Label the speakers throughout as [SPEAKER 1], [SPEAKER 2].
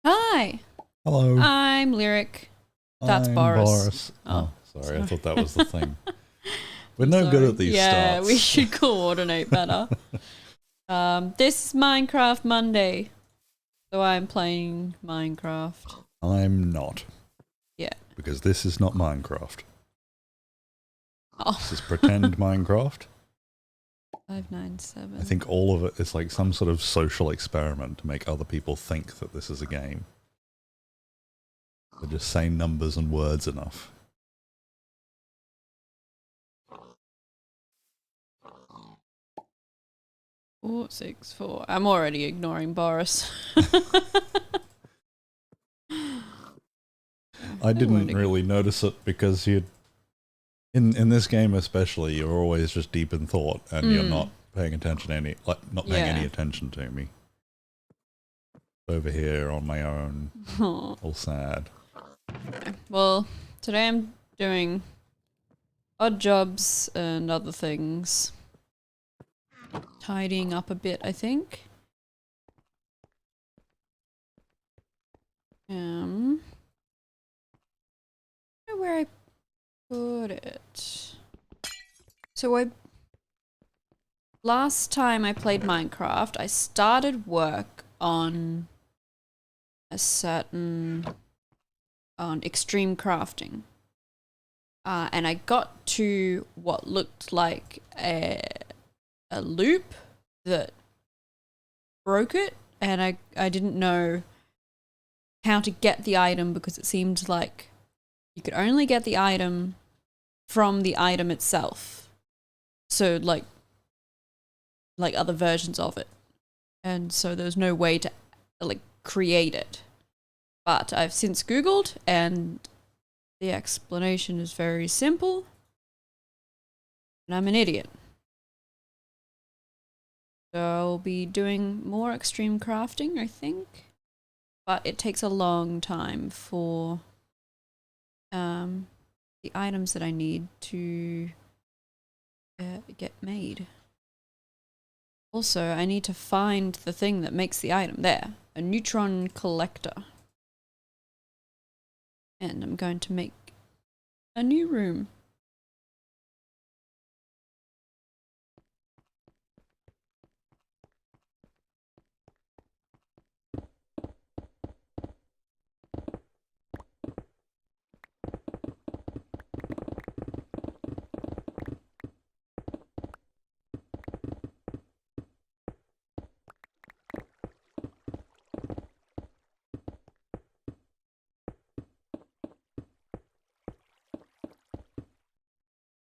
[SPEAKER 1] Hi,
[SPEAKER 2] Hello.
[SPEAKER 1] I'm Lyric. That's
[SPEAKER 2] I'm
[SPEAKER 1] Boris.
[SPEAKER 2] Oh, sorry. I thought that was the thing. We're
[SPEAKER 1] I'm
[SPEAKER 2] no good
[SPEAKER 1] sorry.
[SPEAKER 2] at these
[SPEAKER 1] Yeah,
[SPEAKER 2] starts.
[SPEAKER 1] we should coordinate better. This is Minecraft Monday, so I'm playing Minecraft.
[SPEAKER 2] I'm not.
[SPEAKER 1] Yeah.
[SPEAKER 2] Because this is not Minecraft.
[SPEAKER 1] Oh.
[SPEAKER 2] This is pretend Minecraft.
[SPEAKER 1] 597.
[SPEAKER 2] I think all of it is like some sort of social experiment to make other people think that this is a game. They just say numbers and words enough.
[SPEAKER 1] Four, 6, 4. I'm already ignoring Boris.
[SPEAKER 2] I didn't really notice it because you, in this game especially, you're always just deep in thought and you're not paying attention not paying any attention to me. Over here on my own, all sad.
[SPEAKER 1] Okay. Well, today I'm doing odd jobs and other things. Tidying up a bit, I think. I don't know where I put it. So last time I played Minecraft, I started work on extreme crafting. And I got to what looked like a loop that broke it, and I didn't know how to get the item because it seemed like you could only get the item from the item itself. So like other versions of it. And so there's no way to like create it. But I've since Googled and the explanation is very simple. And I'm an idiot. So I'll be doing more extreme crafting, I think. But it takes a long time for the items that I need to get made. Also, I need to find the thing that makes the item there. A neutron collector. And I'm going to make a new room.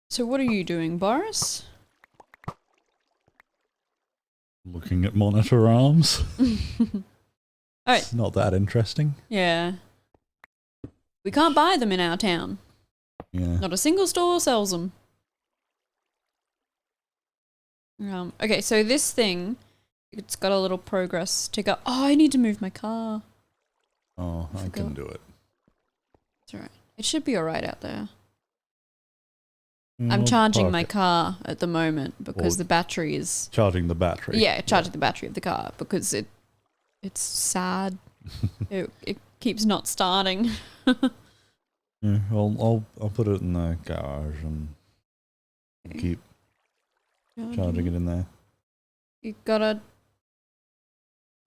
[SPEAKER 1] So what are you doing, Boris?
[SPEAKER 2] Looking at monitor arms.
[SPEAKER 1] Alright.
[SPEAKER 2] It's not that interesting.
[SPEAKER 1] Yeah. We can't buy them in our town.
[SPEAKER 2] Yeah.
[SPEAKER 1] Not a single store sells them. Okay, so this thing, it's got a little progress ticker. Oh, I need to move my car.
[SPEAKER 2] Oh, I can do it.
[SPEAKER 1] It's alright. It should be alright out there.
[SPEAKER 2] Yeah,
[SPEAKER 1] I'm
[SPEAKER 2] I'll
[SPEAKER 1] charging
[SPEAKER 2] park
[SPEAKER 1] my
[SPEAKER 2] it.
[SPEAKER 1] car at the moment because the battery is...
[SPEAKER 2] Charging the battery.
[SPEAKER 1] Yeah, charging the battery of the car because it's sad. it keeps not starting.
[SPEAKER 2] Yeah, I'll put it in the garage and keep charging it in there.
[SPEAKER 1] You gotta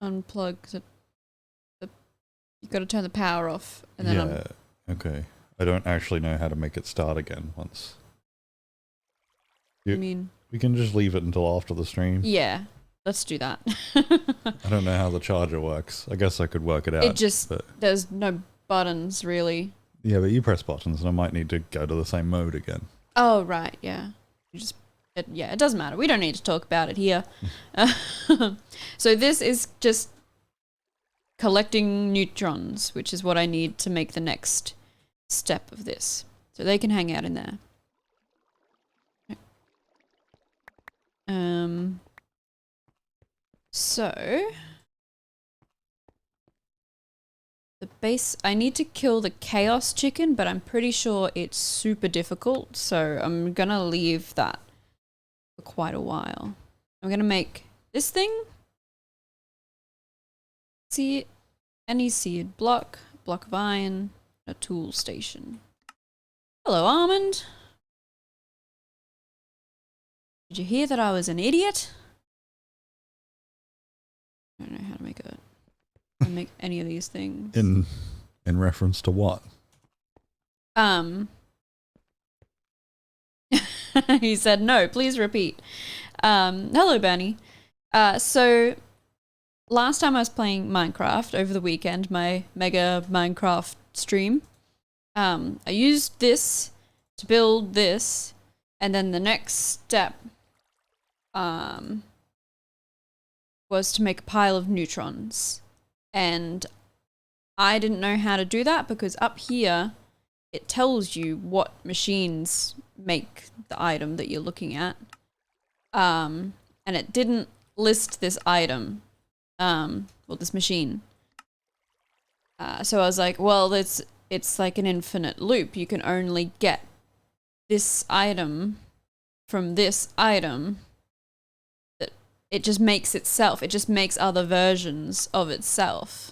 [SPEAKER 1] unplug you gotta turn the power off and then
[SPEAKER 2] okay. I don't actually know how to make it start again once.
[SPEAKER 1] I mean,
[SPEAKER 2] we can just leave it until after the stream.
[SPEAKER 1] Yeah, let's do that.
[SPEAKER 2] I don't know how the charger works. I guess I could work it out.
[SPEAKER 1] There's no buttons really.
[SPEAKER 2] Yeah, but you press buttons and I might need to go to the same mode again.
[SPEAKER 1] Oh, right, yeah. It doesn't matter. We don't need to talk about it here. So this is just collecting neutrons, which is what I need to make the next step of this. So they can hang out in there. So the base, I need to kill the chaos chicken, but I'm pretty sure it's super difficult, so I'm gonna leave that for quite a while. I'm gonna make this thing. See, Any seared block, block of iron, a tool station. Hello, Almond. Did you hear that I was an idiot? I don't know how to make any of these things.
[SPEAKER 2] In reference to what?
[SPEAKER 1] He said no, please repeat. Hello, Bernie. So last time I was playing Minecraft over the weekend, my mega Minecraft stream, I used this to build this, and then the next step was to make a pile of neutrons. And I didn't know how to do that because up here it tells you what machines make the item that you're looking at. And it didn't list this item, this machine. So I was like, well, it's like an infinite loop. You can only get this item from this item. That it just makes itself. It just makes other versions of itself.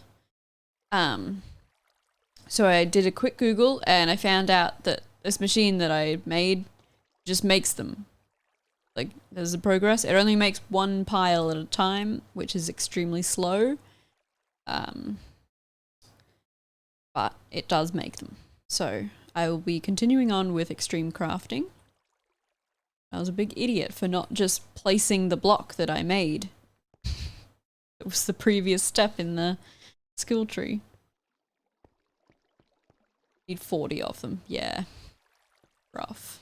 [SPEAKER 1] So I did a quick Google and I found out that this machine that I made just makes them. Like, there's a progress. It only makes one pile at a time, which is extremely slow. But it does make them. So I will be continuing on with extreme crafting. I was a big idiot for not just placing the block that I made. It was the previous step in the skill tree. Need 40 of them. Yeah. Rough.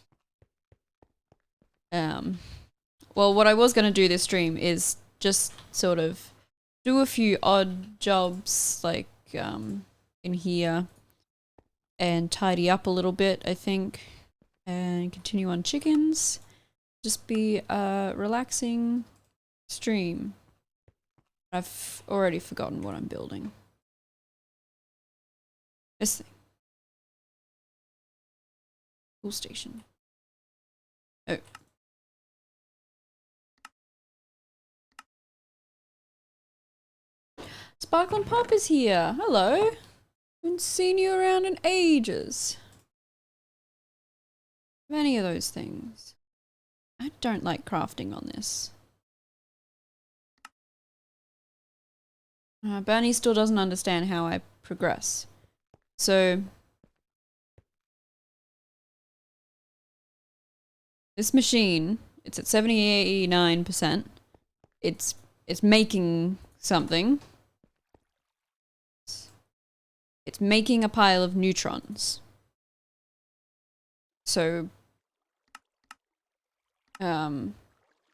[SPEAKER 1] Well, what I was going to do this stream is just sort of do a few odd jobs, like, in here, and tidy up a little bit, I think, and continue on chickens. Just be a relaxing stream. I've already forgotten what I'm building. This thing. Tool station. Oh. Sparkling Pop is here. Hello. Haven't seen you around in ages. Many of those things. I don't like crafting on this. Bernie still doesn't understand how I progress. So this machine, it's at 79%. It's making something. It's making a pile of neutrons. So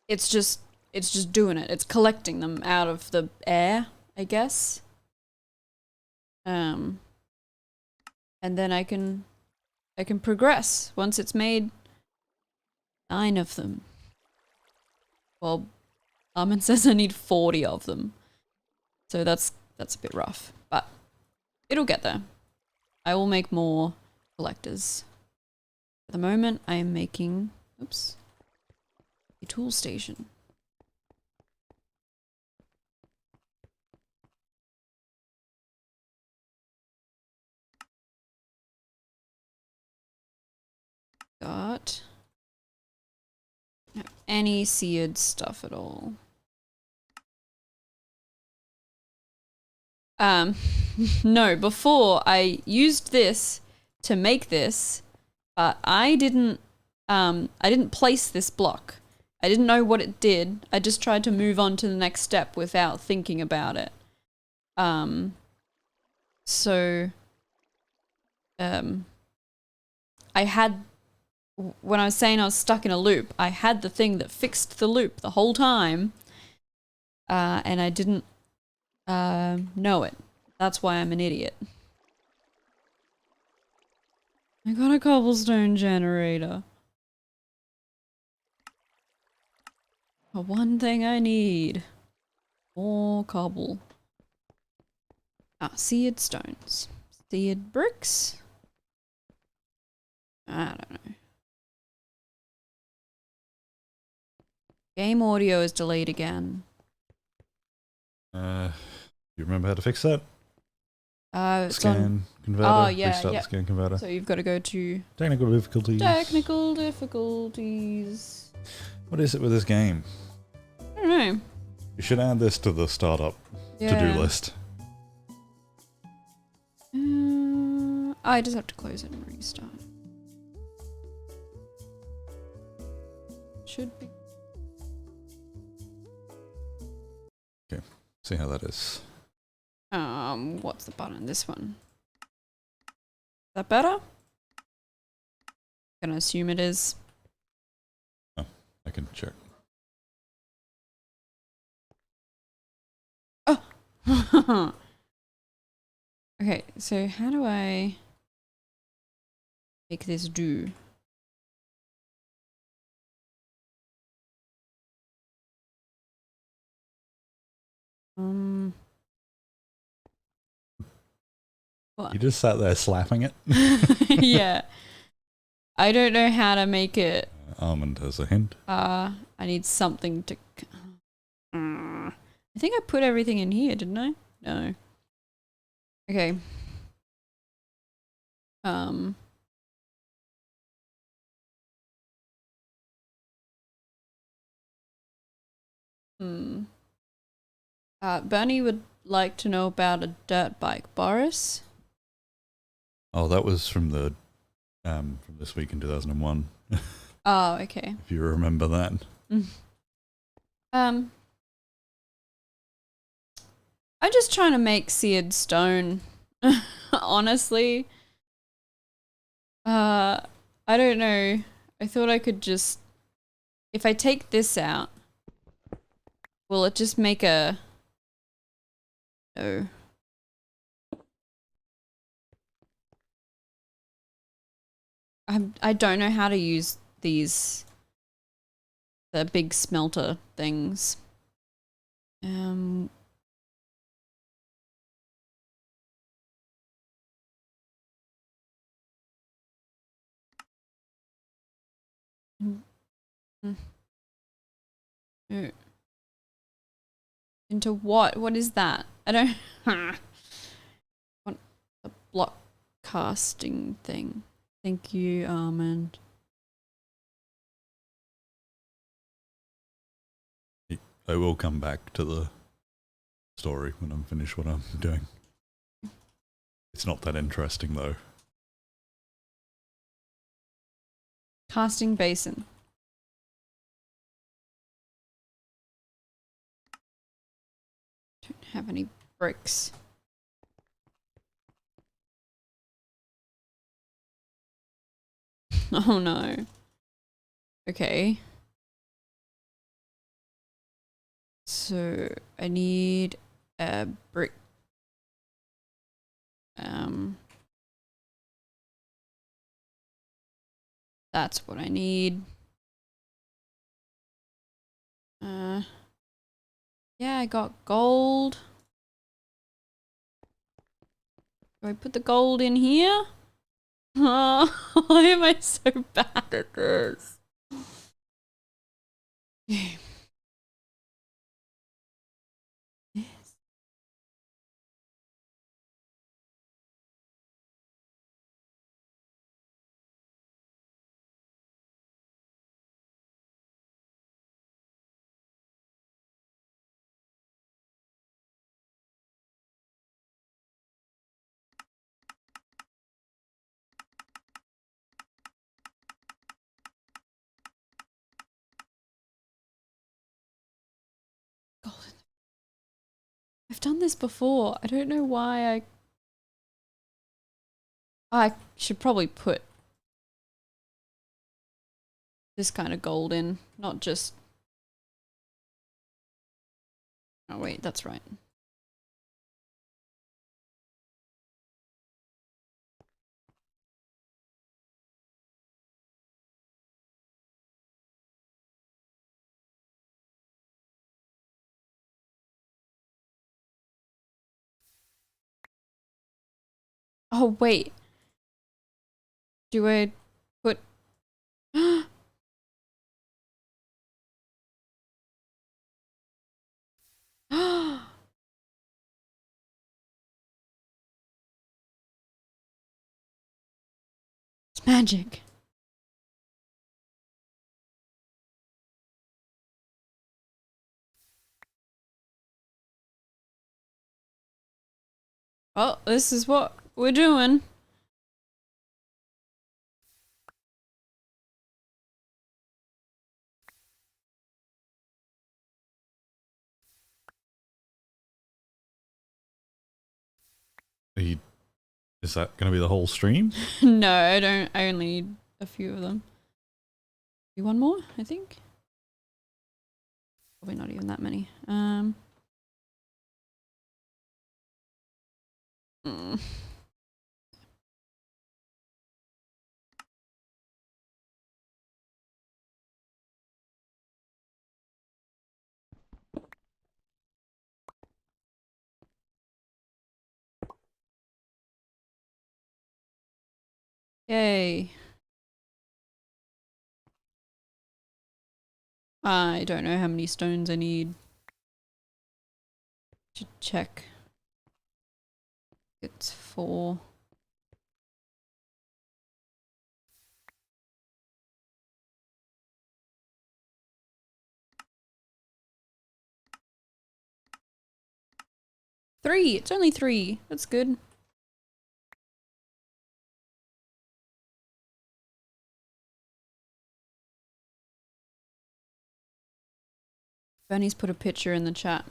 [SPEAKER 1] it's just doing it. It's collecting them out of the air, I guess. And then I can progress once it's made 9 of them. Well, Armin says I need 40 of them. So that's a bit rough, but it'll get there. I will make more collectors. At the moment, I am making, a tool station. Got any seared stuff at all. No, before I used this to make this, but I didn't place this block. I didn't know what it did. I just tried to move on to the next step without thinking about it. I had, when I was saying I was stuck in a loop, I had the thing that fixed the loop the whole time, and I didn't know it. That's why I'm an idiot. I got a cobblestone generator. The one thing I need. More cobble. Seared stones. Seared bricks? I don't know. Game audio is delayed again.
[SPEAKER 2] You remember how to fix that?
[SPEAKER 1] It's on.
[SPEAKER 2] Scan converter.
[SPEAKER 1] Oh, yeah,
[SPEAKER 2] Restart
[SPEAKER 1] yeah.
[SPEAKER 2] the scan converter.
[SPEAKER 1] So you've got to go to
[SPEAKER 2] Technical difficulties.
[SPEAKER 1] technical difficulties.
[SPEAKER 2] What is it with this game?
[SPEAKER 1] I don't know.
[SPEAKER 2] You should add this to the startup to-do list.
[SPEAKER 1] I just have to close it and restart. Should be.
[SPEAKER 2] Okay, see how that is.
[SPEAKER 1] What's the button? This one. Is that better? Gonna assume it is.
[SPEAKER 2] Oh, I can check.
[SPEAKER 1] Oh! Okay, so how do I make this do? What?
[SPEAKER 2] You just sat there slapping it?
[SPEAKER 1] Yeah. I don't know how to make it.
[SPEAKER 2] Almond has a hint.
[SPEAKER 1] I need something to... I think I put everything in here, didn't I? No. Okay. Bernie would like to know about a dirt bike. Boris?
[SPEAKER 2] Oh, that was from the from this week in 2001.
[SPEAKER 1] Oh, okay.
[SPEAKER 2] If you remember that.
[SPEAKER 1] I'm just trying to make seared stone. Honestly. I don't know. I thought I could just... If I take this out, will it just make a... No. I don't know how to use these... The big smelter things. Into what? What is that? I don't... What a block casting thing. Thank you, Almond.
[SPEAKER 2] I will come back to the story when I'm finished what I'm doing. It's not that interesting though.
[SPEAKER 1] Casting basin. Don't have any bricks. Oh no. Okay. So I need a brick. That's what I need. Yeah, I got gold. Do I put the gold in here? Oh, why am I so bad at this? Yes. Golden. I've done this before. I don't know why I should probably put this kind of gold in, not just... Oh wait, that's right. Oh wait. Do I put... Magic. Well, this is what we're doing.
[SPEAKER 2] Is that going to be the whole stream?
[SPEAKER 1] No, I don't. I only need a few of them. Do one more, I think. Probably not even that many. Yay. I don't know how many stones I need. Should check. It's 4. Three. It's only 3. That's good. Bernie's put a picture in the chat.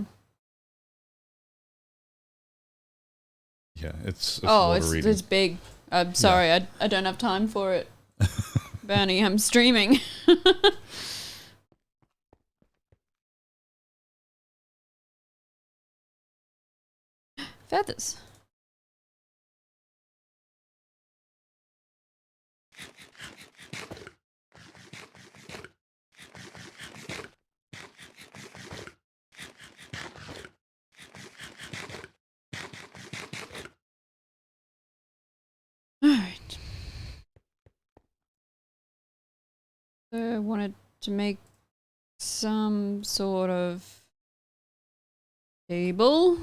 [SPEAKER 2] Yeah, it's
[SPEAKER 1] it's big. I'm sorry, yeah. I don't have time for it. Bernie, I'm streaming. Feathers. Alright. So I wanted to make some sort of table.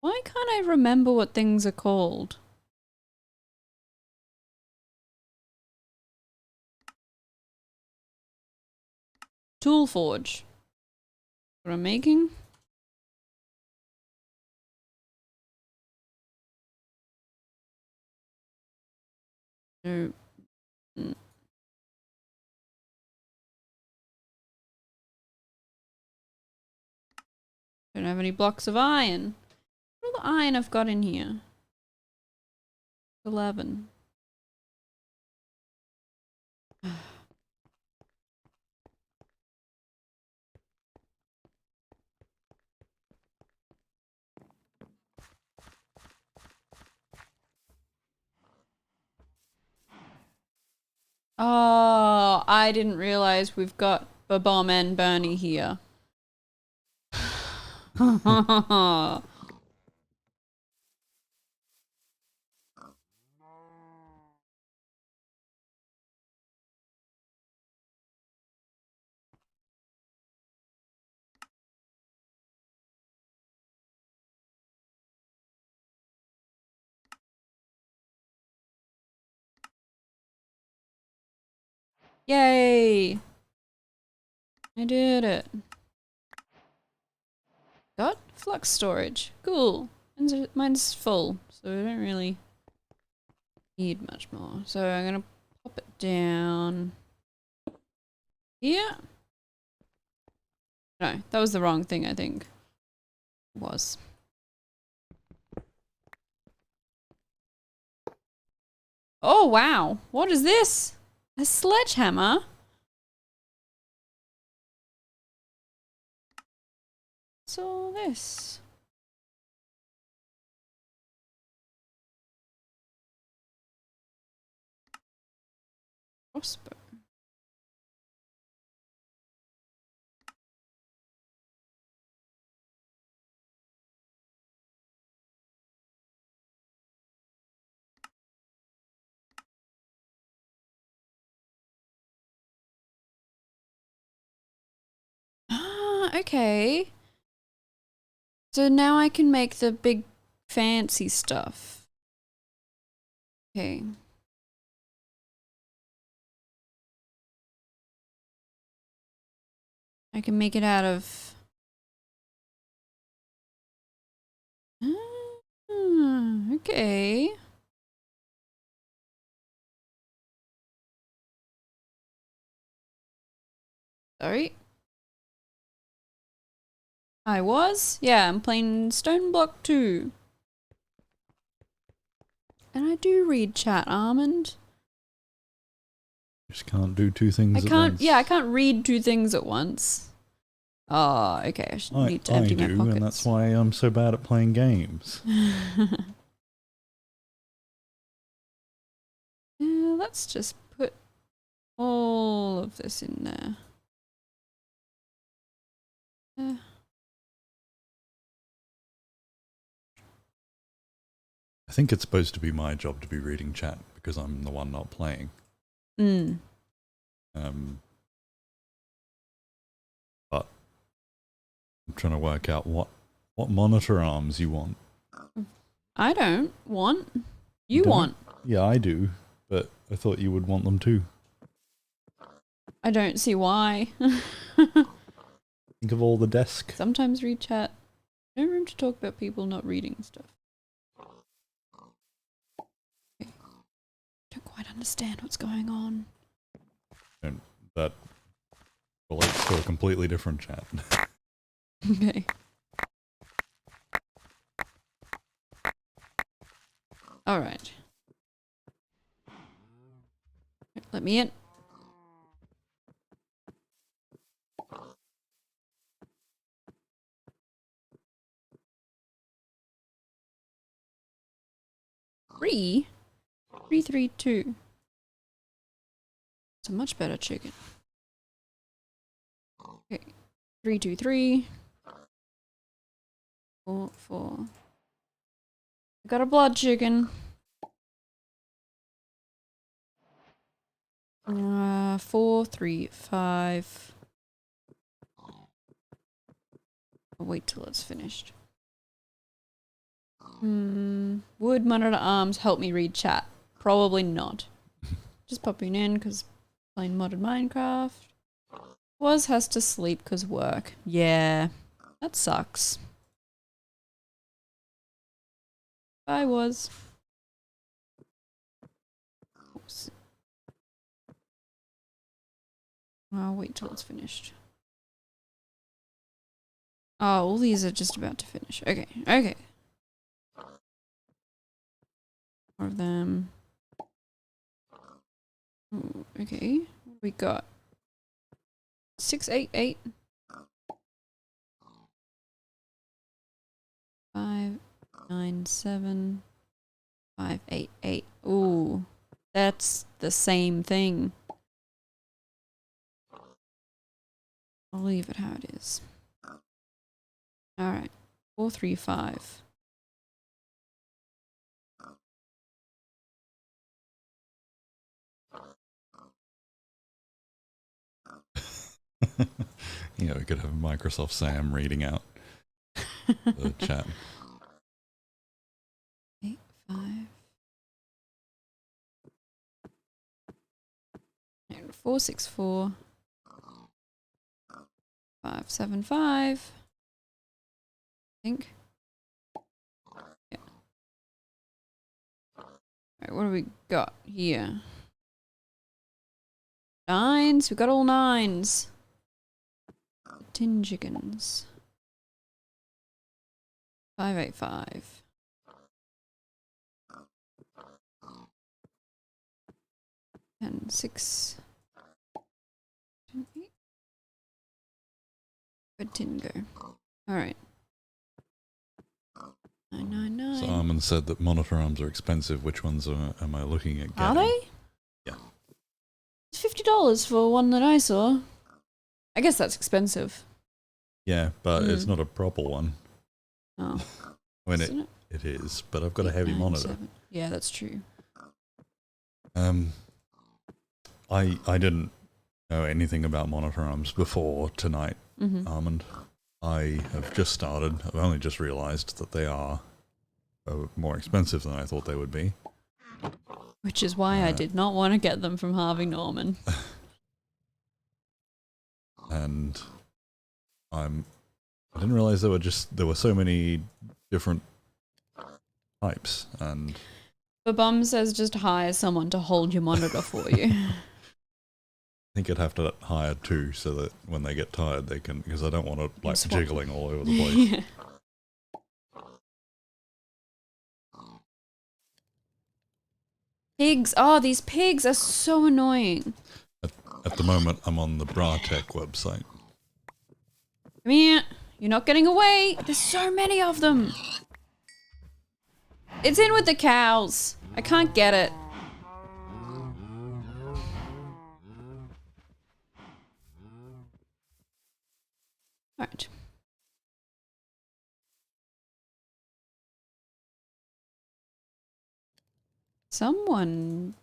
[SPEAKER 1] Why can't I remember what things are called? Tool forge. What I'm making? No. Don't have any blocks of iron. What all the iron I've got in here? 11. Oh, I didn't realize we've got Babom and Bernie here. Yay! I did it. Got flux storage. Cool. Mine's full, so I don't really need much more. So I'm gonna pop it down here. No, that was the wrong thing, I think. It was. Oh, wow. What is this? A sledgehammer? What's all this? Crossbow. Ah, okay. So now I can make the big fancy stuff. Okay. I can make it out of... okay. Sorry. I was? Yeah, I'm playing Stone Block 2. And I do read chat, Almond.
[SPEAKER 2] You just can't do two things at once.
[SPEAKER 1] Yeah, I can't read two things at once. Oh, okay. I should need to empty my pockets.
[SPEAKER 2] And that's why I'm so bad at playing games.
[SPEAKER 1] Yeah, let's just put all of this in there.
[SPEAKER 2] I think it's supposed to be my job to be reading chat because I'm the one not playing.
[SPEAKER 1] Mm.
[SPEAKER 2] But I'm trying to work out what monitor arms you want.
[SPEAKER 1] I don't want. You want.
[SPEAKER 2] Yeah, I do, but I thought you would want them too.
[SPEAKER 1] I don't see why.
[SPEAKER 2] Think of all the desk.
[SPEAKER 1] Sometimes read chat. No room to talk about people not reading stuff. Okay. Don't quite understand what's going on.
[SPEAKER 2] And that relates to a completely different chat.
[SPEAKER 1] Okay. All right. Let me in. Three? 332. It's a much better chicken. Okay. 323. 4. I got a blood chicken. 4, 3, 5. I'll wait till it's finished. Would monitor arms help me read chat? Probably not. Just popping in because playing modded Minecraft. Has to sleep because work. Yeah, that sucks. Bye, Was. Oops. I'll wait till it's finished. Oh, all these are just about to finish. Okay, okay. More of them. Ooh, okay, what do we got? 688. 597. 588. Ooh, that's the same thing. I'll leave it how it is. All right, 435.
[SPEAKER 2] Yeah, we could have Microsoft Sam reading out the chat.
[SPEAKER 1] 8, 5. And 464. 575. I think. Yeah. Alright, what do we got here? 9s. We got all 9s. Tin chickens. 585. And 6. 8. Where'd tin go? Alright. 999.
[SPEAKER 2] So Armin said that monitor arms are expensive. Which ones am I looking at getting?
[SPEAKER 1] Are they?
[SPEAKER 2] Yeah.
[SPEAKER 1] It's $50 for one that I saw. I guess that's expensive.
[SPEAKER 2] Yeah, but it's not a proper one.
[SPEAKER 1] Oh.
[SPEAKER 2] I mean, it is, but I've got a heavy monitor.
[SPEAKER 1] 7. Yeah, that's true.
[SPEAKER 2] I didn't know anything about monitor arms before tonight, Armand. I have just started. I've only just realised that they are more expensive than I thought they would be.
[SPEAKER 1] Which is why I did not want to get them from Harvey Norman.
[SPEAKER 2] And I didn't realize there were so many different types. And
[SPEAKER 1] The bum says just hire someone to hold your monitor for you.
[SPEAKER 2] I think I'd have to hire two so that when they get tired they can, because I don't want to like jiggling all over the place.
[SPEAKER 1] Yeah. Pigs. Oh, these pigs are so annoying.
[SPEAKER 2] At the moment, I'm on the Bratech website.
[SPEAKER 1] Come here. You're not getting away. There's so many of them. It's in with the cows. I can't get it. Alright. Someone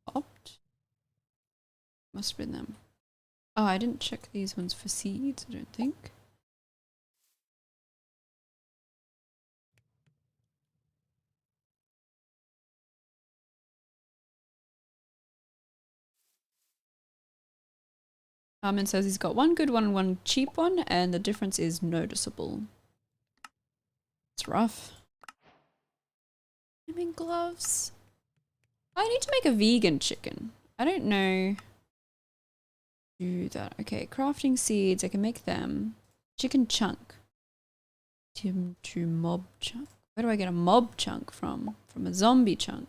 [SPEAKER 1] popped. Must have been them. Oh, I didn't check these ones for seeds, I don't think. Armin says he's got one good one and one cheap one, and the difference is noticeable. It's rough. I'm in gloves. I need to make a vegan chicken. I don't know. Do that. Okay, crafting seeds. I can make them. Chicken chunk. To mob chunk. Where do I get a mob chunk from? From a zombie chunk.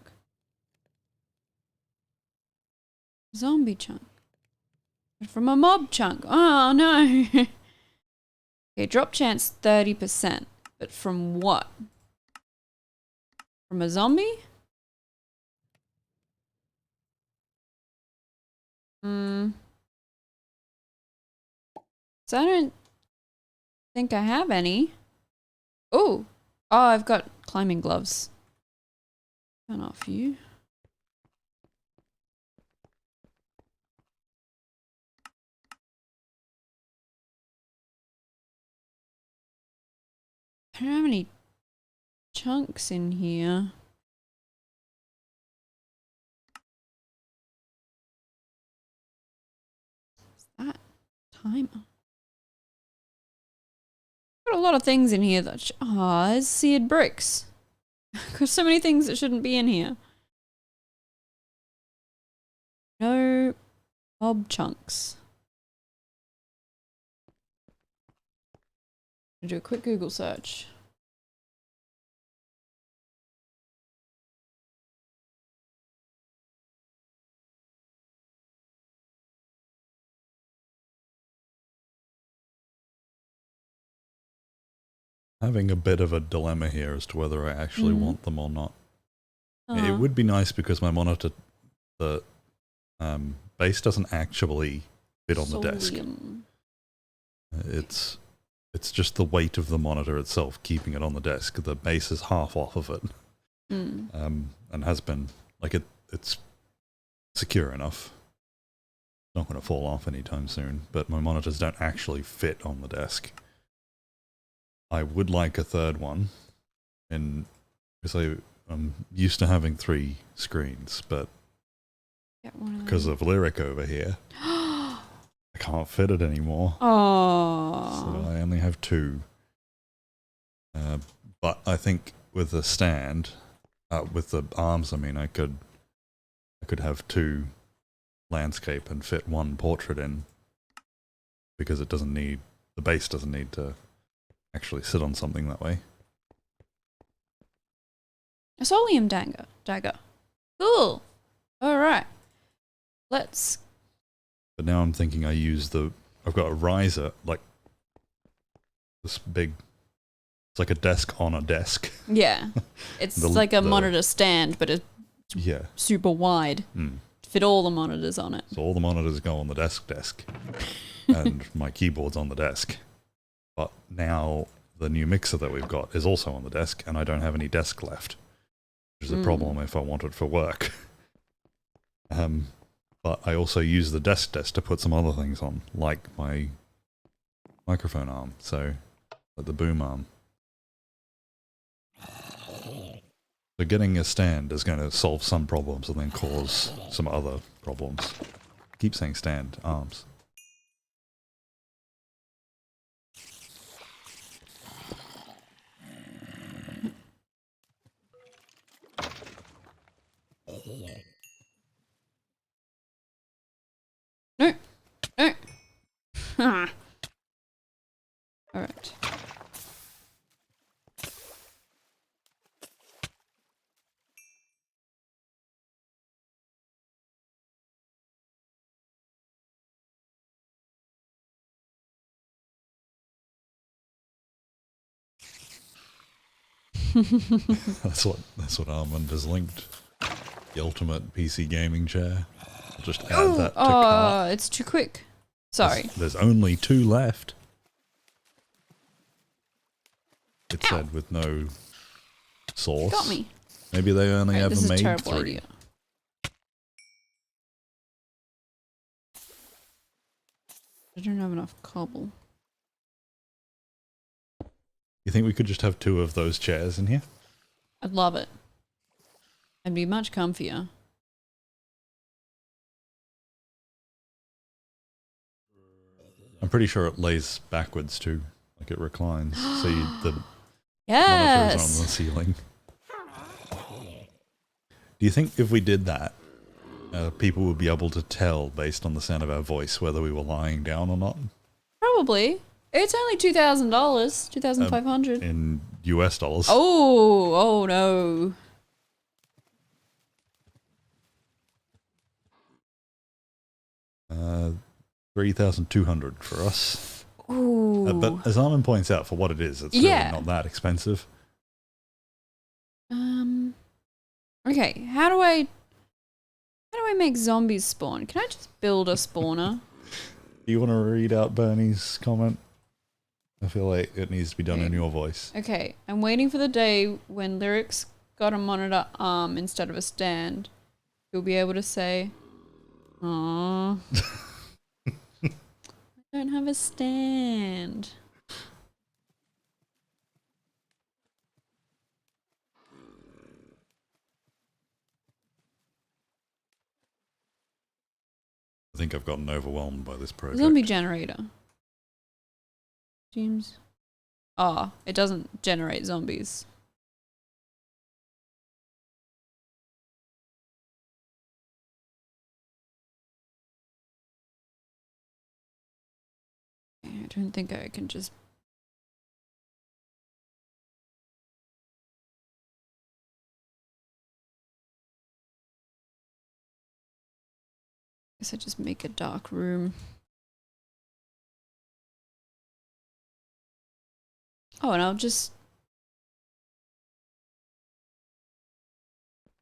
[SPEAKER 1] Zombie chunk. From a mob chunk. Oh no. Okay, drop chance 30%. But from what? From a zombie? So I don't think I have any. Oh, I've got climbing gloves. Turn off you. I don't have any chunks in here. What's that? Timer. Got a lot of things in here that there's seared bricks. Got so many things that shouldn't be in here. No mob chunks. I'm gonna do a quick Google search.
[SPEAKER 2] Having a bit of a dilemma here as to whether I actually want them or not. It would be nice because my monitor, the base doesn't actually fit on the desk. It's just the weight of the monitor itself keeping it on the desk. The base is half off of it, and has been like it's secure enough. It's not going to fall off anytime soon. But my monitors don't actually fit on the desk. I would like a third one, because I'm used to having 3 screens, but because of Lyric over here, I can't fit it anymore.
[SPEAKER 1] Oh.
[SPEAKER 2] So I only have 2. But I think with the stand, with the arms, I mean, I could have 2 landscape and fit 1 portrait in, because it doesn't need, the base doesn't need to actually sit on something that way.
[SPEAKER 1] A Solium dagger. Cool. Alright. Let's...
[SPEAKER 2] But now I'm thinking I've got a riser, like this big, it's like a desk on a desk.
[SPEAKER 1] Yeah. It's like a monitor stand, but it's super wide. Fit all the monitors on it.
[SPEAKER 2] So all the monitors go on the desk, and my keyboard's on the desk. But now the new mixer that we've got is also on the desk, and I don't have any desk left, which is a problem if I want it for work. But I also use the desk to put some other things on, like my microphone arm, like the boom arm. So getting a stand is going to solve some problems and then cause some other problems. Keep saying stand, arms.
[SPEAKER 1] No. No. Ah. All right.
[SPEAKER 2] That's what Armand has linked. The ultimate PC gaming chair. I'll just add that to cart.
[SPEAKER 1] It's too quick. Sorry.
[SPEAKER 2] There's only 2 left. It said with no sauce.
[SPEAKER 1] Got me.
[SPEAKER 2] Maybe they only
[SPEAKER 1] Right,
[SPEAKER 2] ever
[SPEAKER 1] this is a
[SPEAKER 2] made
[SPEAKER 1] terrible
[SPEAKER 2] 3.
[SPEAKER 1] idea. I don't have enough cobble.
[SPEAKER 2] You think we could just have 2 of those chairs in here?
[SPEAKER 1] I'd love it. I'd be much comfier.
[SPEAKER 2] I'm pretty sure it lays backwards too, like it reclines. So the
[SPEAKER 1] Yes.
[SPEAKER 2] monitors on the ceiling. Do you think if we did that, people would be able to tell based on the sound of our voice whether we were lying down or not?
[SPEAKER 1] Probably. It's only $2,000. $2,500.
[SPEAKER 2] In US dollars.
[SPEAKER 1] Oh no.
[SPEAKER 2] Uh, 3,200 for us.
[SPEAKER 1] Ooh.
[SPEAKER 2] But as Armin points out, for what it is, it's really not that expensive.
[SPEAKER 1] Okay, how do I make zombies spawn? Can I just build a spawner?
[SPEAKER 2] Do you want to read out Bernie's comment? I feel like it needs to be done in your voice.
[SPEAKER 1] Okay, I'm waiting for the day when Lyrics got a monitor arm instead of a stand. You'll be able to say, "Aww, I don't have a stand."
[SPEAKER 2] I think I've gotten overwhelmed by this project.
[SPEAKER 1] Zombie generator. Seems. Oh, it doesn't generate zombies. I don't think I can just. I guess I just make a dark room. Oh, and I'll just.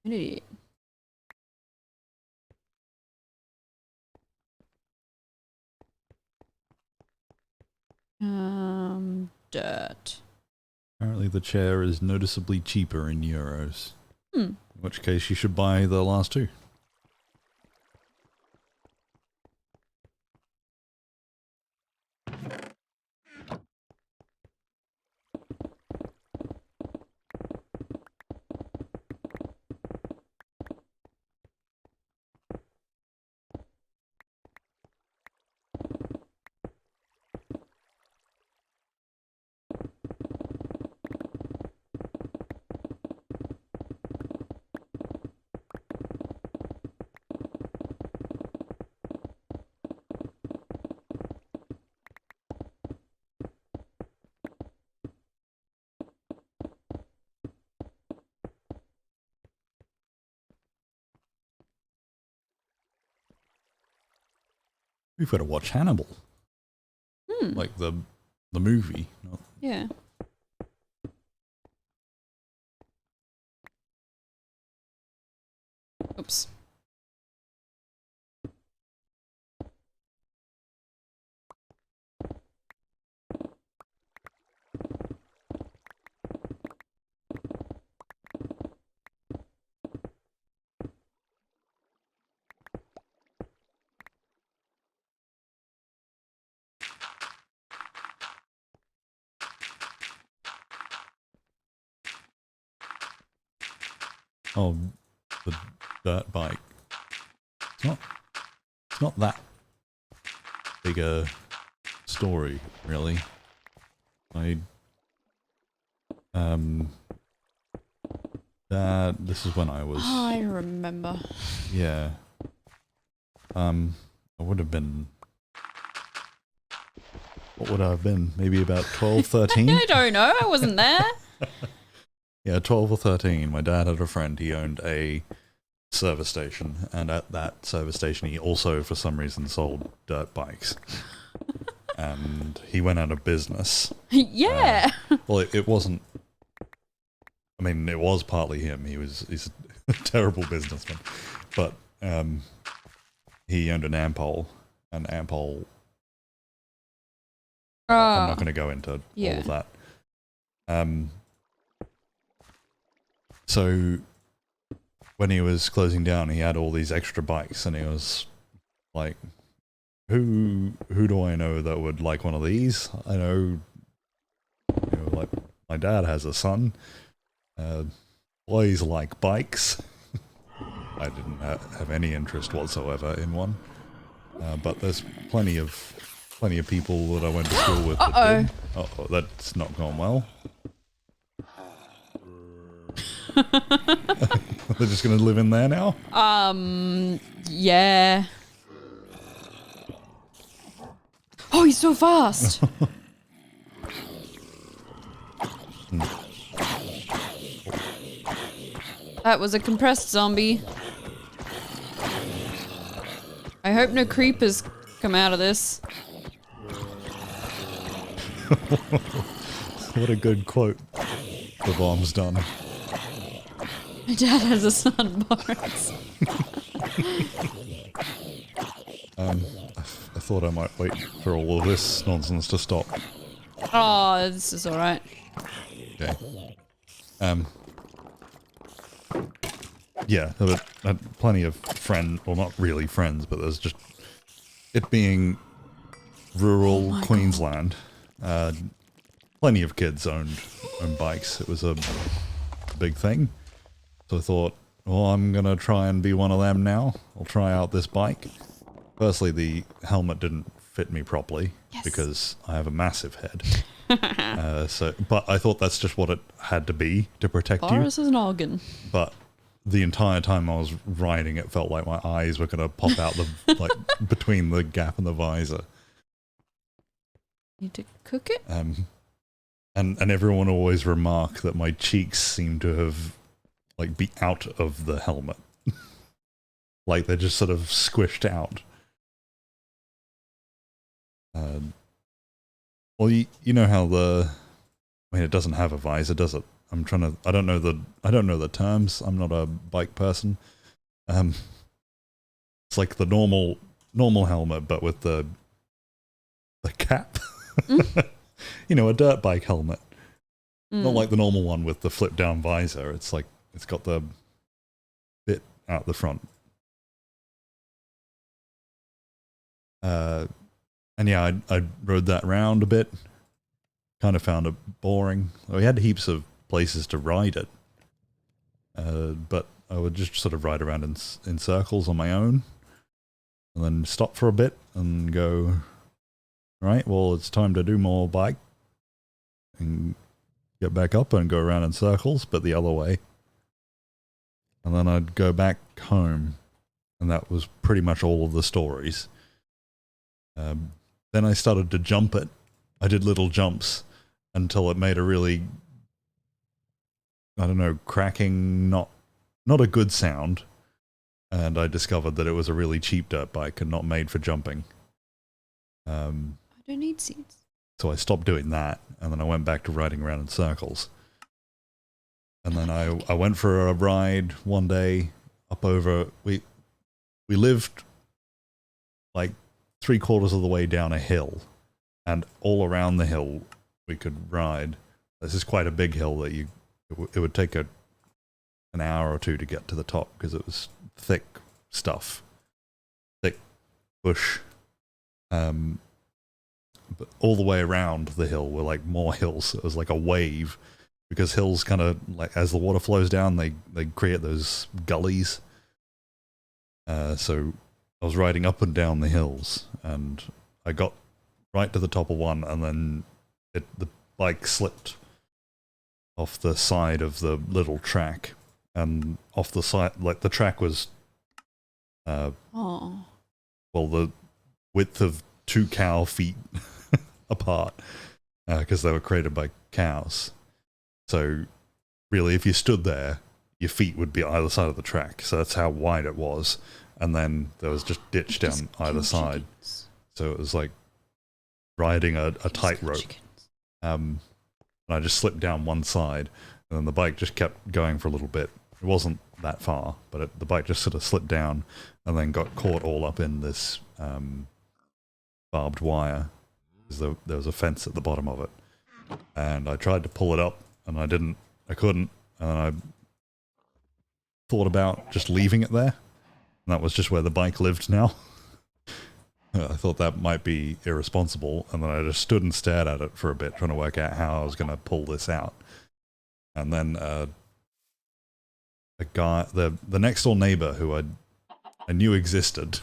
[SPEAKER 1] An idiot. Dirt.
[SPEAKER 2] Apparently the chair is noticeably cheaper in euros.
[SPEAKER 1] In
[SPEAKER 2] which case you should buy the last 2. We've got to watch Hannibal. Like the movie.
[SPEAKER 1] Yeah. Oops.
[SPEAKER 2] Oh, the dirt bike. It's not that big a story, really. This is when I was...
[SPEAKER 1] Oh, I remember.
[SPEAKER 2] Yeah. I would have been... What would I have been? Maybe about 12, 13?
[SPEAKER 1] I don't know. I wasn't there.
[SPEAKER 2] Yeah, 12 or 13. My dad had a friend. He owned a service station, and at that service station he also, for some reason, sold dirt bikes. And he went out of business.
[SPEAKER 1] Yeah.
[SPEAKER 2] Well, it wasn't... I mean, it was partly him. He's a terrible businessman. But he owned an Ampol, and Ampol... I'm not going to go into all of that. So when he was closing down, he had all these extra bikes, and he was like, who do I know that would like one of these? I know, like, my dad has a son. Boys like bikes. I didn't have any interest whatsoever in one. But there's plenty of people that I went to school with that did. Uh-oh, that's not gone well. They're just going to live in there now?
[SPEAKER 1] Yeah. Oh, he's so fast. That was a compressed zombie. I hope no creepers come out of this.
[SPEAKER 2] What a good quote the bomb's done.
[SPEAKER 1] My dad has a son, Boris.
[SPEAKER 2] I thought I might wait for all of this nonsense to stop.
[SPEAKER 1] Oh, this is alright.
[SPEAKER 2] Okay. Yeah, there were plenty of friends, well, not really friends, but there's just... It being rural Queensland, plenty of kids owned bikes. It was a big thing. So I thought, well, I'm going to try and be one of them now. I'll try out this bike. Firstly, the helmet didn't fit me properly because I have a massive head. But I thought that's just what it had to be to protect you.
[SPEAKER 1] Boris is an organ.
[SPEAKER 2] But the entire time I was riding, it felt like my eyes were going to pop out the between the gap and the visor.
[SPEAKER 1] Need to cook it?
[SPEAKER 2] And everyone always remarked that my cheeks seemed to have be out of the helmet. Like they're just sort of squished out. Well, you know how it doesn't have a visor, does it? I don't know the terms. I'm not a bike person. It's like the normal helmet, but with the cap. You know, a dirt bike helmet. Not like the normal one with the flip down visor. It's like it's got the bit out the front. And yeah, I rode that around a bit. Kind of found it boring. We had heaps of places to ride it. But I would just sort of ride around in circles on my own. And then stop for a bit and go, right, well, it's time to do more bike. And get back up and go around in circles, but the other way. And then I'd go back home. And that was pretty much all of the stories. Then I started to jump it. I did little jumps until it made a really, I don't know, cracking, not a good sound. And I discovered that it was a really cheap dirt bike and not made for jumping.
[SPEAKER 1] I don't need seats.
[SPEAKER 2] So I stopped doing that, and then I went back to riding around in circles. And then I went for a ride one day up over... We lived like 3/4 of the way down a hill, and all around the hill we could ride. This is quite a big hill that it would take an hour or two to get to the top because it was thick stuff, thick bush. But all the way around the hill were like more hills. It was like a wave because hills kind of, like, as the water flows down, they create those gullies. So I was riding up and down the hills, and I got right to the top of one, and then the bike slipped off the side of the little track, and off the side, like, the track was well, the width of 2 cow feet apart, because they were created by cows. So really, if you stood there, your feet would be either side of the track. So that's how wide it was. And then there was just ditch down either side. So it was like riding a tightrope. And I just slipped down one side, and then the bike just kept going for a little bit. It wasn't that far, but the bike just sort of slipped down and then got caught all up in this barbed wire. Because there was a fence at the bottom of it. And I tried to pull it up, and I couldn't. And then I thought about just leaving it there. And that was just where the bike lived now. I thought that might be irresponsible, and then I just stood and stared at it for a bit, trying to work out how I was going to pull this out. And then a guy, the next door neighbor, who I knew existed,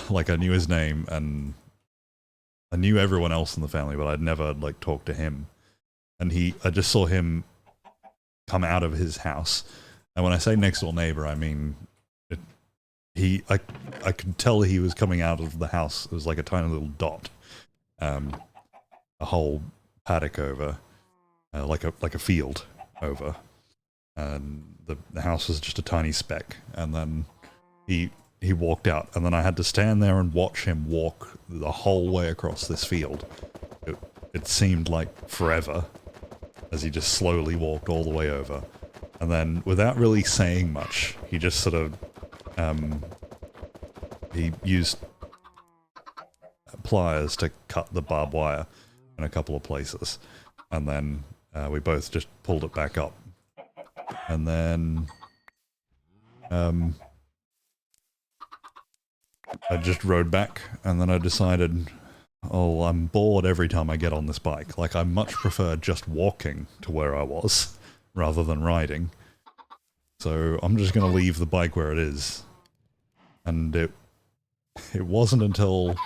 [SPEAKER 2] like I knew his name, and I knew everyone else in the family, but I'd never like talked to him. And I just saw him come out of his house. And when I say next door neighbor, I mean, I could tell he was coming out of the house. It was like a tiny little dot, a whole paddock over, like a field over, and the house was just a tiny speck. And then he walked out, and then I had to stand there and watch him walk the whole way across this field. It seemed like forever, as he just slowly walked all the way over, and then without really saying much, he just sort of he used pliers to cut the barbed wire in a couple of places, and then we both just pulled it back up. And then I just rode back, and then I decided, oh, I'm bored every time I get on this bike. Like, I much prefer just walking to where I was rather than riding. So I'm just going to leave the bike where it is. And it wasn't until,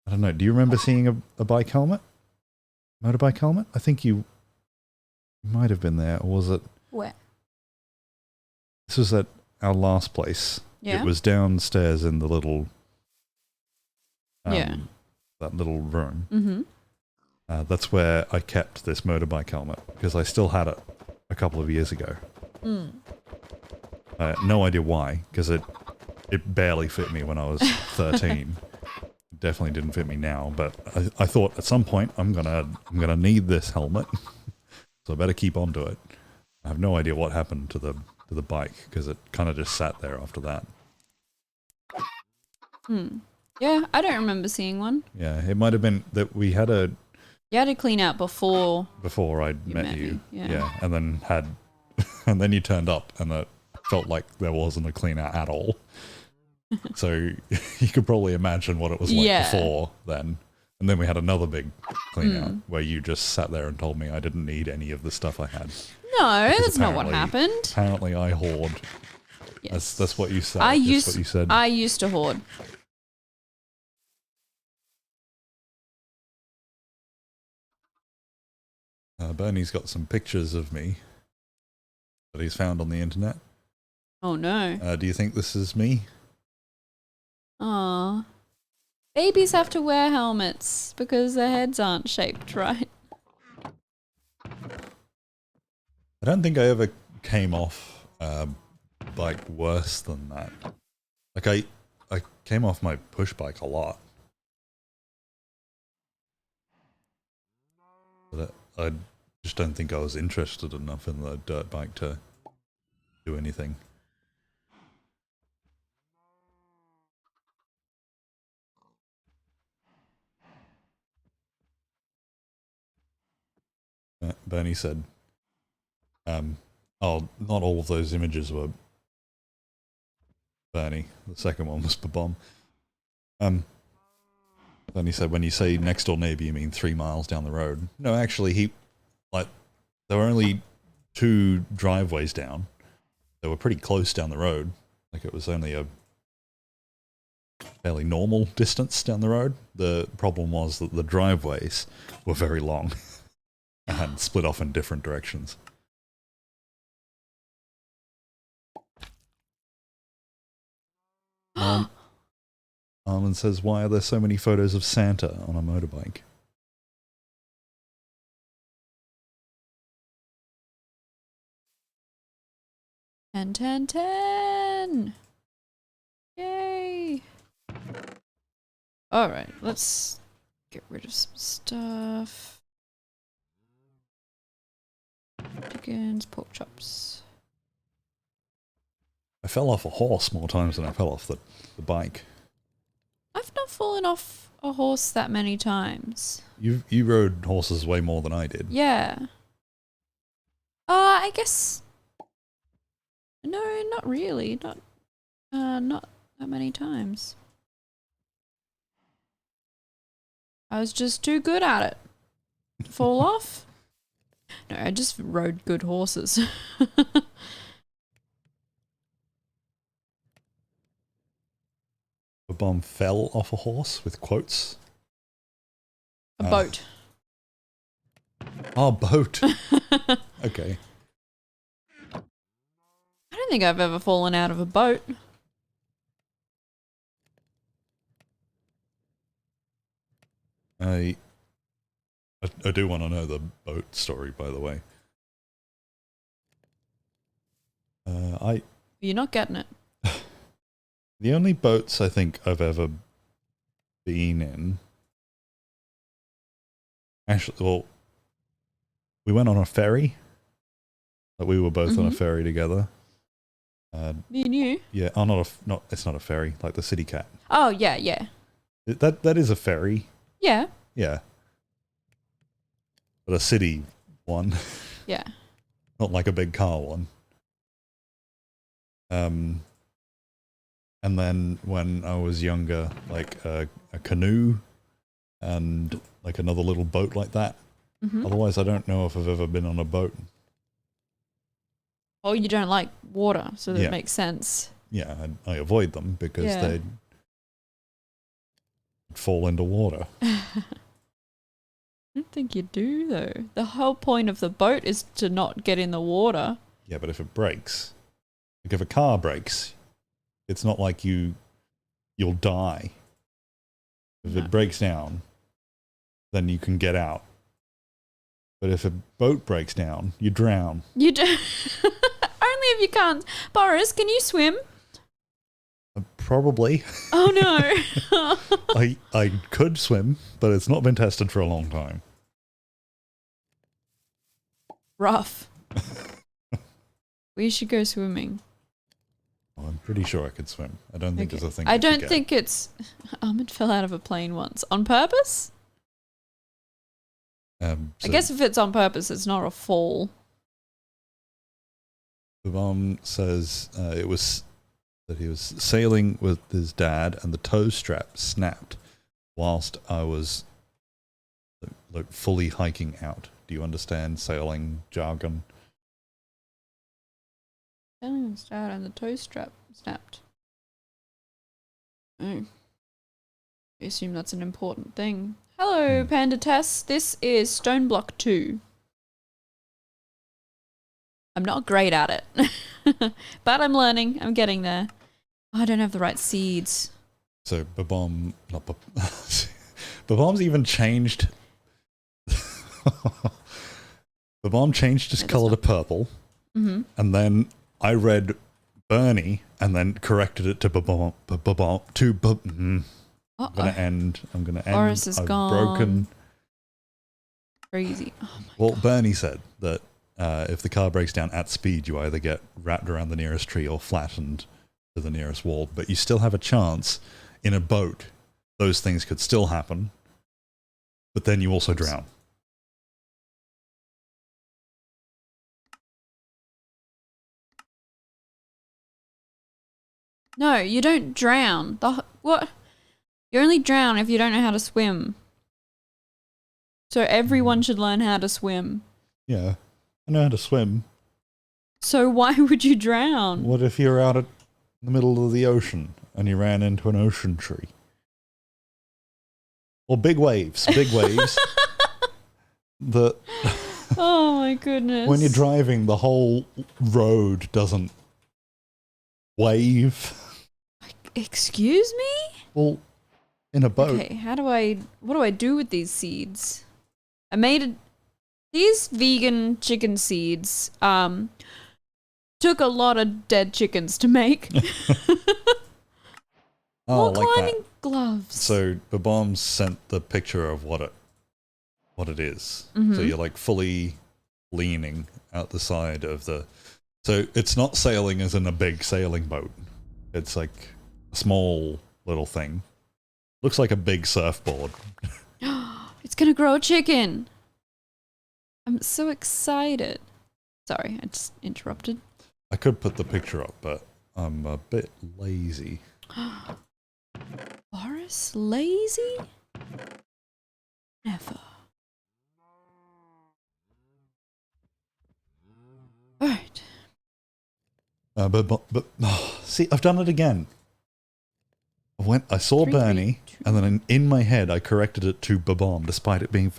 [SPEAKER 2] I don't know, do you remember seeing a bike helmet? Motorbike helmet? I think you might have been there, or was it?
[SPEAKER 1] Where?
[SPEAKER 2] This was at our last place.
[SPEAKER 1] Yeah.
[SPEAKER 2] It was downstairs in the little,
[SPEAKER 1] yeah,
[SPEAKER 2] that little room.
[SPEAKER 1] Mm-hmm.
[SPEAKER 2] That's where I kept this motorbike helmet, because I still had it a couple of years ago.
[SPEAKER 1] Mm.
[SPEAKER 2] No idea why, because it barely fit me when I was 13. Definitely didn't fit me now, but I thought at some point I'm gonna need this helmet, so I better keep onto it. I have no idea what happened to the bike, because it kind of just sat there after that.
[SPEAKER 1] Yeah, I don't remember seeing one.
[SPEAKER 2] Yeah, it might have been that we had a...
[SPEAKER 1] You had to clean out before
[SPEAKER 2] I met you.
[SPEAKER 1] Yeah.
[SPEAKER 2] And then and then you turned up, and it felt like there wasn't a clean out at all. So you could probably imagine what it was like before then. And then we had another big clean out where you just sat there and told me I didn't need any of the stuff I had.
[SPEAKER 1] No, that's not what happened.
[SPEAKER 2] Apparently I hoard.
[SPEAKER 1] Yes.
[SPEAKER 2] That's what you said.
[SPEAKER 1] I used to hoard.
[SPEAKER 2] Bernie's got some pictures of me that he's found on the internet.
[SPEAKER 1] Oh no.
[SPEAKER 2] Do you think this is me?
[SPEAKER 1] Aw. Babies have to wear helmets because their heads aren't shaped right.
[SPEAKER 2] I don't think I ever came off bike worse than that. Like I came off my push bike a lot. But I just don't think I was interested enough in the dirt bike to do anything. Bernie said, oh, not all of those images were Bernie. The second one was Babom. Bernie said, when you say next door neighbor, you mean 3 miles down the road. No, actually, like there were only 2 driveways down. They were pretty close down the road. Like it was only a fairly normal distance down the road. The problem was that the driveways were very long and split off in different directions. Armin says, why are there so many photos of Santa on a motorbike?
[SPEAKER 1] Ten. Yay. Alright, let's get rid of some stuff. Chickens, pork chops.
[SPEAKER 2] I fell off a horse more times than I fell off the bike.
[SPEAKER 1] I've not fallen off a horse that many times.
[SPEAKER 2] You rode horses way more than I did.
[SPEAKER 1] Yeah. I guess... No, not really. Not that many times. I was just too good at it. Fall off? No, I just rode good horses.
[SPEAKER 2] A bomb fell off a horse with quotes.
[SPEAKER 1] A boat.
[SPEAKER 2] Oh, boat. Okay.
[SPEAKER 1] I don't think I've ever fallen out of a boat.
[SPEAKER 2] I do want to know the boat story, by the way.
[SPEAKER 1] You're not getting it.
[SPEAKER 2] The only boats I think I've ever been in... Actually, well, we went on a ferry. Like we were both on a ferry together.
[SPEAKER 1] Me and you?
[SPEAKER 2] Yeah, it's not a ferry, like the City Cat.
[SPEAKER 1] Oh, yeah.
[SPEAKER 2] That is a ferry.
[SPEAKER 1] Yeah.
[SPEAKER 2] Yeah. But a city one.
[SPEAKER 1] Yeah.
[SPEAKER 2] Not like a big car one. And then when I was younger, like a canoe and like another little boat like that. Otherwise, I don't know if I've ever been on a boat.
[SPEAKER 1] Oh, you don't like water, so that makes sense.
[SPEAKER 2] Yeah, I avoid them because they'd fall into water.
[SPEAKER 1] I don't think you do, though. The whole point of the boat is to not get in the water.
[SPEAKER 2] Yeah, but if it breaks, like if a car breaks, it's not like you'll die. If it breaks down, then you can get out. But if a boat breaks down, you drown.
[SPEAKER 1] You do. Only if you can't. Boris, can you swim?
[SPEAKER 2] Probably.
[SPEAKER 1] Oh no.
[SPEAKER 2] I could swim, but it's not been tested for a long time.
[SPEAKER 1] Rough. We should go swimming.
[SPEAKER 2] Well, I'm pretty sure I could swim. I don't think there's a thing.
[SPEAKER 1] I don't think it's... Ahmed fell out of a plane once. On purpose?
[SPEAKER 2] So
[SPEAKER 1] I guess if it's on purpose, it's not a fall.
[SPEAKER 2] The mom says it was that he was sailing with his dad and the tow strap snapped whilst I was like fully hiking out. Do you understand sailing jargon?
[SPEAKER 1] Sailing with his dad and the tow strap snapped. Oh. I assume that's an important thing. Hello, Panda Tess. This is Stone Block 2. I'm not great at it, but I'm learning. I'm getting there. Oh, I don't have the right seeds.
[SPEAKER 2] So Babom's even changed. Babom changed his color to purple, and then I read Bernie and then corrected it to Babom. I'm gonna end.
[SPEAKER 1] Boris is gone.
[SPEAKER 2] Broken.
[SPEAKER 1] Crazy. Oh my
[SPEAKER 2] Well,
[SPEAKER 1] God.
[SPEAKER 2] Bernie said that if the car breaks down at speed, you either get wrapped around the nearest tree or flattened to the nearest wall. But you still have a chance in a boat. Those things could still happen. But then you also drown.
[SPEAKER 1] No, you don't drown. What? You only drown if you don't know how to swim. So everyone should learn how to swim.
[SPEAKER 2] Yeah, I know how to swim.
[SPEAKER 1] So why would you drown?
[SPEAKER 2] What if you're out at the middle of the ocean and you ran into an ocean tree? Or big waves. The
[SPEAKER 1] Oh my goodness.
[SPEAKER 2] When you're driving, the whole road doesn't wave.
[SPEAKER 1] Excuse me?
[SPEAKER 2] Well, in a boat.
[SPEAKER 1] Okay, what do I do with these seeds? I made these vegan chicken seeds, took a lot of dead chickens to make.
[SPEAKER 2] Oh,
[SPEAKER 1] More
[SPEAKER 2] like
[SPEAKER 1] climbing
[SPEAKER 2] that.
[SPEAKER 1] gloves.
[SPEAKER 2] So the bomb sent the picture of what it is. So you're like fully leaning out the side of the. So it's not sailing as in a big sailing boat. It's like a small little thing. Looks like a big surfboard.
[SPEAKER 1] It's gonna grow a chicken. I'm so excited. Sorry, I just interrupted.
[SPEAKER 2] I could put the picture up, but I'm a bit lazy.
[SPEAKER 1] Boris, lazy? Never. Alright.
[SPEAKER 2] See, I've done it again. I saw Bernie, and then in my head I corrected it to Babom, despite it being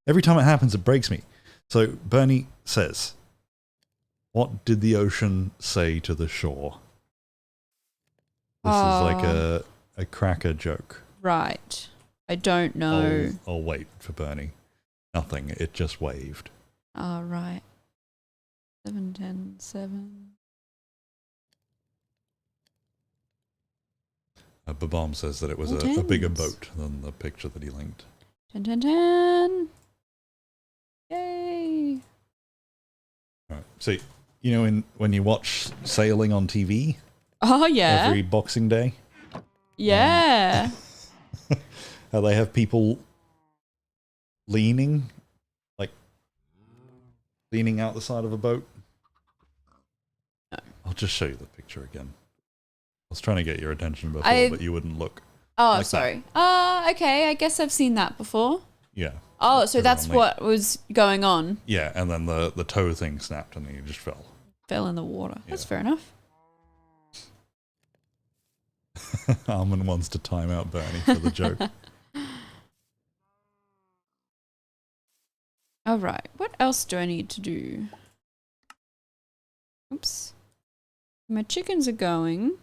[SPEAKER 2] Every time it happens, it breaks me. So Bernie says, "What did the ocean say to the shore?" This is like a cracker joke.
[SPEAKER 1] Right. I don't know.
[SPEAKER 2] I'll wait for Bernie. Nothing. It just waved.
[SPEAKER 1] Right. 7, 10, 7.
[SPEAKER 2] Babom says that it was a bigger boat than the picture that he linked.
[SPEAKER 1] 10, 10, 10. Yay.
[SPEAKER 2] Right. So, you know, when you watch sailing on TV?
[SPEAKER 1] Oh, yeah.
[SPEAKER 2] Every Boxing Day?
[SPEAKER 1] Yeah.
[SPEAKER 2] How they have people leaning out the side of a boat?
[SPEAKER 1] No.
[SPEAKER 2] I'll just show you the picture again. I was trying to get your attention before, but you wouldn't look.
[SPEAKER 1] Oh,
[SPEAKER 2] like
[SPEAKER 1] sorry. Okay, I guess I've seen that before.
[SPEAKER 2] Yeah.
[SPEAKER 1] Oh, so that's what was going on.
[SPEAKER 2] Yeah, and then the toe thing snapped and he just fell.
[SPEAKER 1] Fell in the water. That's fair enough.
[SPEAKER 2] Armin wants to time out Bernie for the joke.
[SPEAKER 1] All right. What else do I need to do? Oops. My chickens are going.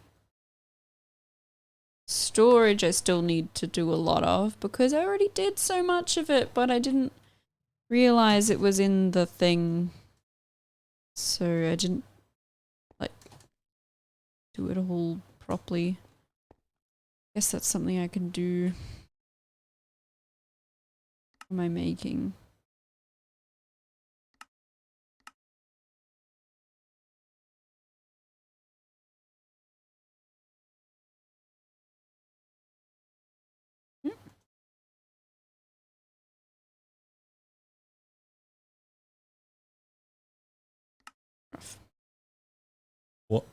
[SPEAKER 1] Storage I still need to do a lot of because I already did so much of it, but I didn't realize it was in the thing. So I didn't do it all properly. Guess that's something I can do. What am I making?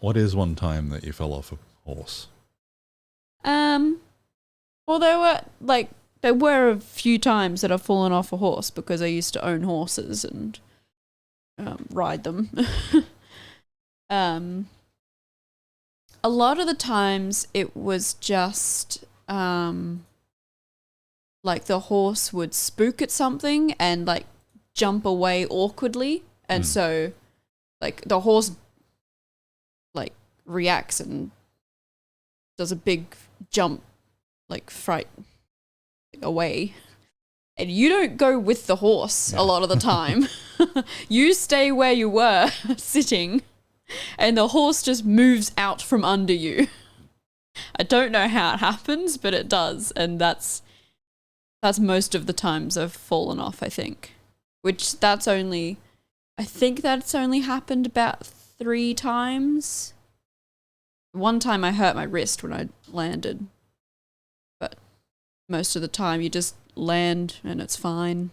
[SPEAKER 2] What is one time that you fell off a horse?
[SPEAKER 1] Well, there were a few times that I've fallen off a horse because I used to own horses and ride them. A lot of the times it was just like the horse would spook at something and like jump away awkwardly, and so like the horse like reacts and does a big jump, like fright away, and you don't go with the horse a lot of the time. You stay where you were sitting, and the horse just moves out from under you. I don't know how it happens, but it does, and that's most of the times I've fallen off, I think. I think that's only happened about 3 times. One time I hurt my wrist when I landed. But most of the time you just land and it's fine.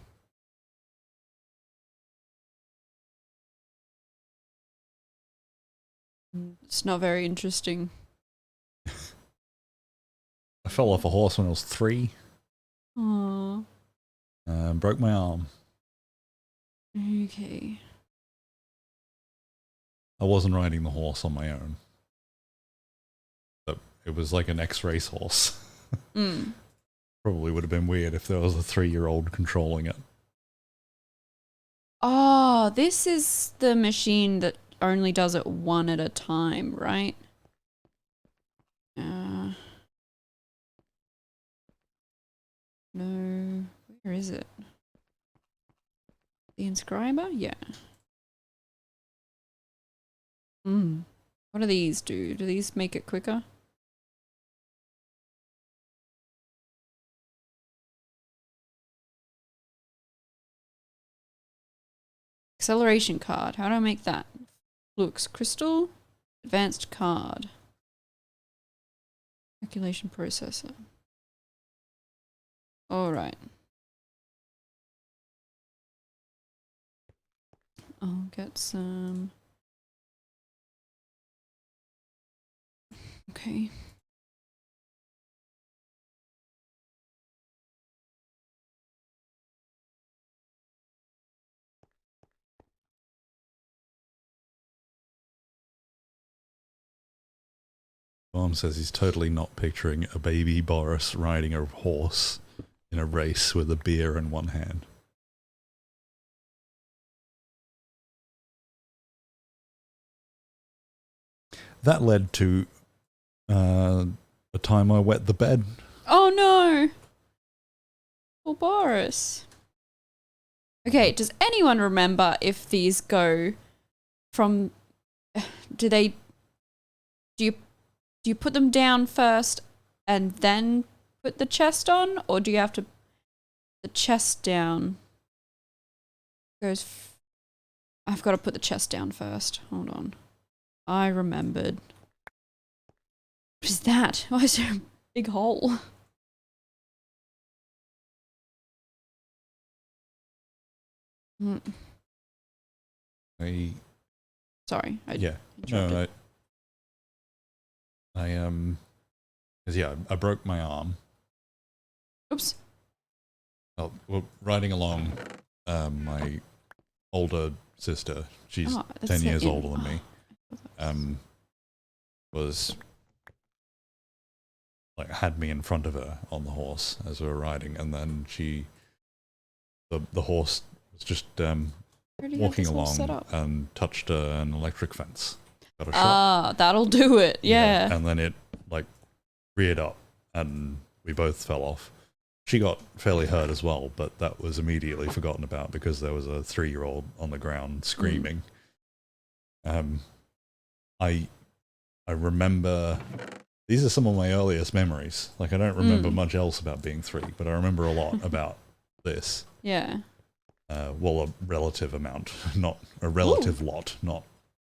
[SPEAKER 1] It's not very interesting.
[SPEAKER 2] I fell off a horse when I was 3.
[SPEAKER 1] Aww.
[SPEAKER 2] Broke my arm.
[SPEAKER 1] Okay.
[SPEAKER 2] I wasn't riding the horse on my own. But it was like an ex-race horse.
[SPEAKER 1] Mm.
[SPEAKER 2] Probably would have been weird if there was a 3-year-old controlling it.
[SPEAKER 1] Oh, this is the machine that only does it one at a time, right? No. Where is it? The inscriber? Yeah. What do these do? Do these make it quicker? Acceleration card. How do I make that? Looks crystal. Advanced card. Calculation processor. All right. I'll get some. Okay.
[SPEAKER 2] Mom says he's totally not picturing a baby Boris riding a horse in a race with a beer in one hand. That led to a time I wet the bed.
[SPEAKER 1] Oh no! Well, Boris. Okay, does anyone remember if these go from... Do you put them down first and then put the chest on? Or do you have to... The chest down goes... I've got to put the chest down first. Hold on. I remembered. What is that? Why is there a big hole? Sorry.
[SPEAKER 2] Yeah. No, I broke my arm.
[SPEAKER 1] Oops.
[SPEAKER 2] Oh, well, riding along, my older sister, she's 10 years older than me, was like had me in front of her on the horse as we were riding, and then the horse was just walking along and touched an electric fence. Got a shot.
[SPEAKER 1] That'll do it. Yeah.
[SPEAKER 2] And then it like reared up and we both fell off. She got fairly hurt as well, but that was immediately forgotten about because there was a 3-year-old on the ground screaming. I remember, these are some of my earliest memories. Like I don't remember much else about being 3, but I remember a lot about this.
[SPEAKER 1] Yeah.
[SPEAKER 2] Well, a relative amount, not a relative lot, not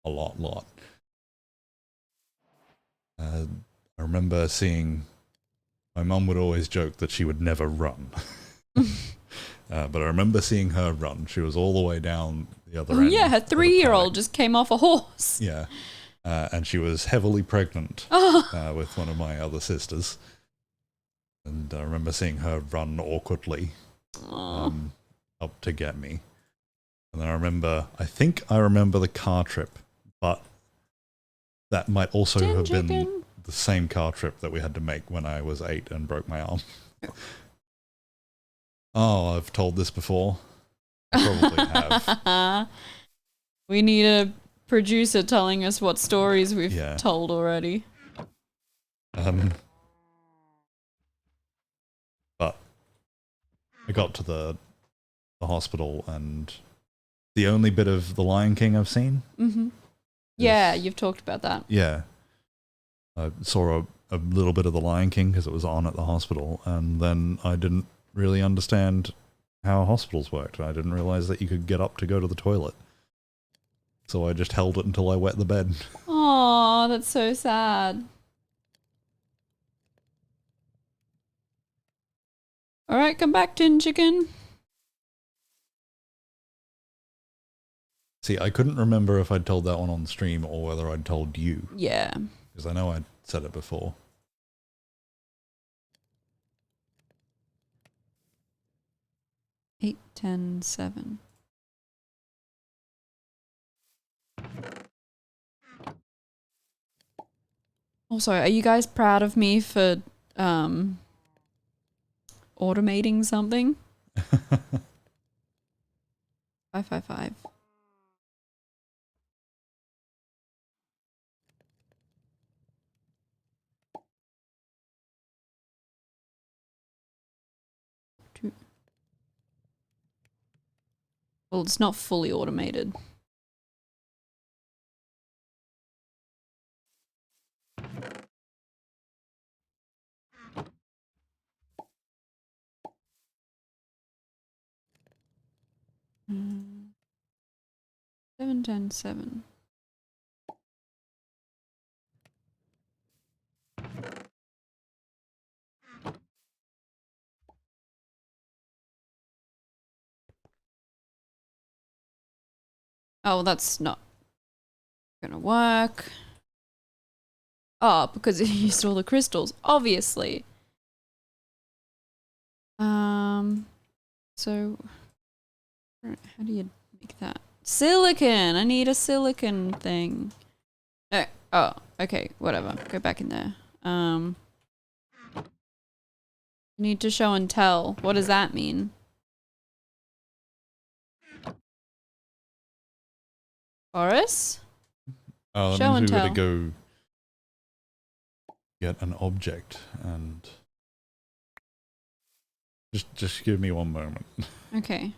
[SPEAKER 2] a lot. I remember seeing, my mum would always joke that she would never run. But I remember seeing her run. She was all the way down the other end.
[SPEAKER 1] Yeah, her 3-year-old just came off a horse.
[SPEAKER 2] Yeah. And she was heavily pregnant with one of my other sisters. And I remember seeing her run awkwardly up to get me. And then I think I remember the car trip, but that might also have been the same car trip that we had to make when I was 8 and broke my arm. Oh, I've told this before. I probably have.
[SPEAKER 1] We need a producer telling us what stories we've told already.
[SPEAKER 2] But I got to the hospital, and the only bit of The Lion King I've seen.
[SPEAKER 1] Mm-hmm. Yeah, you've talked about that.
[SPEAKER 2] Yeah. I saw a little bit of The Lion King because it was on at the hospital, and then I didn't really understand how hospitals worked. I didn't realize that you could get up to go to the toilet. So I just held it until I wet the bed.
[SPEAKER 1] Oh, that's so sad. All right, come back, Tin Chicken.
[SPEAKER 2] See, I couldn't remember if I'd told that one on the stream or whether I'd told you.
[SPEAKER 1] Yeah.
[SPEAKER 2] Because I know I'd said it before.
[SPEAKER 1] 8, 10, 7. Also, are you guys proud of me for automating something? 555. Well, it's not fully automated. Mm. 7, 10, 7. Oh, that's not gonna work. Oh, because it used all the crystals, obviously. So how do you make that? Silicon! I need a silicon thing. Oh, okay, whatever. Go back in there. Need to show and tell. What does that mean? Boris?
[SPEAKER 2] Oh, that
[SPEAKER 1] Show
[SPEAKER 2] means
[SPEAKER 1] and
[SPEAKER 2] we
[SPEAKER 1] tell.
[SPEAKER 2] gotta go get an object and just give me one moment.
[SPEAKER 1] Okay.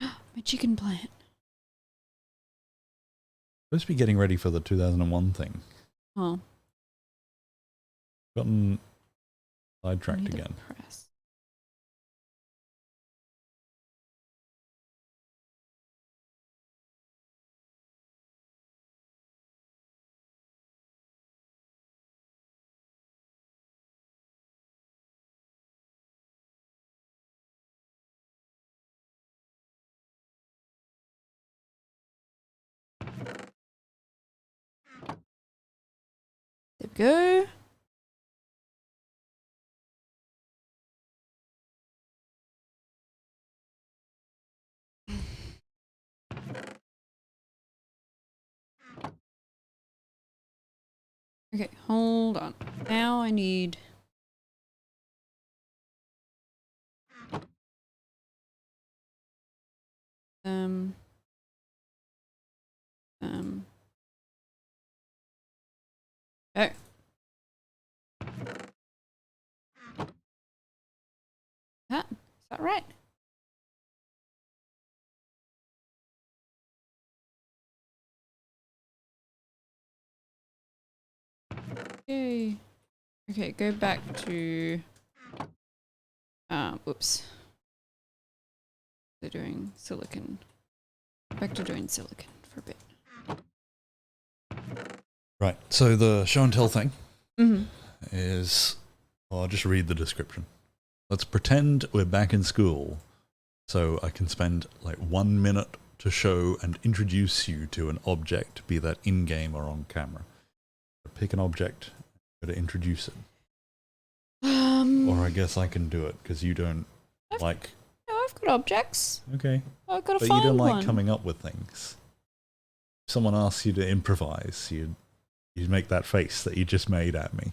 [SPEAKER 1] My chicken plant.
[SPEAKER 2] Supposed to be getting ready for the 2001 thing.
[SPEAKER 1] Oh.
[SPEAKER 2] Gotten sidetracked again.
[SPEAKER 1] Press. There we go. Okay, hold on. Now I need... Oh. Is that right? Yay. Okay, go back to... whoops. They're doing silicon. Back to doing silicon for a bit.
[SPEAKER 2] Right, so the show and tell thing is... Well, I'll just read the description. Let's pretend we're back in school, so I can spend like 1 minute to show and introduce you to an object, be that in-game or on camera. Pick an object, gotta introduce it. Or I guess I can do it, because you don't like...
[SPEAKER 1] No, I've got objects.
[SPEAKER 2] Okay.
[SPEAKER 1] I've got to
[SPEAKER 2] But
[SPEAKER 1] find
[SPEAKER 2] you don't like
[SPEAKER 1] one.
[SPEAKER 2] coming up with things. If someone asks you to improvise, you make that face that you just made at me.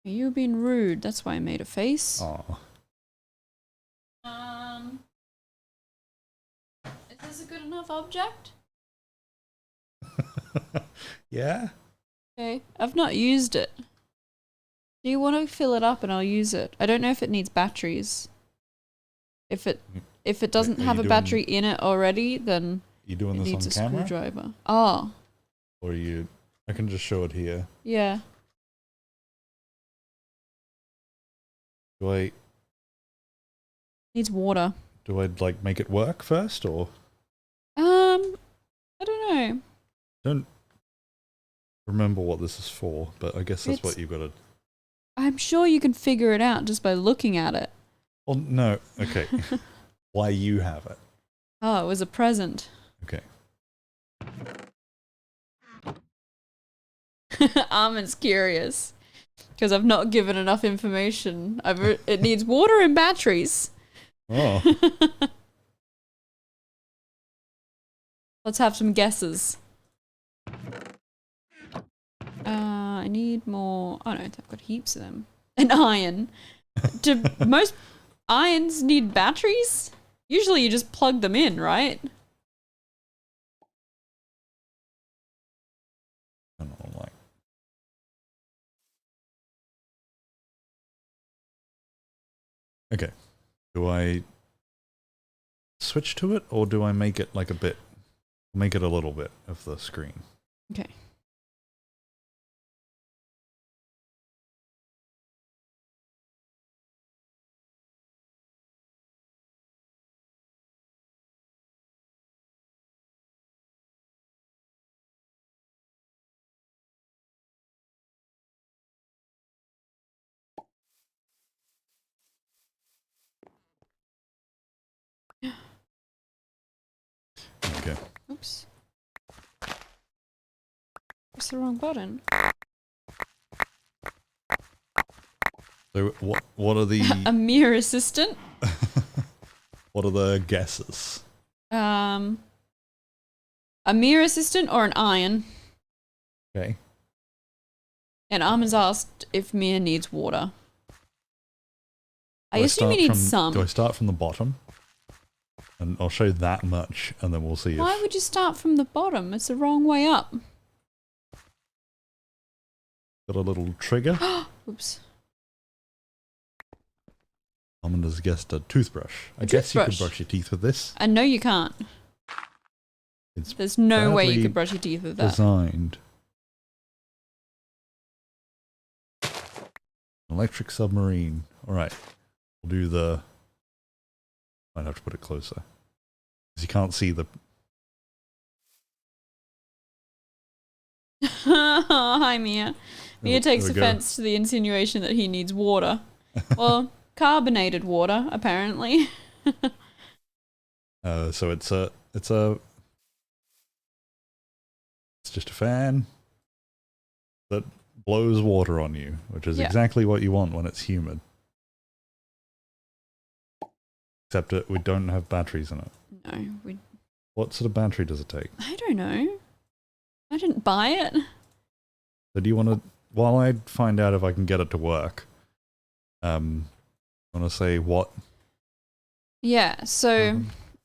[SPEAKER 1] You're being rude. That's why I made a face.
[SPEAKER 2] Aw.
[SPEAKER 1] Is this a good enough object?
[SPEAKER 2] Yeah?
[SPEAKER 1] Okay. I've not used it. Do you want to fill it up and I'll use it? I don't know if it needs batteries. If it doesn't have a battery in it already, then
[SPEAKER 2] you doing
[SPEAKER 1] it
[SPEAKER 2] this
[SPEAKER 1] needs
[SPEAKER 2] on
[SPEAKER 1] a
[SPEAKER 2] camera?
[SPEAKER 1] screwdriver. Oh.
[SPEAKER 2] Or I can just show it here.
[SPEAKER 1] Yeah. Needs water.
[SPEAKER 2] Do I like make it work first, or?
[SPEAKER 1] I don't know.
[SPEAKER 2] Don't remember what this is for, but I guess that's what you've got to...
[SPEAKER 1] I'm sure you can figure it out just by looking at it.
[SPEAKER 2] Well, no. Okay. Why you have it?
[SPEAKER 1] Oh, it was a present.
[SPEAKER 2] Okay.
[SPEAKER 1] Armin's curious because I've not given enough information. It needs water and batteries.
[SPEAKER 2] Oh.
[SPEAKER 1] Let's have some guesses. I need more. Oh no, I've got heaps of them. An iron. Do most irons need batteries? Usually you just plug them in, right?
[SPEAKER 2] I don't know, like. Okay. Do I switch to it, or do I make it like a bit? Make it a little bit of the screen.
[SPEAKER 1] Okay.
[SPEAKER 2] Okay.
[SPEAKER 1] Oops. Press the wrong button.
[SPEAKER 2] So what are the
[SPEAKER 1] A mere assistant?
[SPEAKER 2] what are the guesses?
[SPEAKER 1] A mere assistant or an iron?
[SPEAKER 2] Okay.
[SPEAKER 1] And Armin's asked if Mia needs water. I assume he needs some.
[SPEAKER 2] Do I start from the bottom? And I'll show that much, and then we'll see
[SPEAKER 1] Why would you start from the bottom? It's the wrong way up.
[SPEAKER 2] Got a little trigger.
[SPEAKER 1] Oops.
[SPEAKER 2] Armand has guessed a toothbrush. I guess you could brush your teeth with this.
[SPEAKER 1] I know you can't. There's no way you could brush your teeth with that.
[SPEAKER 2] Designed. Electric submarine. Alright. We'll do the... Might have to put it closer. Because you can't see the...
[SPEAKER 1] Hi, Mia. Mia takes offense to the insinuation that he needs water. Well, carbonated water, apparently.
[SPEAKER 2] So it's just a fan that blows water on you, which is exactly what you want when it's humid. Except that we don't have batteries in it.
[SPEAKER 1] No, we...
[SPEAKER 2] What sort of battery does it take?
[SPEAKER 1] I don't know. I didn't buy it.
[SPEAKER 2] So do you want to, while I find out if I can get it to work, want to say what?
[SPEAKER 1] Yeah, so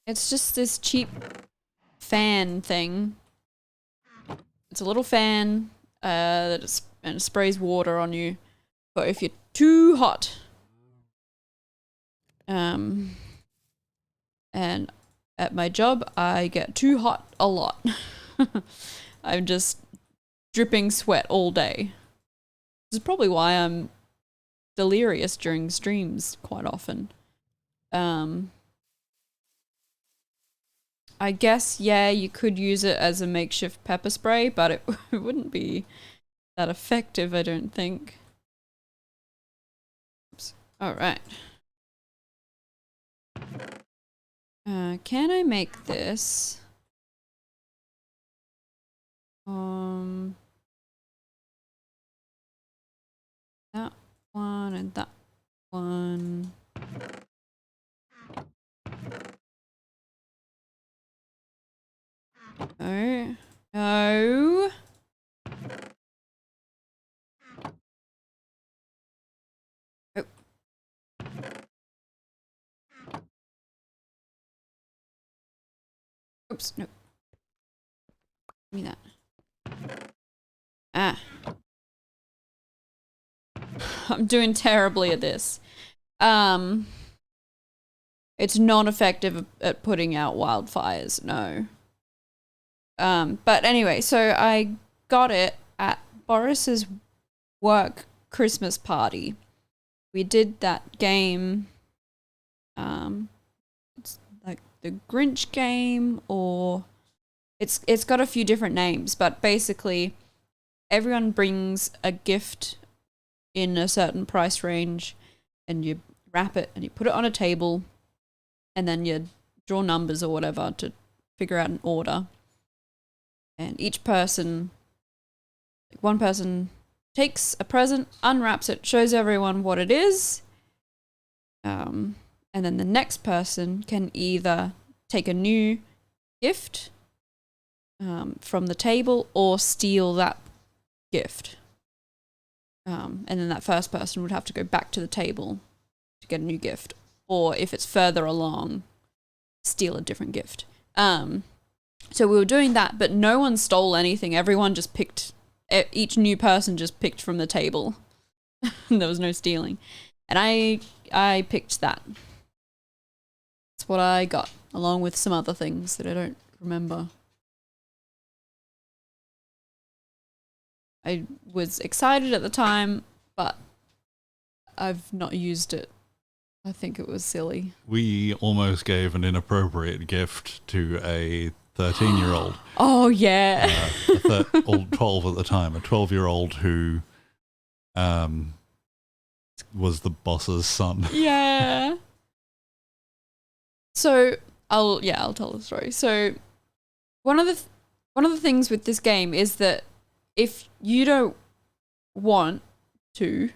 [SPEAKER 1] it's just this cheap fan thing. It's a little fan and it sprays water on you. But if you're too hot, and at my job, I get too hot a lot. I'm just dripping sweat all day. This is probably why I'm delirious during streams quite often. I guess, yeah, you could use it as a makeshift pepper spray, but it wouldn't be that effective, I don't think. Oops. All right. Can I make this? That one and that one. No. No. Oh. Oops, no. Give me that. Ah. I'm doing terribly at this. It's non-effective at putting out wildfires, no. But anyway, so I got it at Boris's work Christmas party. We did that game, it's like the Grinch game, or it's got a few different names, but basically everyone brings a gift in a certain price range, and you wrap it and you put it on a table, and then you draw numbers or whatever to figure out an order. And each person, like one person takes a present, unwraps it, shows everyone what it is, and then the next person can either take a new gift from the table or steal that gift. And then that first person would have to go back to the table to get a new gift. Or if it's further along, steal a different gift. So we were doing that, but no one stole anything. Everyone just picked, each new person just picked from the table. There was no stealing. And I picked that. That's what I got, along with some other things that I don't remember. I was excited at the time, but I've not used it. I think it was silly.
[SPEAKER 2] We almost gave an inappropriate gift to a 13-year-old.
[SPEAKER 1] Oh, yeah.
[SPEAKER 2] Old 12 at the time, a 12-year-old who was the boss's son.
[SPEAKER 1] Yeah. So I'll tell the story. So one of the things with this game is that if you don't want to,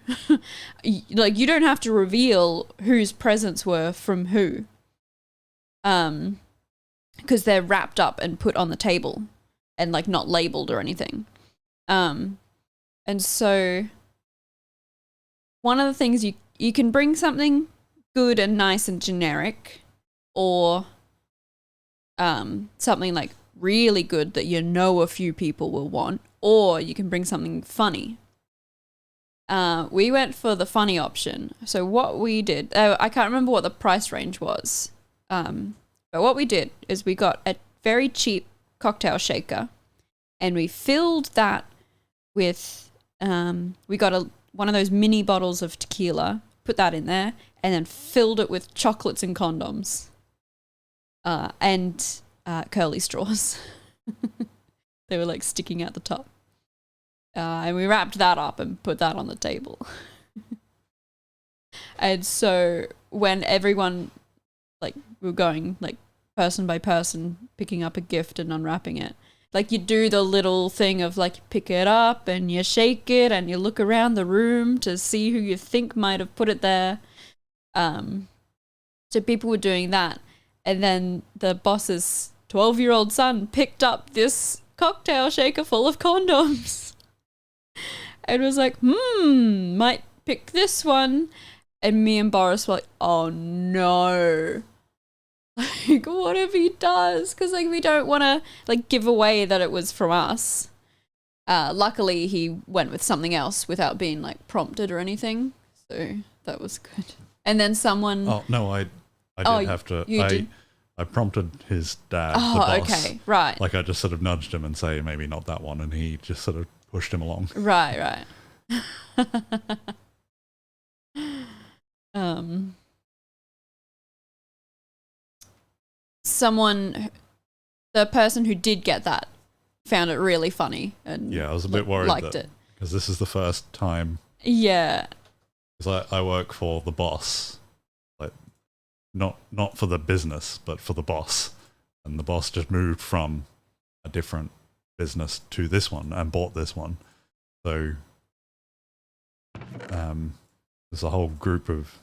[SPEAKER 1] like, you don't have to reveal whose presents were from who, because they're wrapped up and put on the table and like not labeled or anything. And so one of the things you can bring something good and nice and generic, or something like really good that you know a few people will want, or you can bring something funny. We went for the funny option. So what we did, I can't remember what the price range was, but what we did is we got a very cheap cocktail shaker, and we filled that with, we got one of those mini bottles of tequila, put that in there, and then filled it with chocolates and condoms, and curly straws. They were like sticking out the top. And we wrapped that up and put that on the table. And so when everyone, like, we were going like person by person, picking up a gift and unwrapping it, like, you do the little thing of like, you pick it up and you shake it and you look around the room to see who you think might have put it there. So people were doing that. And then the boss's 12-year-old son picked up this cocktail shaker full of condoms and was like, might pick this one. And me and Boris were like, oh no. Like, what if he does? Because, like, we don't want to, like, give away that it was from us. Luckily, he went with something else without being, like, prompted or anything. So that was good. And then someone...
[SPEAKER 2] Oh, no, I did have to... I prompted his dad, the boss.
[SPEAKER 1] Okay, right.
[SPEAKER 2] Like, I just sort of nudged him and say, maybe not that one, and he just sort of pushed him along.
[SPEAKER 1] Right. The person who did get that found it really funny and
[SPEAKER 2] I was a bit worried
[SPEAKER 1] liked it
[SPEAKER 2] because this is the first time.
[SPEAKER 1] Yeah,
[SPEAKER 2] because I work for the boss, like not for the business, but for the boss, and the boss just moved from a different business to this one and bought this one, so there's a whole group of,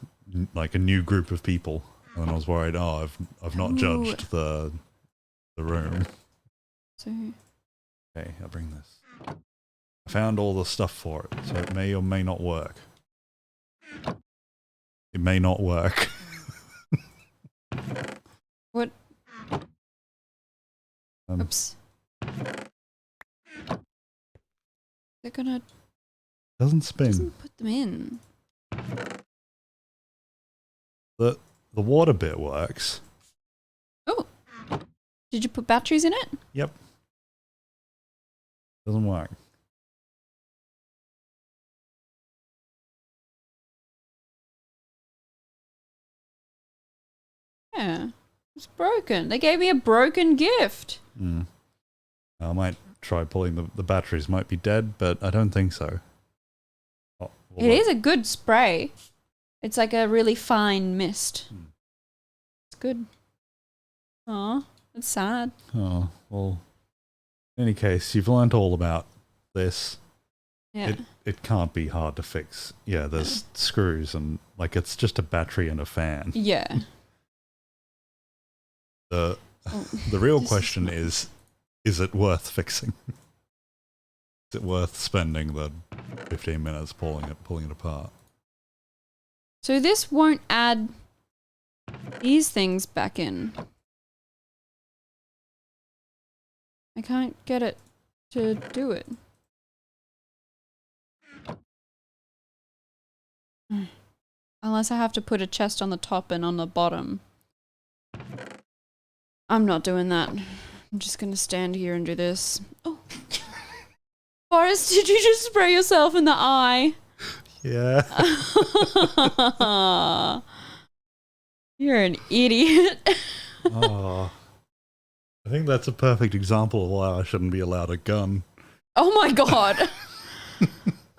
[SPEAKER 2] like, a new group of people, and I was worried, I've not judged the room.
[SPEAKER 1] So
[SPEAKER 2] okay, I'll bring this. I found all the stuff for it, so it may or may not work. It may not work.
[SPEAKER 1] What? Oops. They're gonna...
[SPEAKER 2] Doesn't spin.
[SPEAKER 1] Doesn't put them in.
[SPEAKER 2] The water bit works.
[SPEAKER 1] Oh. Did you put batteries in it?
[SPEAKER 2] Yep. Doesn't work.
[SPEAKER 1] Yeah. It's broken. They gave me a broken gift.
[SPEAKER 2] I might try pulling the batteries. Might be dead, but I don't think so. Oh,
[SPEAKER 1] it is a good spray. It's like a really fine mist. It's good. Aw, that's sad.
[SPEAKER 2] Oh, well, in any case, you've learnt all about this.
[SPEAKER 1] Yeah.
[SPEAKER 2] It can't be hard to fix. Yeah, there's screws and, like, it's just a battery and a fan.
[SPEAKER 1] Yeah.
[SPEAKER 2] The real question is it worth fixing? Is it worth spending the 15 minutes pulling it apart?
[SPEAKER 1] So this won't add these things back in. I can't get it to do it. Unless I have to put a chest on the top and on the bottom. I'm not doing that. I'm just gonna stand here and do this. Oh. Boris, did you just spray yourself in the eye?
[SPEAKER 2] Yeah.
[SPEAKER 1] You're an idiot.
[SPEAKER 2] Oh. I think that's a perfect example of why I shouldn't be allowed a gun.
[SPEAKER 1] Oh my god.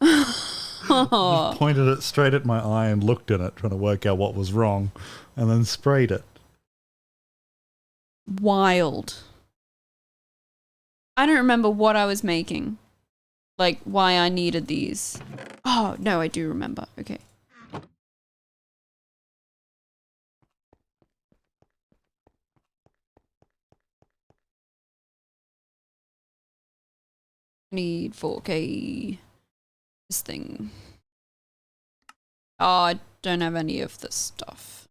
[SPEAKER 2] Just pointed it straight at my eye and looked in it, trying to work out what was wrong, and then sprayed it.
[SPEAKER 1] Wild. I don't remember what I was making. Like, why I needed these. Oh, no, I do remember. Okay. I need 4K. This thing. Oh, I don't have any of this stuff.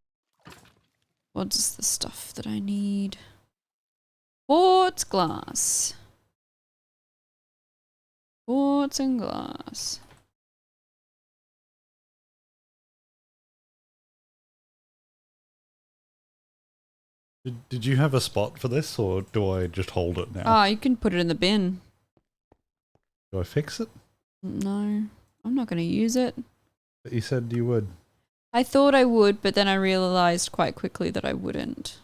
[SPEAKER 1] What's the stuff that I need? Quartz glass. Quartz and glass.
[SPEAKER 2] Did you have a spot for this, or do I just hold it now?
[SPEAKER 1] Ah, you can put it in the bin.
[SPEAKER 2] Do I fix it?
[SPEAKER 1] No, I'm not going to use it.
[SPEAKER 2] But you said you would.
[SPEAKER 1] I thought I would, but then I realized quite quickly that I wouldn't.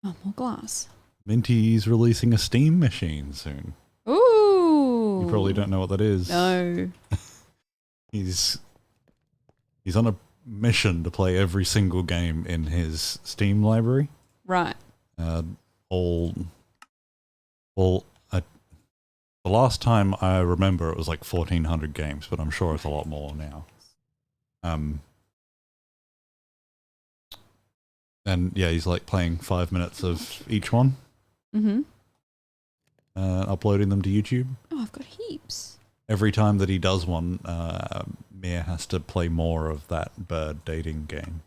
[SPEAKER 1] Oh, more glass.
[SPEAKER 2] Minty's releasing a Steam machine soon.
[SPEAKER 1] Ooh!
[SPEAKER 2] You probably don't know what that is.
[SPEAKER 1] No.
[SPEAKER 2] He's on a mission to play every single game in his Steam library.
[SPEAKER 1] Right.
[SPEAKER 2] The last time I remember it was like 1,400 games, but I'm sure it's a lot more now. And yeah, he's like playing 5 minutes of each one.
[SPEAKER 1] Mm-hmm.
[SPEAKER 2] Uploading them to YouTube.
[SPEAKER 1] Oh, I've got heaps.
[SPEAKER 2] Every time that he does one, Mia has to play more of that bird dating game.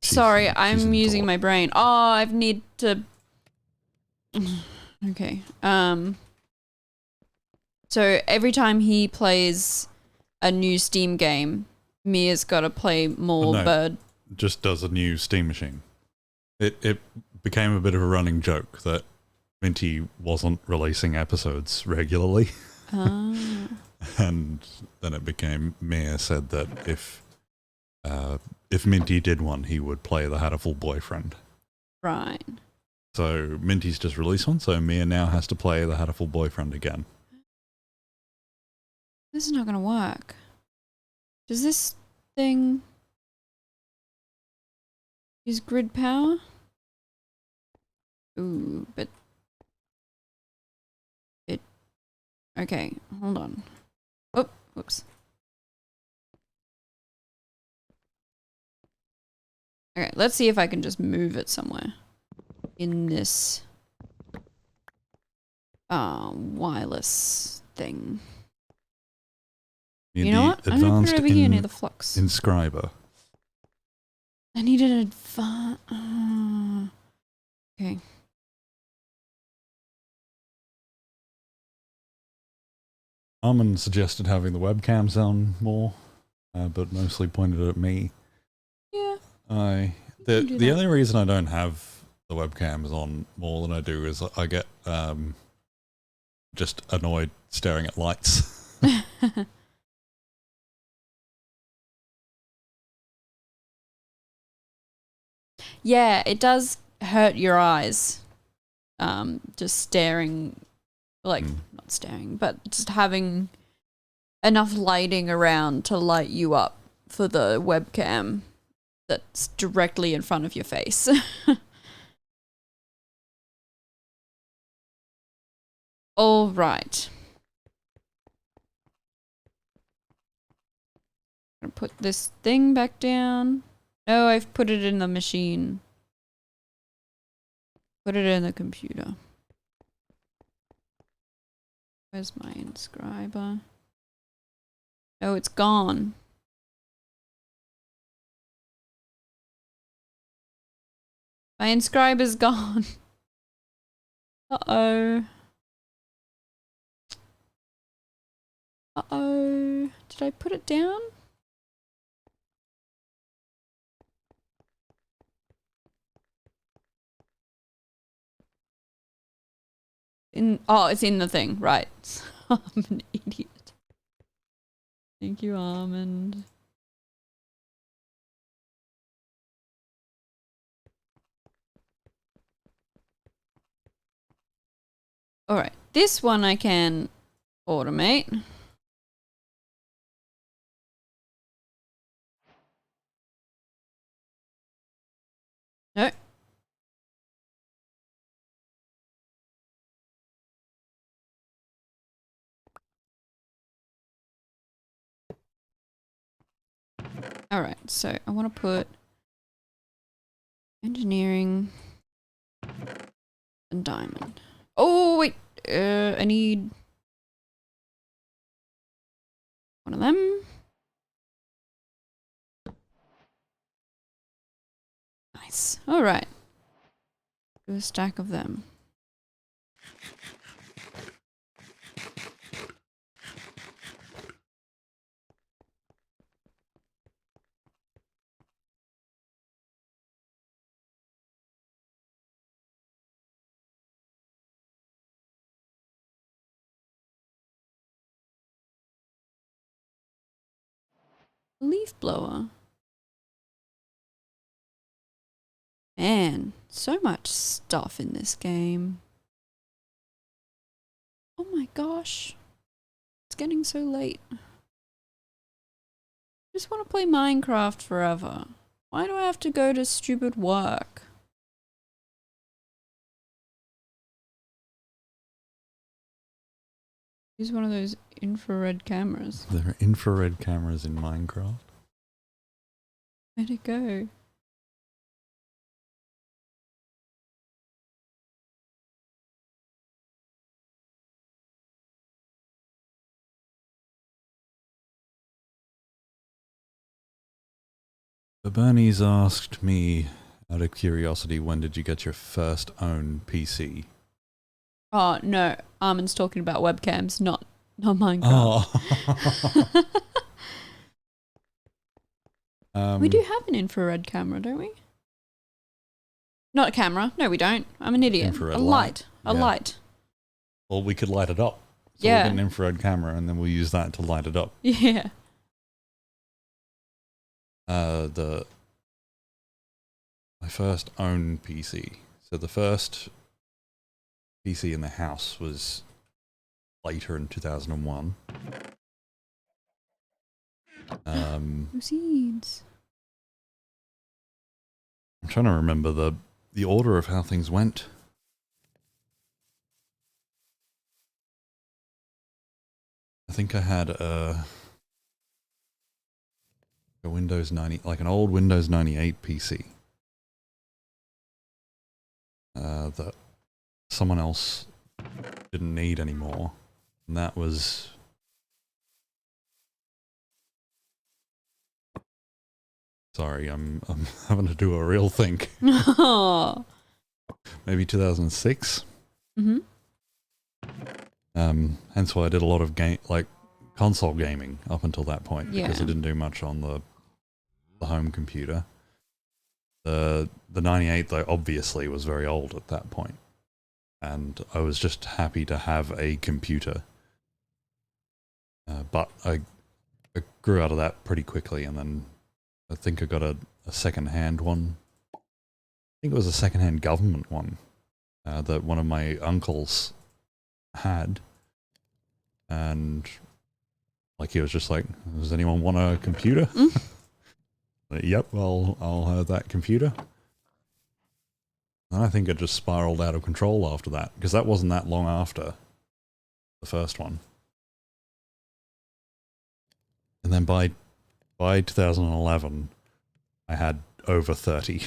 [SPEAKER 1] Sorry, I'm using my brain. Oh, I need to... Okay. So every time he plays a new Steam game, Mia's got to play more bird.
[SPEAKER 2] Just does a new Steam machine. It became a bit of a running joke that Minty wasn't releasing episodes regularly.
[SPEAKER 1] Ah.
[SPEAKER 2] And then it became, Mia said that if Minty did one, he would play the Hatterful Boyfriend.
[SPEAKER 1] Right.
[SPEAKER 2] So Minty's just released one, so Mia now has to play the Hatterful Boyfriend again.
[SPEAKER 1] This is not going to work. Does this thing use grid power? Ooh, but it... Okay, hold on. Oh, whoops. Okay, let's see if I can just move it somewhere in this wireless thing. You know what? I'm gonna put it over here near the flux.
[SPEAKER 2] Inscriber.
[SPEAKER 1] I need an advanced... okay.
[SPEAKER 2] Armin suggested having the webcams on more, but mostly pointed at me.
[SPEAKER 1] Yeah.
[SPEAKER 2] The only reason I don't have the webcams on more than I do is I get just annoyed staring at lights.
[SPEAKER 1] Yeah, it does hurt your eyes. Just staring, like, not staring, but just having enough lighting around to light you up for the webcam that's directly in front of your face. All right. I'm gonna put this thing back down. No, I've put it in the machine. Put it in the computer. Where's my inscriber? Oh, it's gone. My inscriber's gone. Uh-oh. Uh-oh. Did I put it down? Oh, it's in the thing, right. I'm an idiot. Thank you, Almond. Alright, this one I can automate. No. Alright, so I want to put engineering and diamond. Oh, wait. I need one of them. Nice. Alright. Do a stack of them. Leaf blower. Man, so much stuff in this game. Oh my gosh. It's getting so late. I just want to play Minecraft forever. Why do I have to go to stupid work? Use one of those infrared cameras.
[SPEAKER 2] There are infrared cameras in Minecraft.
[SPEAKER 1] Where'd it go?
[SPEAKER 2] But Bernie's asked me, out of curiosity, when did you get your first own PC?
[SPEAKER 1] Oh, no. Armin's talking about webcams, not Minecraft.
[SPEAKER 2] Oh.
[SPEAKER 1] We do have an infrared camera, don't we? Not a camera. No, we don't. I'm an idiot.
[SPEAKER 2] Infrared
[SPEAKER 1] a light. A light.
[SPEAKER 2] Well, we could light it up. So
[SPEAKER 1] Yeah.
[SPEAKER 2] we'll get an infrared camera and then we'll use that to light it up.
[SPEAKER 1] Yeah.
[SPEAKER 2] My first own PC. So the first PC in the house was later in 2001.
[SPEAKER 1] Seeds.
[SPEAKER 2] I'm trying to remember the order of how things went. I think I had a Windows 90, like an old Windows 98 PC. That someone else didn't need anymore. And that was... Sorry, I'm having to do a real think. Maybe 2006?
[SPEAKER 1] Mm-hmm.
[SPEAKER 2] Hence why I did a lot of console gaming up until that point, because I didn't do much on the home computer. The 98 though obviously was very old at that point, and I was just happy to have a computer. But I grew out of that pretty quickly, and then I think I got a second-hand one. I think it was a second-hand government one that one of my uncles had, and like he was just like, does anyone want a computer? Yep, well, I'll have that computer. And I think it just spiraled out of control after that, because that wasn't that long after the first one. And then by 2011, I had over 30.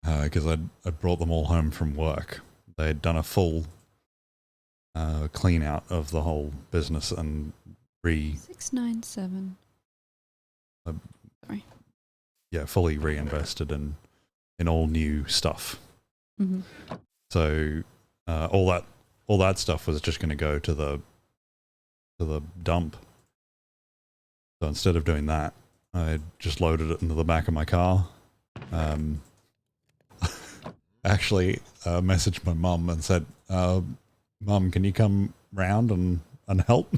[SPEAKER 2] Because I brought them all home from work. They had done a full clean out of the whole business and
[SPEAKER 1] 697. Sorry.
[SPEAKER 2] Yeah, fully reinvested in all new stuff.
[SPEAKER 1] Mm-hmm.
[SPEAKER 2] So all that stuff was just going to go to the dump. So instead of doing that, I just loaded it into the back of my car. Actually messaged my mum and said, Mum, can you come round and help?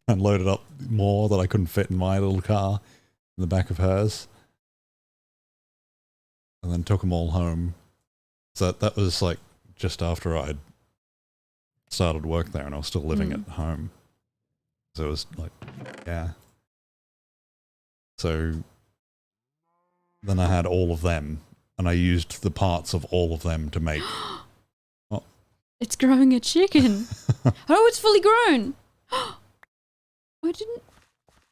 [SPEAKER 2] And loaded up more that I couldn't fit in my little car in the back of hers. And then took them all home. So that was like just after I'd started work there and I was still living at home. So it was like, yeah. So then I had all of them and I used the parts of all of them to make... Oh.
[SPEAKER 1] It's growing a chicken. Oh, it's fully grown. I didn't...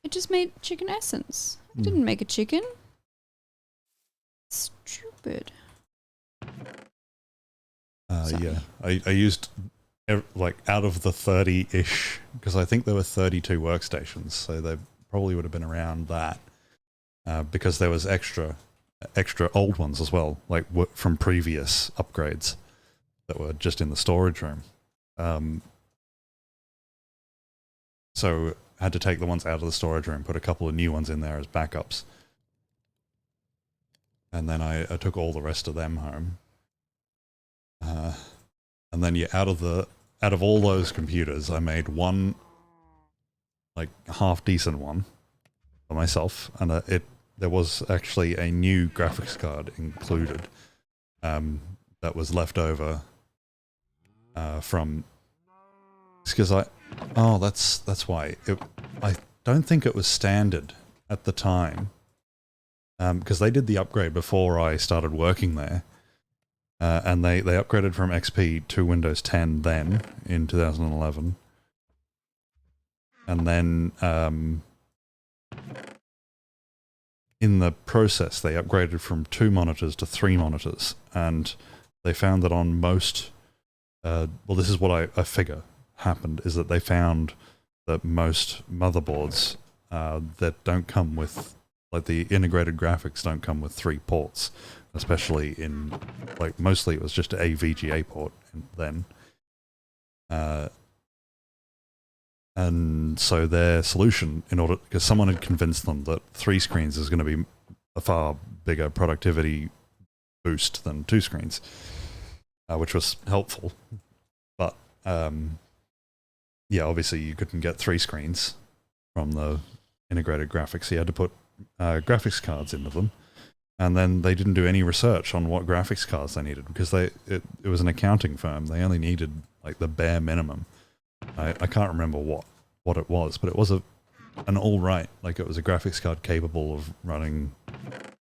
[SPEAKER 1] It just made chicken essence. I didn't make a chicken. Stupid.
[SPEAKER 2] Yeah, I used like out of the 30-ish, because I think there were 32 workstations, so they probably would have been around that, because there was extra old ones as well, like from previous upgrades that were just in the storage room. So I had to take the ones out of the storage room, put a couple of new ones in there as backups. And then I took all the rest of them home. And then out of all those computers, I made one like half decent one for myself, and there was actually a new graphics card included that was left over from, because that's why I don't think it was standard at the time, because they did the upgrade before I started working there. And they upgraded from XP to Windows 10 then, in 2011. And then in the process, they upgraded from 2 monitors to 3 monitors. And they found that on most... well, this is what I figure happened, is that they found that most motherboards that don't come with... Like, the integrated graphics don't come with 3 ports. Especially in, like, mostly it was just a VGA port then. And so their solution, because someone had convinced them that 3 screens is going to be a far bigger productivity boost than 2 screens, which was helpful. But, yeah, obviously you couldn't get 3 screens from the integrated graphics. So you had to put graphics cards into them. And then they didn't do any research on what graphics cards they needed, because it was an accounting firm. They only needed like the bare minimum. I can't remember what it was, but it was an all right, like it was a graphics card capable of running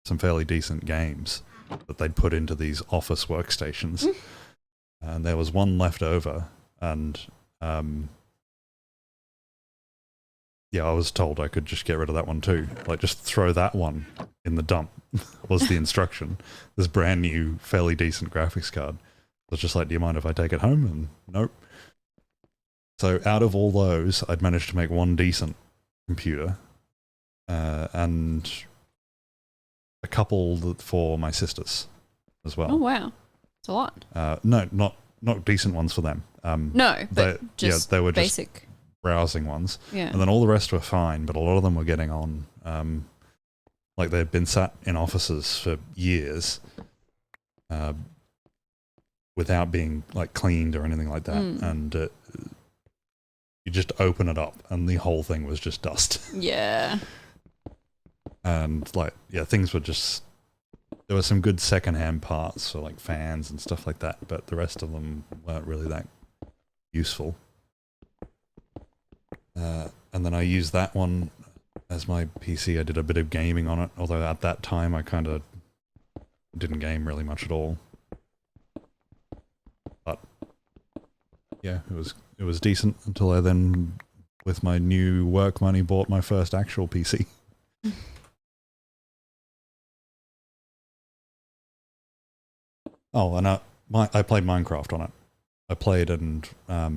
[SPEAKER 2] some fairly decent games that they'd put into these office workstations. And there was one left over, and yeah, I was told I could just get rid of that one too. Like, just throw that one in the dump was the instruction. This brand new, fairly decent graphics card. I was just like, do you mind if I take it home? And nope. So out of all those, I'd managed to make one decent computer, and a couple for my sisters as well.
[SPEAKER 1] Oh, wow. It's a lot.
[SPEAKER 2] No, not decent ones for them.
[SPEAKER 1] No, but just
[SPEAKER 2] they were
[SPEAKER 1] basic.
[SPEAKER 2] Just browsing ones.
[SPEAKER 1] Yeah.
[SPEAKER 2] And then all the rest were fine, but a lot of them were getting on. Like, they'd been sat in offices for years without being like cleaned or anything like that. And you just open it up and the whole thing was just dust.
[SPEAKER 1] Yeah.
[SPEAKER 2] And like, yeah, things were just... There were some good secondhand parts for like fans and stuff like that, but the rest of them weren't really that useful. And then I used that one as my PC. I did a bit of gaming on it, although at that time I kind of didn't game really much at all. But yeah, it was decent until I then, with my new work money, bought my first actual PC. Oh, and I played Minecraft on it. I played and I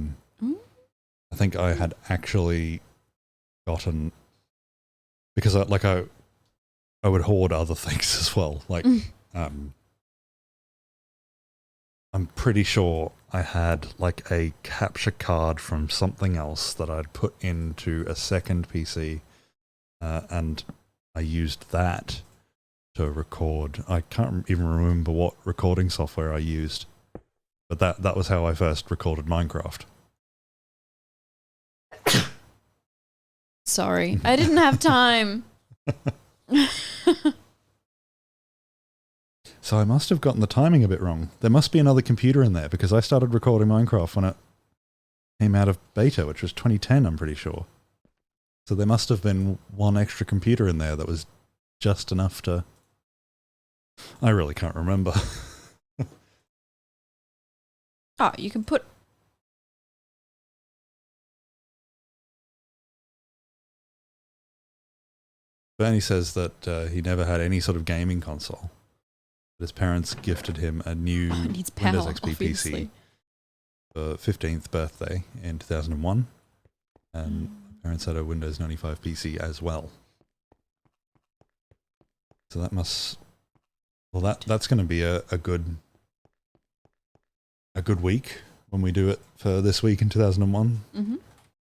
[SPEAKER 2] think I had actually gotten, because I would hoard other things as well. Like I'm pretty sure I had like a capture card from something else that I'd put into a second PC, and I used that to record. I can't even remember what recording software I used, but that was how I first recorded Minecraft.
[SPEAKER 1] Sorry, I didn't have time.
[SPEAKER 2] So I must have gotten the timing a bit wrong. There must be another computer in there, because I started recording Minecraft when it came out of beta, which was 2010, I'm pretty sure. So there must have been one extra computer in there that was just enough to... I really can't remember.
[SPEAKER 1] Oh, you can put...
[SPEAKER 2] Bernie says that he never had any sort of gaming console. His parents gifted him a new
[SPEAKER 1] needs power,
[SPEAKER 2] Windows XP
[SPEAKER 1] obviously.
[SPEAKER 2] PC for 15th birthday in 2001. And parents had a Windows 95 PC as well. So that must... Well, that's going to be a good week when we do it for this week in 2001.
[SPEAKER 1] Mm-hmm.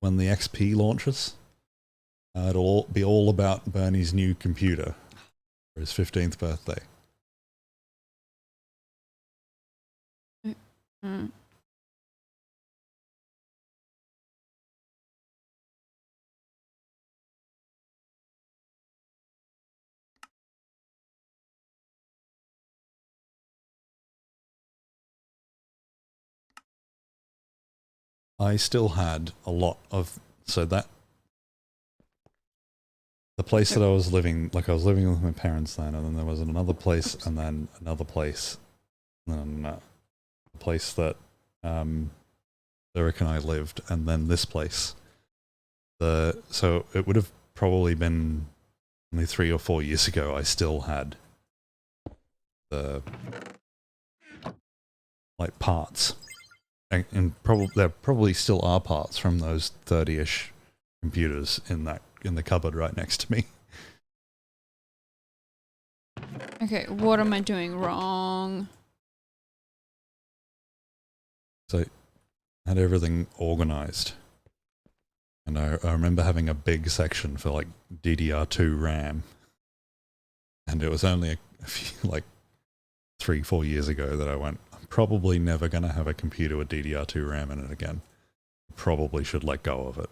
[SPEAKER 2] When the XP launches. It'll be all about Bernie's new computer for his 15th birthday.
[SPEAKER 1] Mm.
[SPEAKER 2] I still had a lot of... So that... The place that I was living... Like, I was living with my parents then, and then there was another place, and then another place, and then a place that Eric and I lived, and then this place. So it would have probably been only 3 or 4 years ago I still had the... like, parts. And there probably still are parts from those 30-ish computers in the cupboard right next to me.
[SPEAKER 1] Okay, what am I doing wrong?
[SPEAKER 2] So I had everything organized. And I remember having a big section for like DDR2 RAM. And it was only a few, like 3-4 years ago that I went, I'm probably never going to have a computer with DDR2 RAM in it again. Probably should let go of it.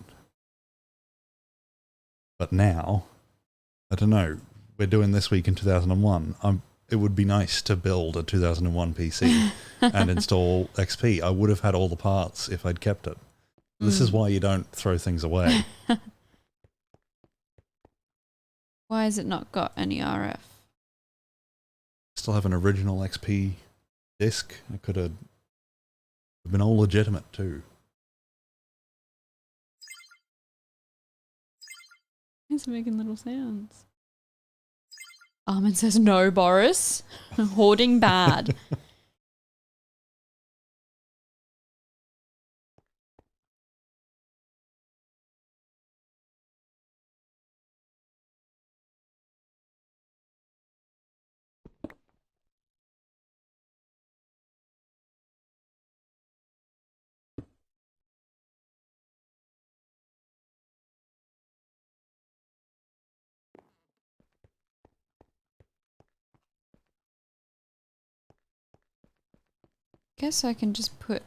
[SPEAKER 2] But now, I don't know, we're doing this week in 2001. It would be nice to build a 2001 PC and install XP. I would have had all the parts if I'd kept it. This is why you don't throw things away.
[SPEAKER 1] Why has it not got any RF?
[SPEAKER 2] Still have an original XP disc. It could have been all legitimate too.
[SPEAKER 1] It's making little sounds. Armin says no, Boris. Hoarding bad. Guess I can just put...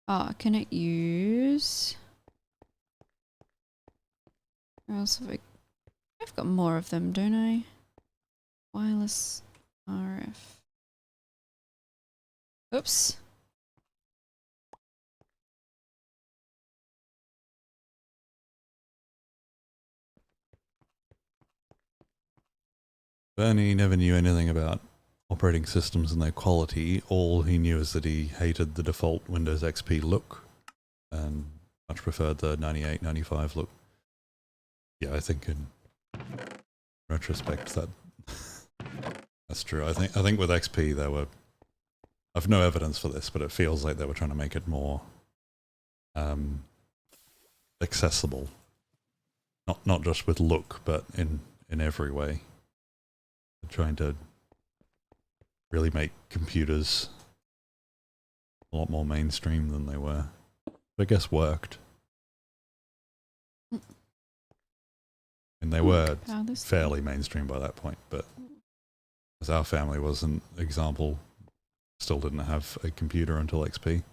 [SPEAKER 1] Oh, can it use... Or else have I've got more of them, don't I? Wireless RF. Oops.
[SPEAKER 2] Bernie never knew anything about operating systems and their quality. All he knew is that he hated the default Windows XP look and much preferred the 98, 95 look. Yeah, I think in retrospect that's true. I think with XP there were I've no evidence for this, but it feels like they were trying to make it more accessible. Not just with look, but in every way. They're trying to really make computers a lot more mainstream than they were. But I guess worked. And they were fairly mainstream by that point, but as our family was an example, still didn't have a computer until XP.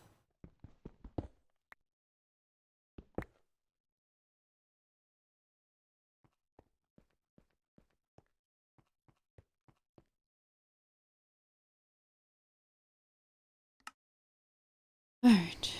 [SPEAKER 1] All right.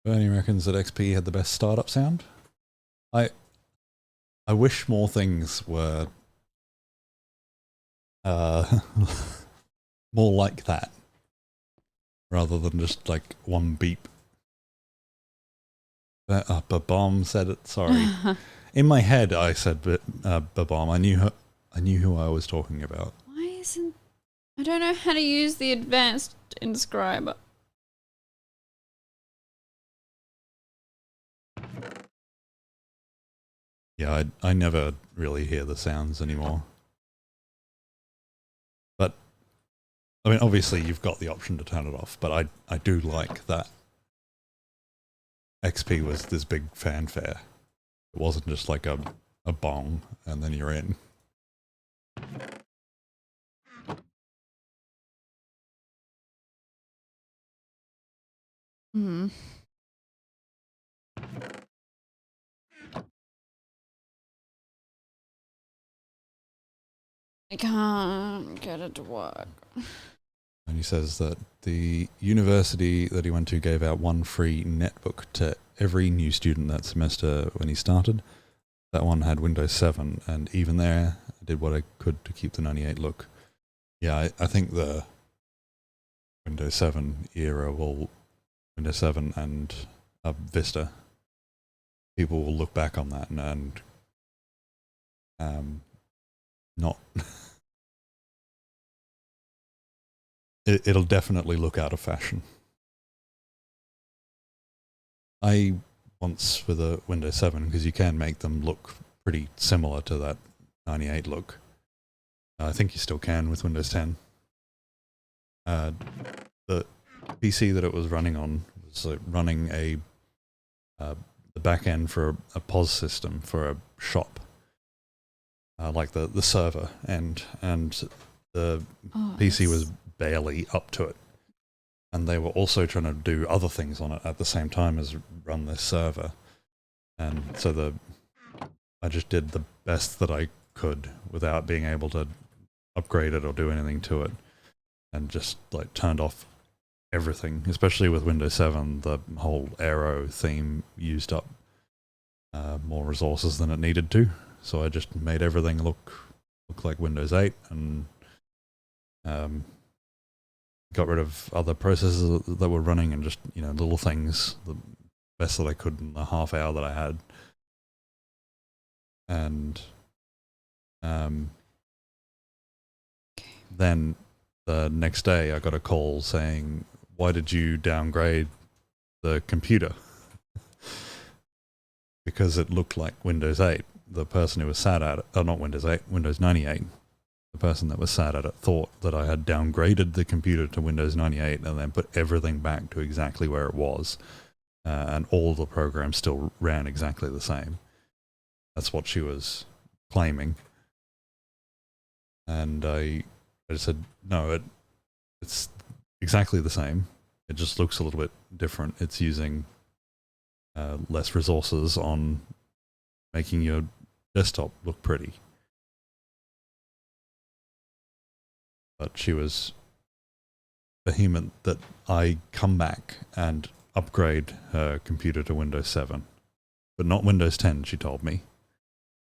[SPEAKER 2] Bernie reckons that XP had the best startup sound. I wish more things were more like that, rather than just like one beep. A bomb said it. Sorry, in my head I said bomb. I knew who I was talking about.
[SPEAKER 1] Why isn't... I don't know how to use the advanced inscriber.
[SPEAKER 2] Yeah, I never really hear the sounds anymore. But, I mean, obviously you've got the option to turn it off, but I do like that XP was this big fanfare. It wasn't just like a bong and then you're in.
[SPEAKER 1] Hmm. I can't get it to work.
[SPEAKER 2] And he says that the university that he went to gave out one free netbook to every new student that semester when he started. That one had Windows 7, and even there, I did what I could to keep the 98 look. Yeah, I think the Windows 7 era will... Windows 7 and Vista, people will look back on that and not... It'll definitely look out of fashion. I once, with a Windows 7, because you can make them look pretty similar to that 98 look. I think you still can with Windows 10. The PC that it was running on was running the back end for a POS system for a shop, like the server end, and the PC was barely up to it. And they were also trying to do other things on it at the same time as run this server. And so I just did the best that I could without being able to upgrade it or do anything to it. And just like turned off everything, especially with Windows 7, the whole Aero theme used up more resources than it needed to. So I just made everything look like Windows 8 and got rid of other processes that were running and just, little things, the best that I could in the half hour that I had. And then the next day I got a call saying, why did you downgrade the computer? Because it looked like Windows 8. The person who was sat at it, not Windows 8, Windows 98, the person that was sat at it thought that I had downgraded the computer to Windows 98 and then put everything back to exactly where it was. And all the programs still ran exactly the same. That's what she was claiming. And I just said, no, it's exactly the same. It just looks a little bit different. It's using less resources on making your desktop look pretty. But she was vehement that I come back and upgrade her computer to Windows 7. But not Windows 10, she told me.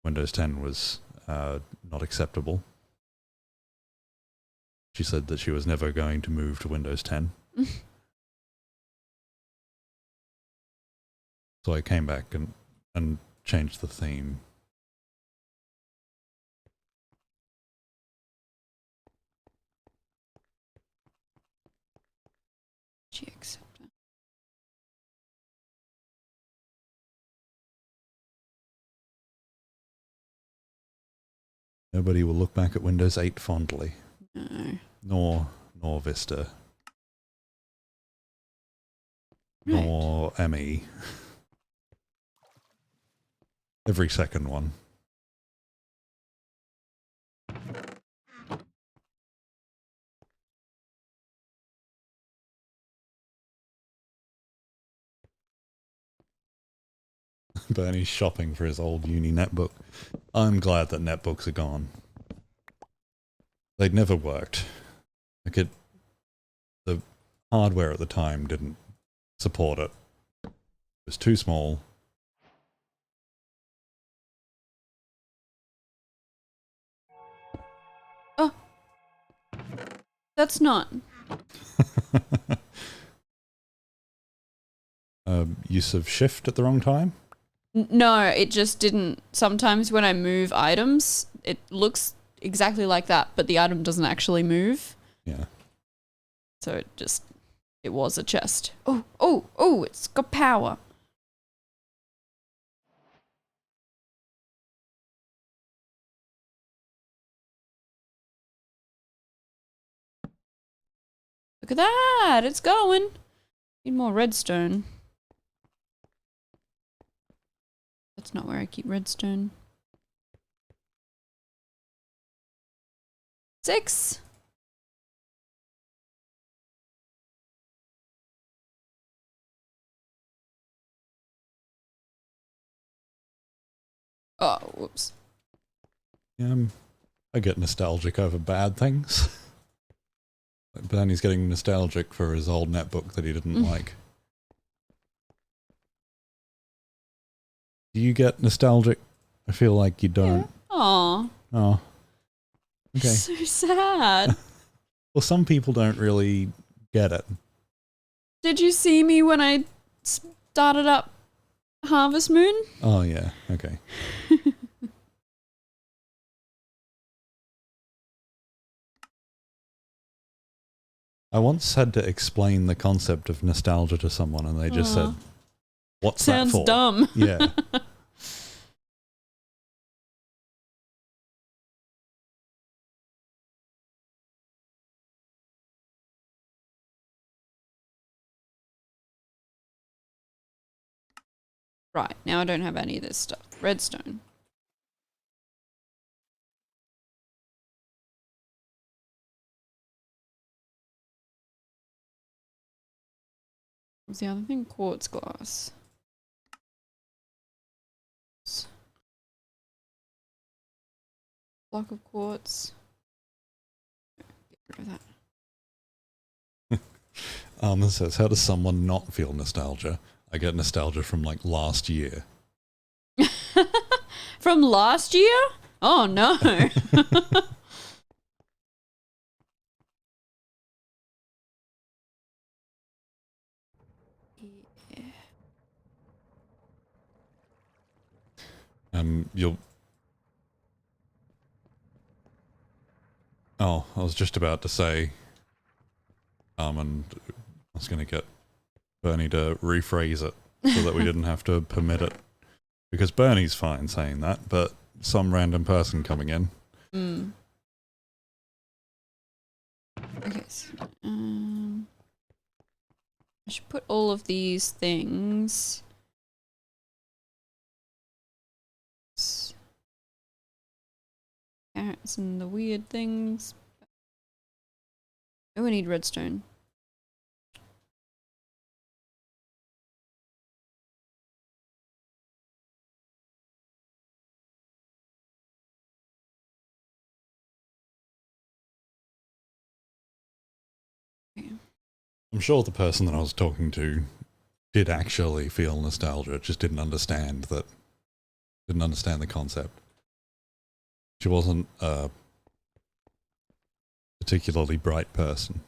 [SPEAKER 2] Windows 10 was not acceptable. She said that she was never going to move to Windows 10. So I came back and changed the theme.
[SPEAKER 1] She accepted.
[SPEAKER 2] Nobody will look back at Windows 8 fondly.
[SPEAKER 1] No.
[SPEAKER 2] Nor Vista.
[SPEAKER 1] Right.
[SPEAKER 2] Nor ME. Every second one. Bernie's shopping for his old uni netbook. I'm glad that netbooks are gone. They'd never worked. The hardware at the time didn't support it. It was too small.
[SPEAKER 1] Oh. That's not.
[SPEAKER 2] Use of shift at the wrong time?
[SPEAKER 1] No, it just didn't. Sometimes when I move items, it looks exactly like that, but the item doesn't actually move.
[SPEAKER 2] Yeah.
[SPEAKER 1] So it was a chest. Oh, it's got power. Look at that, it's going. Need more redstone. That's not where I keep redstone. 6. Oh, whoops.
[SPEAKER 2] I get nostalgic over bad things. Like Bernie's getting nostalgic for his old netbook that he didn't like. Do you get nostalgic? I feel like you don't.
[SPEAKER 1] Yeah. Aw.
[SPEAKER 2] Oh. Okay.
[SPEAKER 1] So sad.
[SPEAKER 2] Well, some people don't really get it.
[SPEAKER 1] Did you see me when I started up Harvest Moon?
[SPEAKER 2] Oh, yeah. Okay. I once had to explain the concept of nostalgia to someone and they just said, what's
[SPEAKER 1] Sounds
[SPEAKER 2] that for?
[SPEAKER 1] dumb.
[SPEAKER 2] Yeah.
[SPEAKER 1] Right, now I don't have any of this stuff. Redstone. What's the other thing? Quartz glass. Block of quartz. Get rid of that.
[SPEAKER 2] It says, how does someone not feel nostalgia? I get nostalgia from like last year.
[SPEAKER 1] From last year? Oh no.
[SPEAKER 2] You'll... Oh, I was just about to say, and I was going to get Bernie to rephrase it so that we didn't have to permit it. Because Bernie's fine saying that, but some random person coming in.
[SPEAKER 1] Okay, so, I should put all of these things. Carrots and the weird things. Oh, I need redstone. Okay.
[SPEAKER 2] I'm sure the person that I was talking to did actually feel nostalgia, just didn't understand the concept. She wasn't particularly bright person.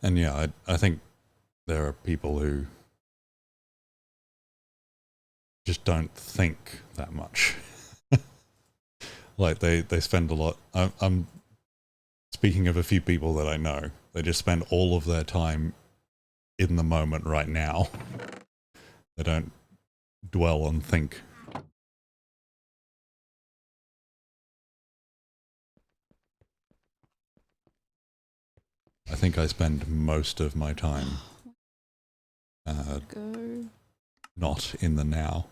[SPEAKER 2] And yeah, I think there are people who just don't think that much. Like they spend a lot. I'm speaking of a few people that I know. They just spend all of their time in the moment right now. They don't dwell and think. I think I spend most of my time not in the now.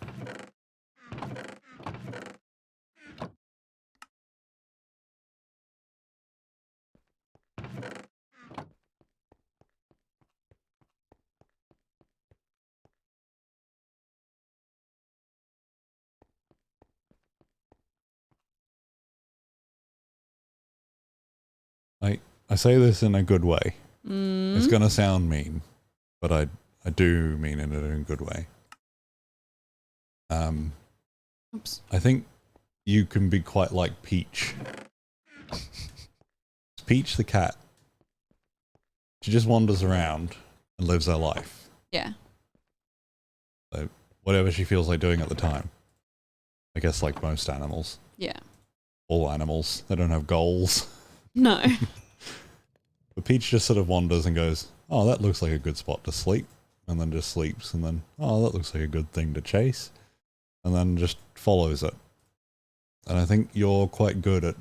[SPEAKER 2] I say this in a good way. It's going to sound mean, but I do mean it in a good way.
[SPEAKER 1] Oops.
[SPEAKER 2] I think you can be quite like Peach. Peach the cat. She just wanders around and lives her life.
[SPEAKER 1] Yeah.
[SPEAKER 2] So whatever she feels like doing at the time. I guess like most animals.
[SPEAKER 1] Yeah.
[SPEAKER 2] All animals. They don't have goals.
[SPEAKER 1] No.
[SPEAKER 2] But Peach just sort of wanders and goes, oh, that looks like a good spot to sleep. And then just sleeps. And then, oh, that looks like a good thing to chase. And then just follows it. And I think you're quite good at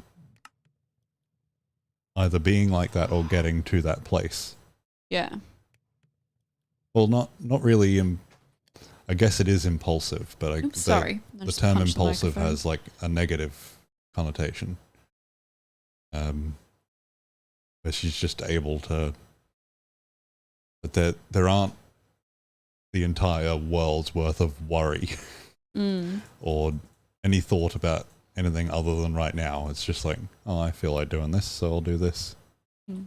[SPEAKER 2] either being like that or getting to that place.
[SPEAKER 1] Yeah.
[SPEAKER 2] Well, not really. I guess it is impulsive, but
[SPEAKER 1] sorry.
[SPEAKER 2] The term impulsive has like a negative connotation. Where she's just able to. But there aren't the entire world's worth of worry or any thought about anything other than right now. It's just like, oh, I feel like doing this, so I'll do this.
[SPEAKER 1] Mm.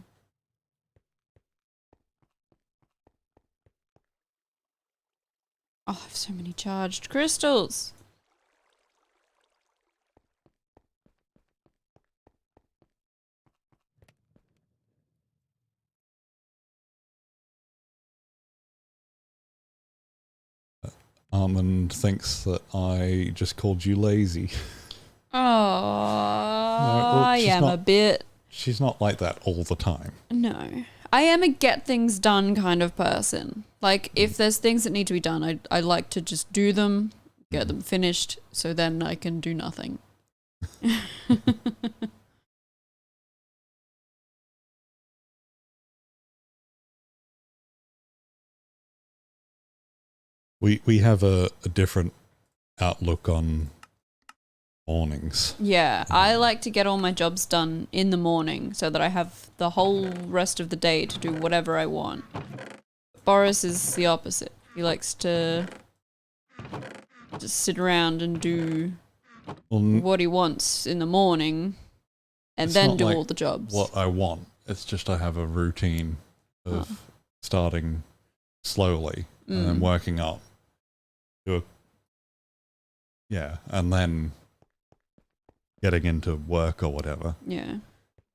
[SPEAKER 1] Oh, I have so many charged crystals.
[SPEAKER 2] Armand thinks that I just called you lazy.
[SPEAKER 1] Oh, I am a bit.
[SPEAKER 2] She's not like that all the time.
[SPEAKER 1] No. I am a get things done kind of person. Like, if there's things that need to be done, I like to just do them, get them finished, so then I can do nothing.
[SPEAKER 2] We have a different outlook on mornings.
[SPEAKER 1] Yeah, I like to get all my jobs done in the morning so that I have the whole rest of the day to do whatever I want. Boris is the opposite. He likes to just sit around and do what he wants in the morning and then do all the jobs.
[SPEAKER 2] What I want. It's just I have a routine of starting slowly and then working up. And then getting into work or whatever.
[SPEAKER 1] Yeah.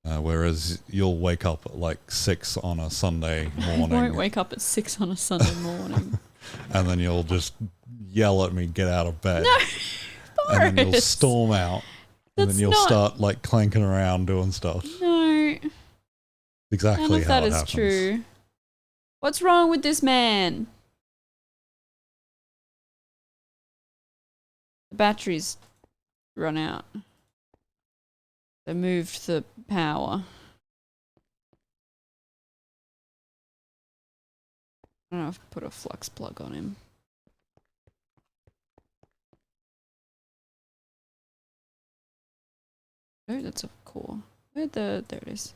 [SPEAKER 2] Whereas you'll wake up at like 6 on a Sunday morning.
[SPEAKER 1] I won't wake up at 6 on a Sunday morning.
[SPEAKER 2] And then you'll just yell at me, get out of bed.
[SPEAKER 1] No, Boris.
[SPEAKER 2] And then you'll storm out. And then you'll start like clanking around doing stuff.
[SPEAKER 1] No.
[SPEAKER 2] Exactly
[SPEAKER 1] None of
[SPEAKER 2] how
[SPEAKER 1] that
[SPEAKER 2] it
[SPEAKER 1] is
[SPEAKER 2] happens.
[SPEAKER 1] true. What's wrong with this man? The batteries run out. They moved the power. I don't know if I put a flux plug on him. Oh, that's a core. There it is.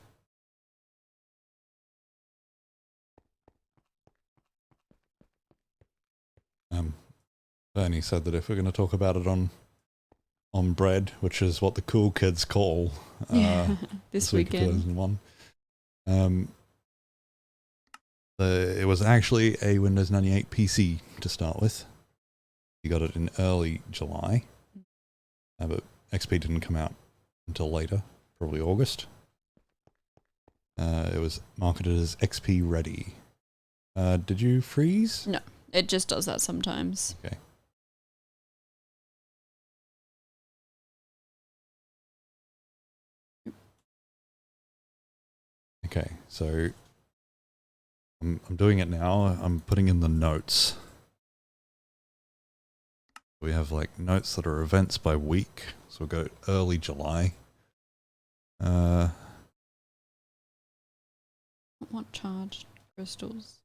[SPEAKER 2] Bernie said that if we're going to talk about it on bread, which is what the cool kids call
[SPEAKER 1] this weekend.
[SPEAKER 2] 2001, it was actually a Windows 98 PC to start with. You got it in early July. But XP didn't come out until later, probably August. It was marketed as XP ready. Did you freeze?
[SPEAKER 1] No, it just does that sometimes.
[SPEAKER 2] Okay. Okay, so I'm doing it now. I'm putting in the notes. We have like notes that are events by week. So we'll go early July.
[SPEAKER 1] I want charged crystals.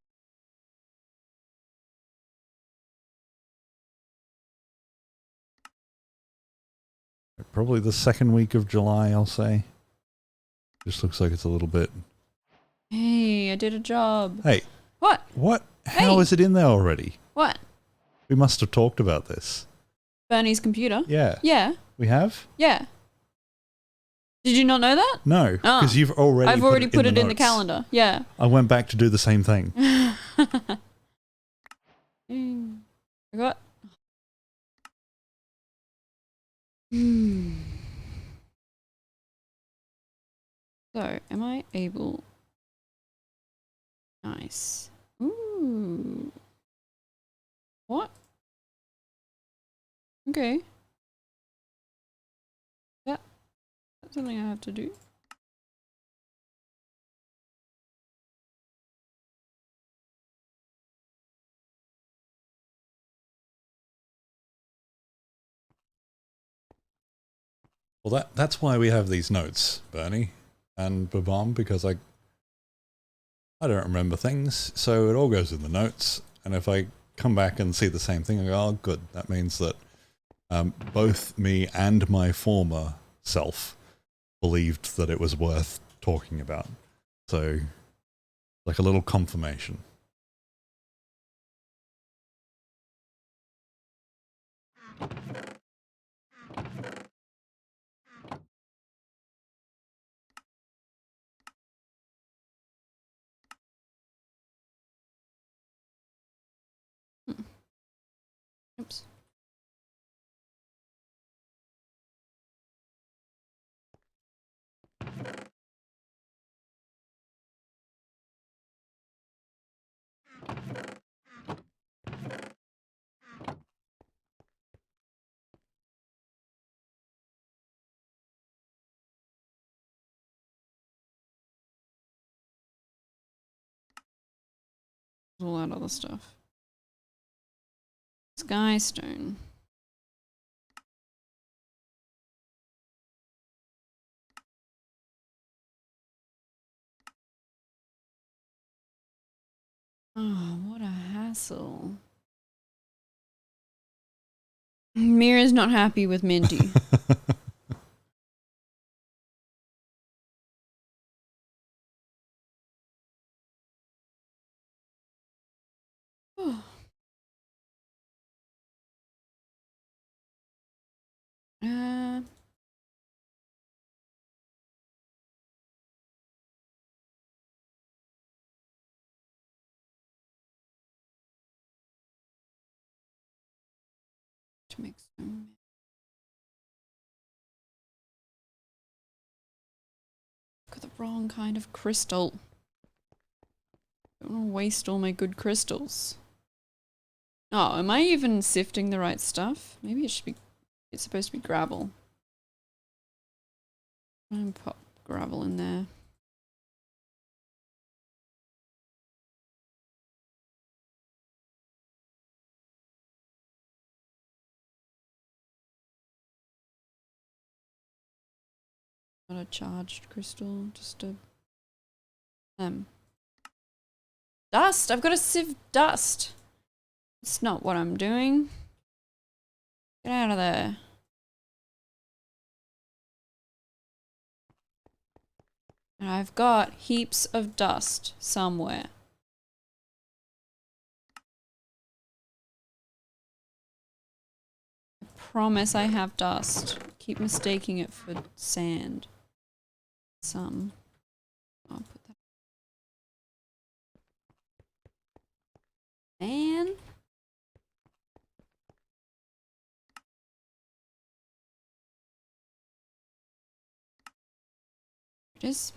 [SPEAKER 2] Probably the second week of July, I'll say. Just looks like it's a little bit...
[SPEAKER 1] Hey, I did a job.
[SPEAKER 2] Hey.
[SPEAKER 1] What?
[SPEAKER 2] What? How is it in there already?
[SPEAKER 1] What?
[SPEAKER 2] We must have talked about this.
[SPEAKER 1] Bernie's computer?
[SPEAKER 2] Yeah.
[SPEAKER 1] Yeah.
[SPEAKER 2] We have?
[SPEAKER 1] Yeah. Did you not know that?
[SPEAKER 2] No, because you've already
[SPEAKER 1] I've already put it in the
[SPEAKER 2] notes.
[SPEAKER 1] calendar. Yeah.
[SPEAKER 2] I went back to do the same thing.
[SPEAKER 1] I got... So, am I able... Nice. Ooh. What? Okay. That's something I have to do.
[SPEAKER 2] Well, that's why we have these notes, Bernie and Babam, because I don't remember things, so it all goes in the notes. And if I come back and see the same thing, I go, oh, good. That means that both me and my former self believed that it was worth talking about. So, like a little confirmation.
[SPEAKER 1] Oops. All that other stuff. Skystone. Oh, what a hassle. Mira's not happy with Minty. uh, to make some. Got the wrong kind of crystal. Don't want to waste all my good crystals. Oh, am I even sifting the right stuff? Maybe it should be. It's supposed to be gravel. I'm pop gravel in there. Not a charged crystal, just a dust. I've got to sieve dust. It's not what I'm doing. Get out of there. And I've got heaps of dust somewhere. I promise I have dust. Keep mistaking it for sand. Some. I'll put that. Man. It is.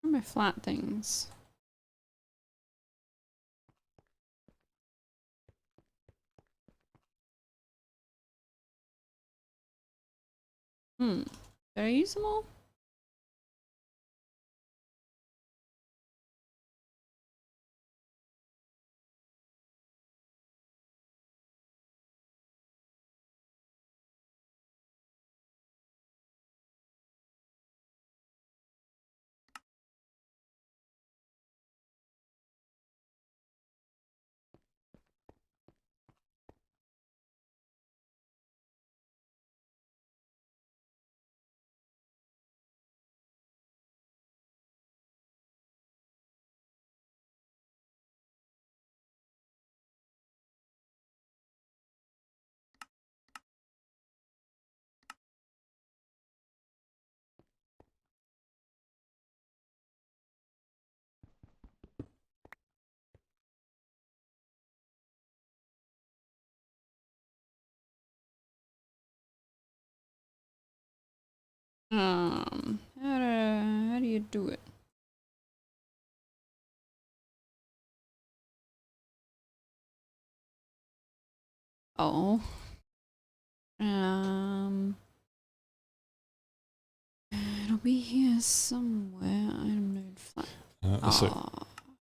[SPEAKER 1] Where are my flat things? Did I use them all? How do you do it? Oh. It'll be here somewhere. Item node flat.
[SPEAKER 2] So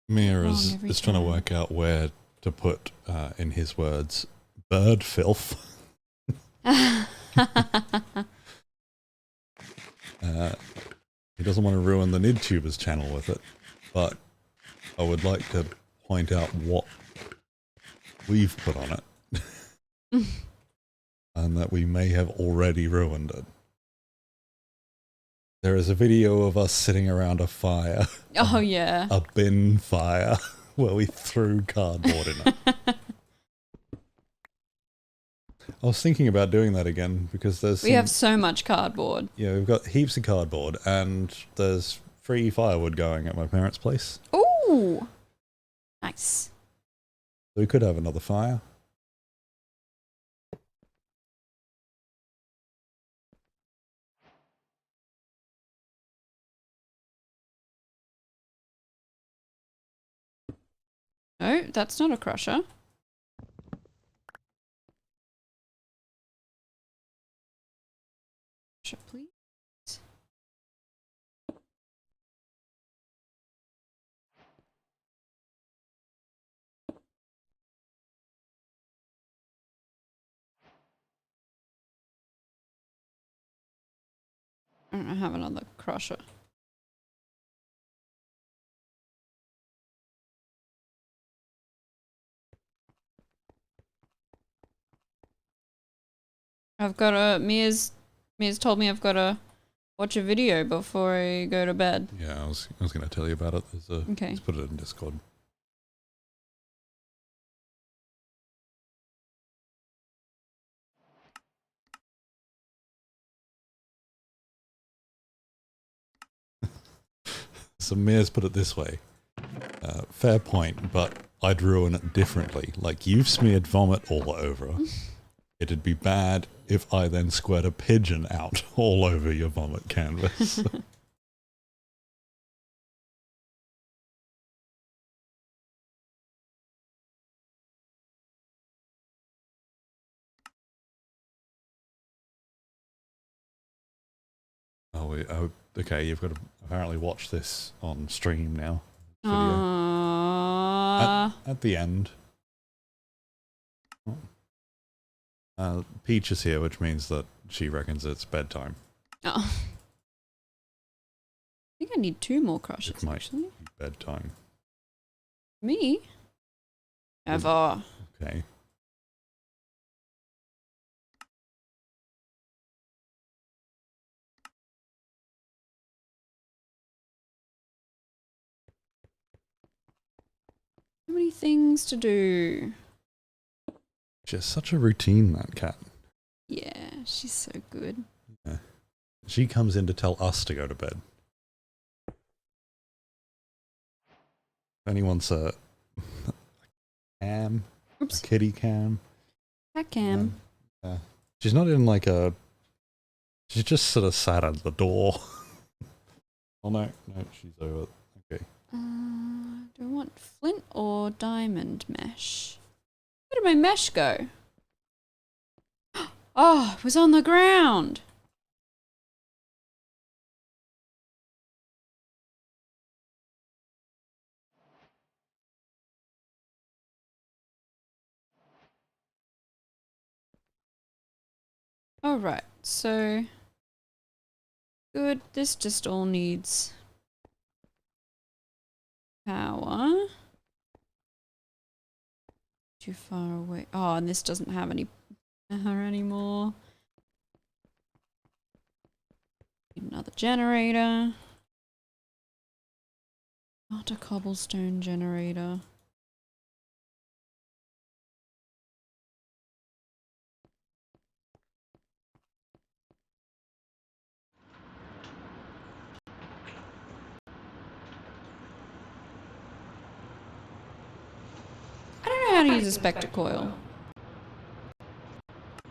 [SPEAKER 2] Mia is trying to
[SPEAKER 1] time.
[SPEAKER 2] work out where to put, in his words, bird filth. He doesn't want to ruin the NidTubers channel with it, but I would like to point out what we've put on it. And that we may have already ruined it. There is a video of us sitting around a fire.
[SPEAKER 1] Oh, yeah.
[SPEAKER 2] A bin fire where we threw cardboard in it. I was thinking about doing that again because
[SPEAKER 1] We have so much cardboard.
[SPEAKER 2] Yeah, we've got heaps of cardboard and there's free firewood going at my parents' place.
[SPEAKER 1] Ooh! Nice.
[SPEAKER 2] So we could have another fire.
[SPEAKER 1] No, that's not a crusher. Crusher, please. I don't have another crusher. I've got a Mia's told me I've got to watch a video before I go to bed.
[SPEAKER 2] Yeah, I was going to tell you about it.
[SPEAKER 1] Okay.
[SPEAKER 2] Let's put it in Discord. So Mia's put it this way. Fair point, but I'd ruin it differently. Like, you've smeared vomit all over. It'd be bad if I then squirt a pigeon out all over your vomit canvas. Okay, you've got to apparently watch this on stream now. At the end. Peach is here, which means that she reckons it's bedtime.
[SPEAKER 1] Oh. I think I need 2 more crushers,
[SPEAKER 2] It might
[SPEAKER 1] actually.
[SPEAKER 2] be bedtime.
[SPEAKER 1] Me? Ever.
[SPEAKER 2] Okay.
[SPEAKER 1] So many things to do.
[SPEAKER 2] Just such a routine, that cat.
[SPEAKER 1] Yeah, she's so good.
[SPEAKER 2] Yeah. She comes in to tell us to go to bed. If anyone's a cam,
[SPEAKER 1] Oops.
[SPEAKER 2] a kitty cam.
[SPEAKER 1] Cat cam.
[SPEAKER 2] Yeah. She's not in like a... She's just sort of sat at the door. Oh no, she's over. Okay.
[SPEAKER 1] Do I want flint or diamond mesh? Where did my mesh go? Oh, it was on the ground. Alright, so good. This just all needs power. Too far away. Oh, and this doesn't have any power anymore. Need another generator. Not a cobblestone generator. I don't know how to use a spectre coil.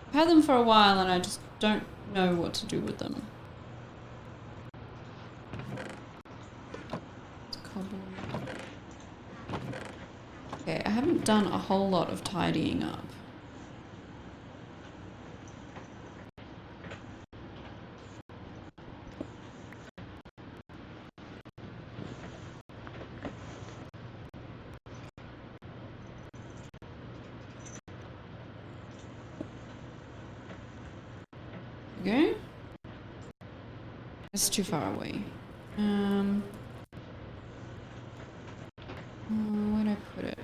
[SPEAKER 1] I've had them for a while and I just don't know what to do with them. Okay, I haven't done a whole lot of tidying up. Okay. It's too far away. Where'd I put it?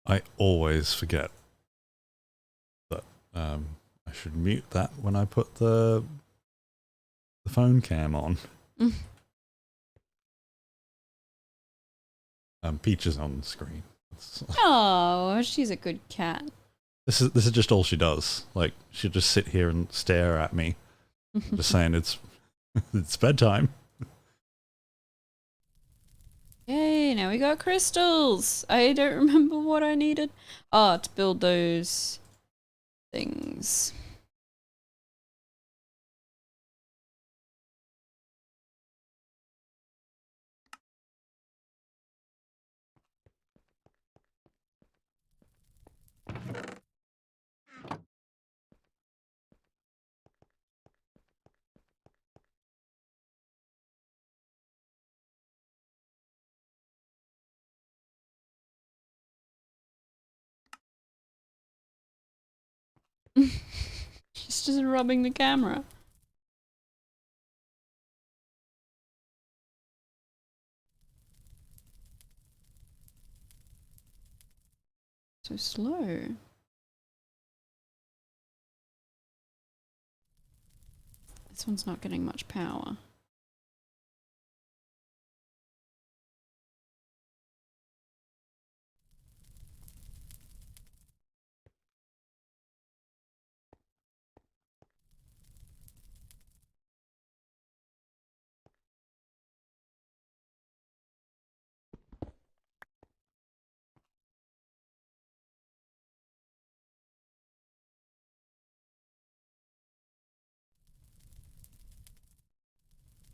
[SPEAKER 2] I always forget that I should mute that when I put the phone cam on. Peach is on the screen.
[SPEAKER 1] Oh, she's a good cat.
[SPEAKER 2] This is just all she does. Like, she'll just sit here and stare at me, just saying it's bedtime.
[SPEAKER 1] Yay, now we got crystals. I don't remember what I needed. Oh, to build those things. She's just rubbing the camera. So slow. This one's not getting much power.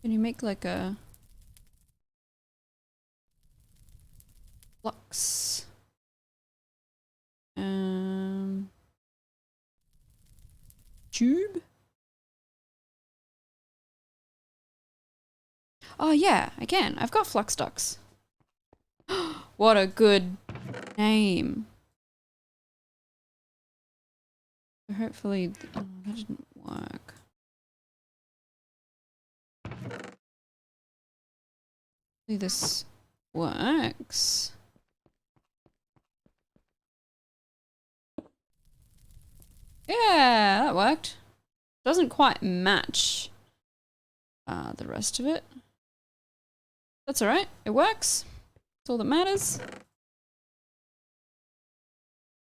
[SPEAKER 1] Can you make like a flux? Tube? Oh yeah, I can. I've got flux ducts. What a good name. Hopefully, oh, that didn't work. This works. Yeah, that worked. Doesn't quite match the rest of it. That's alright. It works. That's all that matters.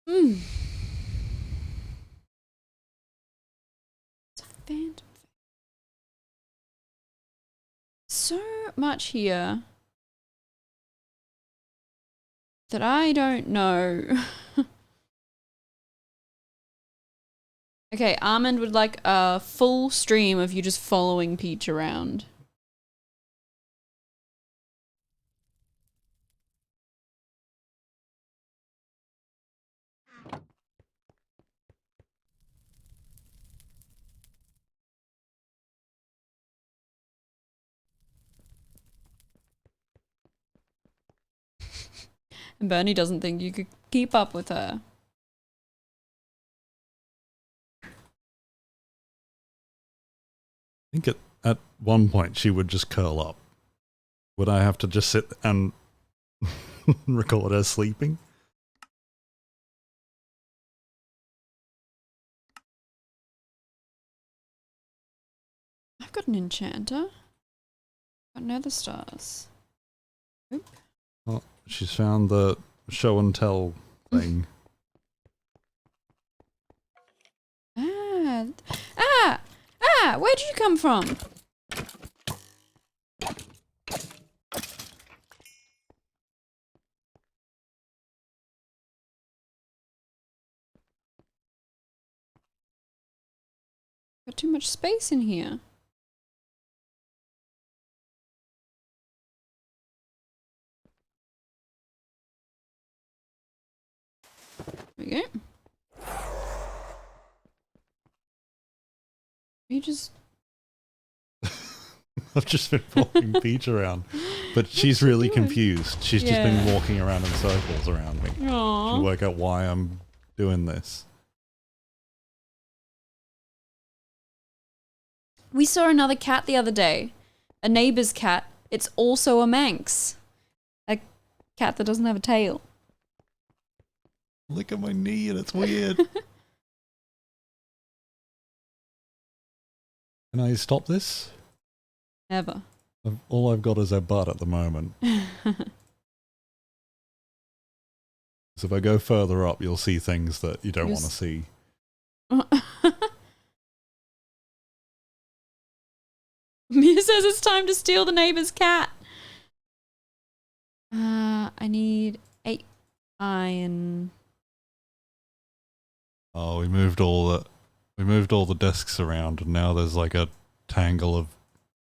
[SPEAKER 1] It's a phantom. So much here that I don't know. Okay, Almond would like a full stream of you just following Peach around. And Bernie doesn't think you could keep up with her.
[SPEAKER 2] I think at one point she would just curl up. Would I have to just sit and record her sleeping?
[SPEAKER 1] I've got an enchanter. Got nether stars. Oop.
[SPEAKER 2] Oh, she's found the show and tell thing.
[SPEAKER 1] Where did you come from? Got too much space in here. There we go. You just...
[SPEAKER 2] I've just been walking Peach around, but she's really confused. She's just been walking around in circles around me.
[SPEAKER 1] Aww.
[SPEAKER 2] To work out why I'm doing this.
[SPEAKER 1] We saw another cat the other day. A neighbor's cat. It's also a Manx. A cat that doesn't have a tail.
[SPEAKER 2] Look at my knee and it's weird. Can I stop this?
[SPEAKER 1] Never.
[SPEAKER 2] All I've got is a butt at the moment. So if I go further up, you'll see things that you don't want to see.
[SPEAKER 1] Mia says it's time to steal the neighbor's cat. I need 8 iron.
[SPEAKER 2] Oh, we moved all the desks around, and now there's like a tangle of.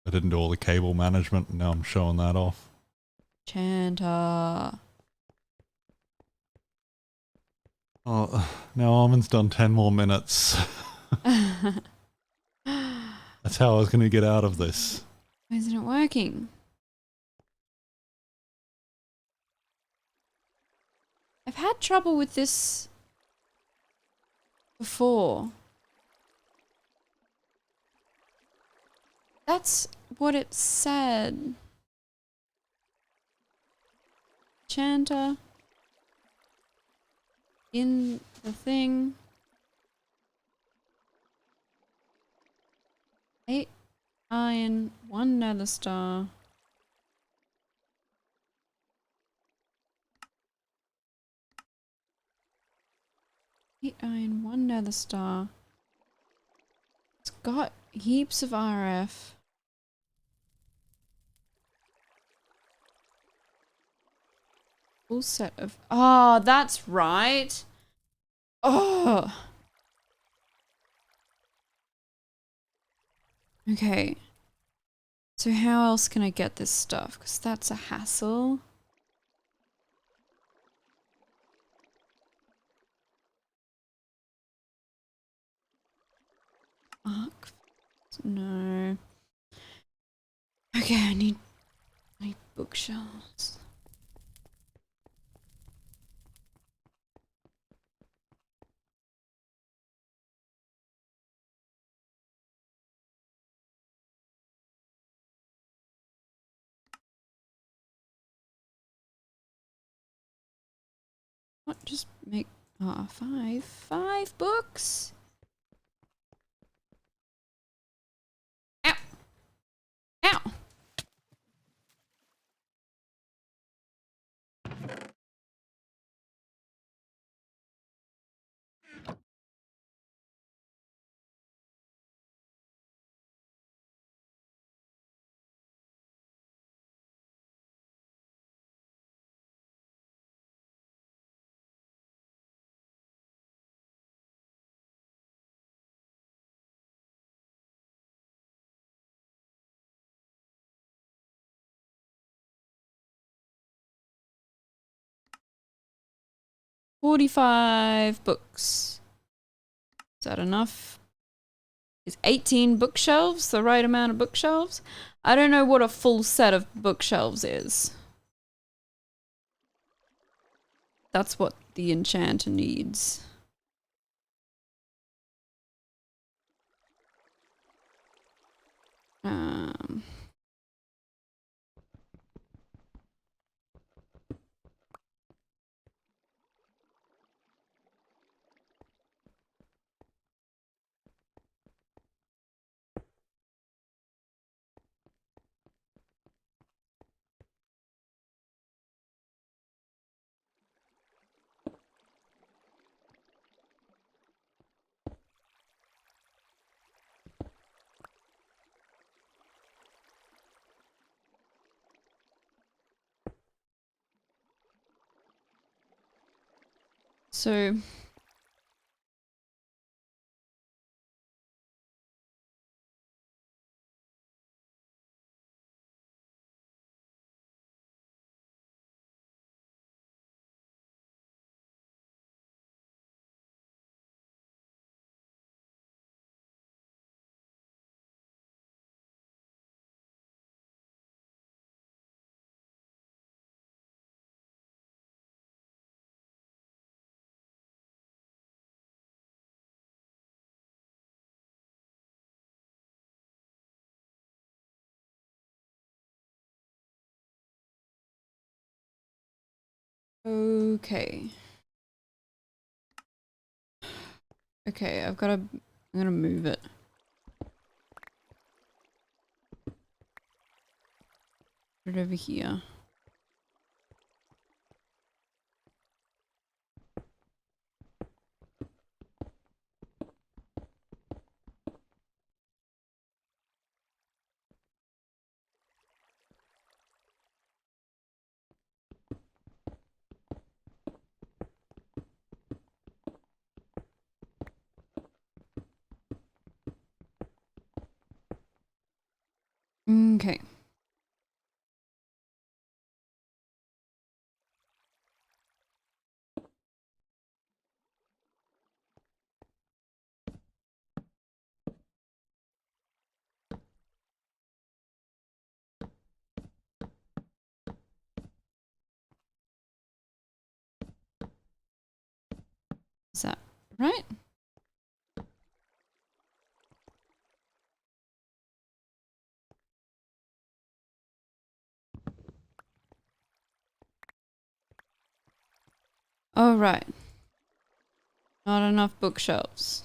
[SPEAKER 2] I didn't do all the cable management, and now I'm showing that off.
[SPEAKER 1] Chanta.
[SPEAKER 2] Oh, now Armin's done 10 more minutes. That's how I was going to get out of this.
[SPEAKER 1] Why isn't it working? I've had trouble with this before. That's what it said. Chanta. In the thing. 8 iron, 1 nether star. Eight iron, 1 nether star. It's got heaps of RF. Full set of... Oh, that's right. Oh. Okay. So how else can I get this stuff? Because that's a hassle. Arc. No. Okay, I need bookshelves. What? Just make... Oh, five. 5 books? Ow! Ow! $45 books. Is that enough? Is 18 bookshelves the right amount of bookshelves? I don't know what a full set of bookshelves is. That's what the enchanter needs. So... Okay. Okay, I'm gonna move it. Put it over here. Okay. Is that right? Oh, right. Not enough bookshelves.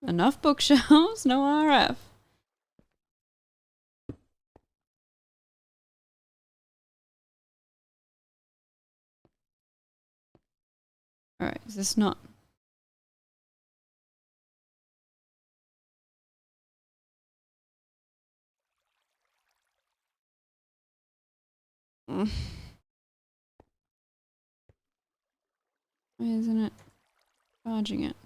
[SPEAKER 1] Enough bookshelves? No RF. Alright, is this not... Why isn't it charging it?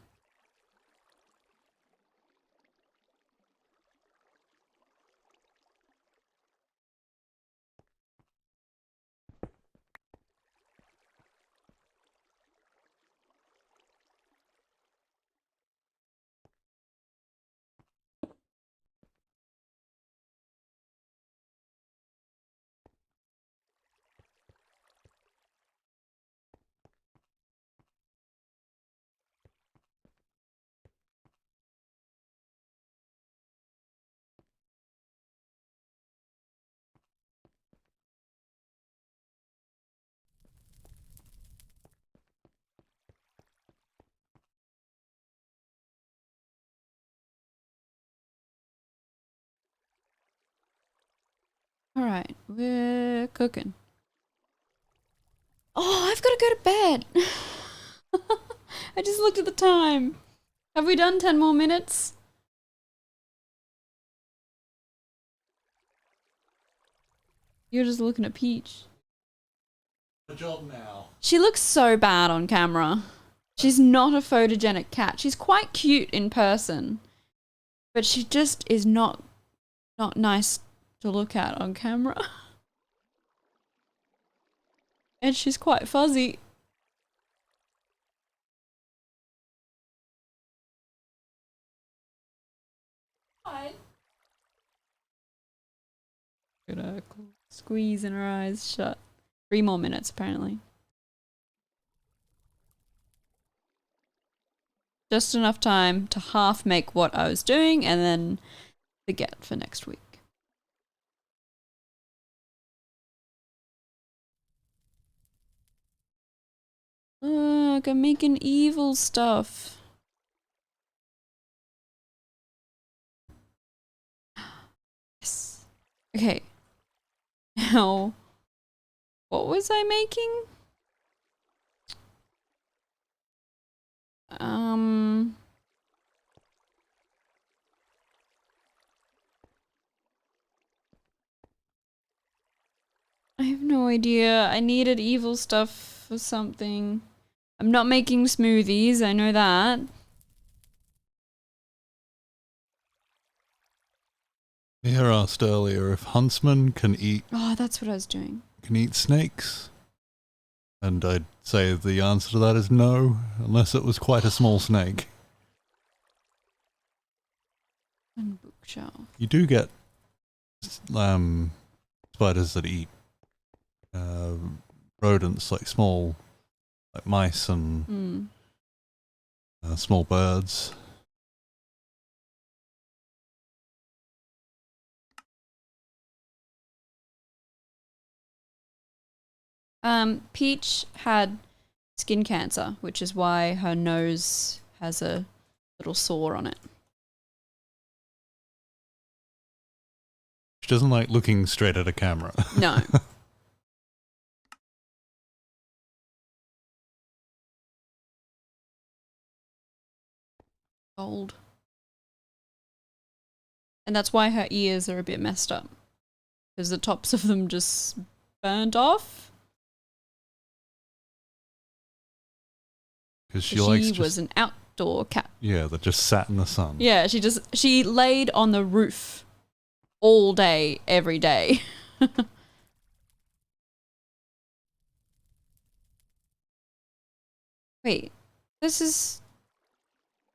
[SPEAKER 1] Alright, we're cooking. Oh, I've got to go to bed. I just looked at the time. Have we done 10 more minutes? You're just looking at Peach.
[SPEAKER 2] Good job now.
[SPEAKER 1] She looks so bad on camera. She's not a photogenic cat. She's quite cute in person, but she just is not nice to look at on camera. And she's quite fuzzy. Hi. Gonna squeeze in her eyes shut. 3 more minutes apparently. Just enough time to half make what I was doing and then forget for next week. Look, I'm making evil stuff. Yes. Okay. Now, what was I making? I have no idea. I needed evil stuff for something. I'm not making smoothies, I know that.
[SPEAKER 2] Mia asked earlier if huntsmen can eat
[SPEAKER 1] that's what I was doing.
[SPEAKER 2] snakes. And I'd say the answer to that is no, unless it was quite a small snake.
[SPEAKER 1] And bookshelf.
[SPEAKER 2] You do get spiders that eat rodents, like small, like mice and small birds.
[SPEAKER 1] Peach had skin cancer, which is why her nose has a little sore on it.
[SPEAKER 2] She doesn't like looking straight at a camera.
[SPEAKER 1] No. Gold. And that's why her ears are a bit messed up. Because the tops of them just burnt off.
[SPEAKER 2] Because she
[SPEAKER 1] was an outdoor cat.
[SPEAKER 2] Yeah, that just sat in the sun.
[SPEAKER 1] Yeah, she laid on the roof all day, every day. Wait, this is...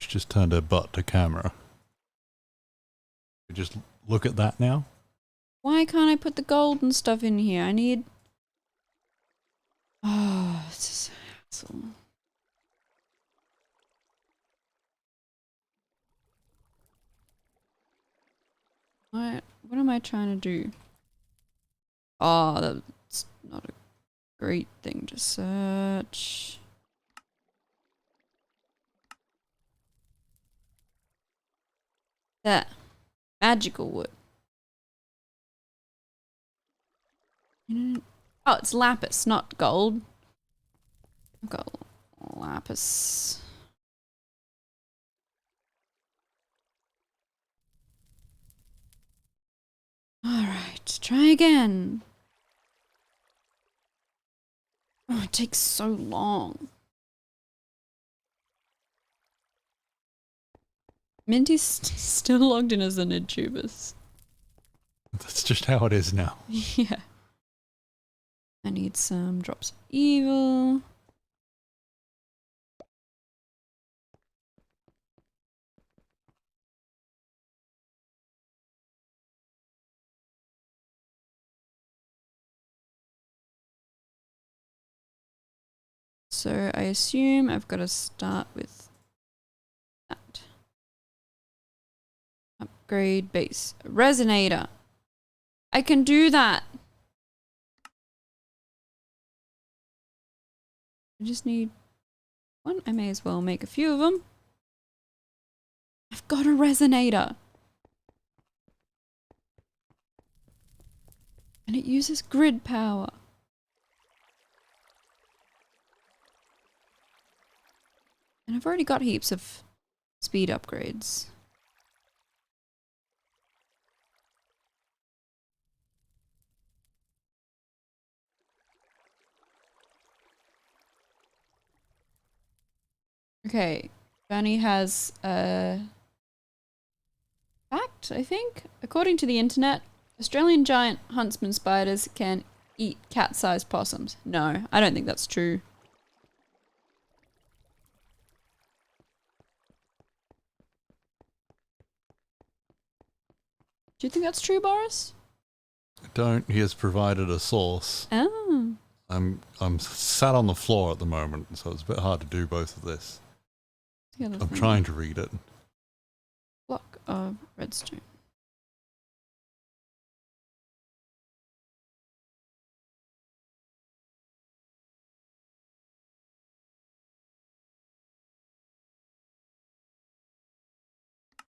[SPEAKER 2] She just turned her butt to camera. You just look at that now.
[SPEAKER 1] Why can't I put the gold and stuff in here? I need... Oh, this is a hassle. What am I trying to do? Oh, that's not a great thing to search. There. Magical wood. Oh, it's lapis, not gold. I've got lapis. Alright, try again. Oh, it takes so long. Minty's still logged in as an Intubus.
[SPEAKER 2] That's just how it is now.
[SPEAKER 1] Yeah. I need some drops of evil. So I assume I've got to start with that. Upgrade base. Resonator. I can do that. I just need one. I may as well make a few of them. I've got a resonator. And it uses grid power. And I've already got heaps of speed upgrades. Okay, Bernie has a fact, I think. According to the internet, Australian giant huntsman spiders can eat cat-sized possums. No, I don't think that's true. Do you think that's true, Boris?
[SPEAKER 2] I don't. He has provided a source.
[SPEAKER 1] Oh.
[SPEAKER 2] I'm sat on the floor at the moment, so it's a bit hard to do both of this. I'm trying to read it.
[SPEAKER 1] Block of redstone.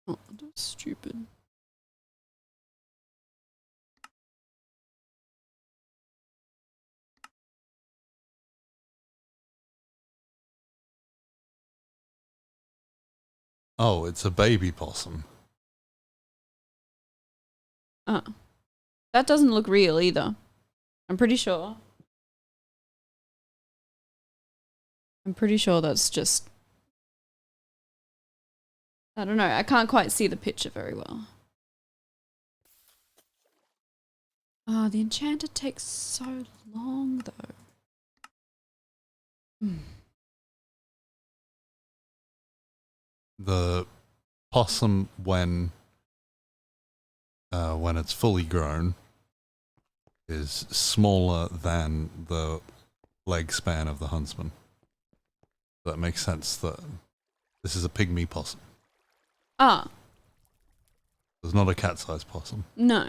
[SPEAKER 1] Oh, that's stupid.
[SPEAKER 2] Oh, it's a baby possum.
[SPEAKER 1] Oh. That doesn't look real either. I'm pretty sure. I'm pretty sure that's just... I don't know. I can't quite see the picture very well. Oh, the enchanter takes so long, though.
[SPEAKER 2] The possum, when it's fully grown, is smaller than the leg span of the huntsman. That makes sense that this is a pygmy possum.
[SPEAKER 1] Ah.
[SPEAKER 2] It's not a cat-sized possum.
[SPEAKER 1] No.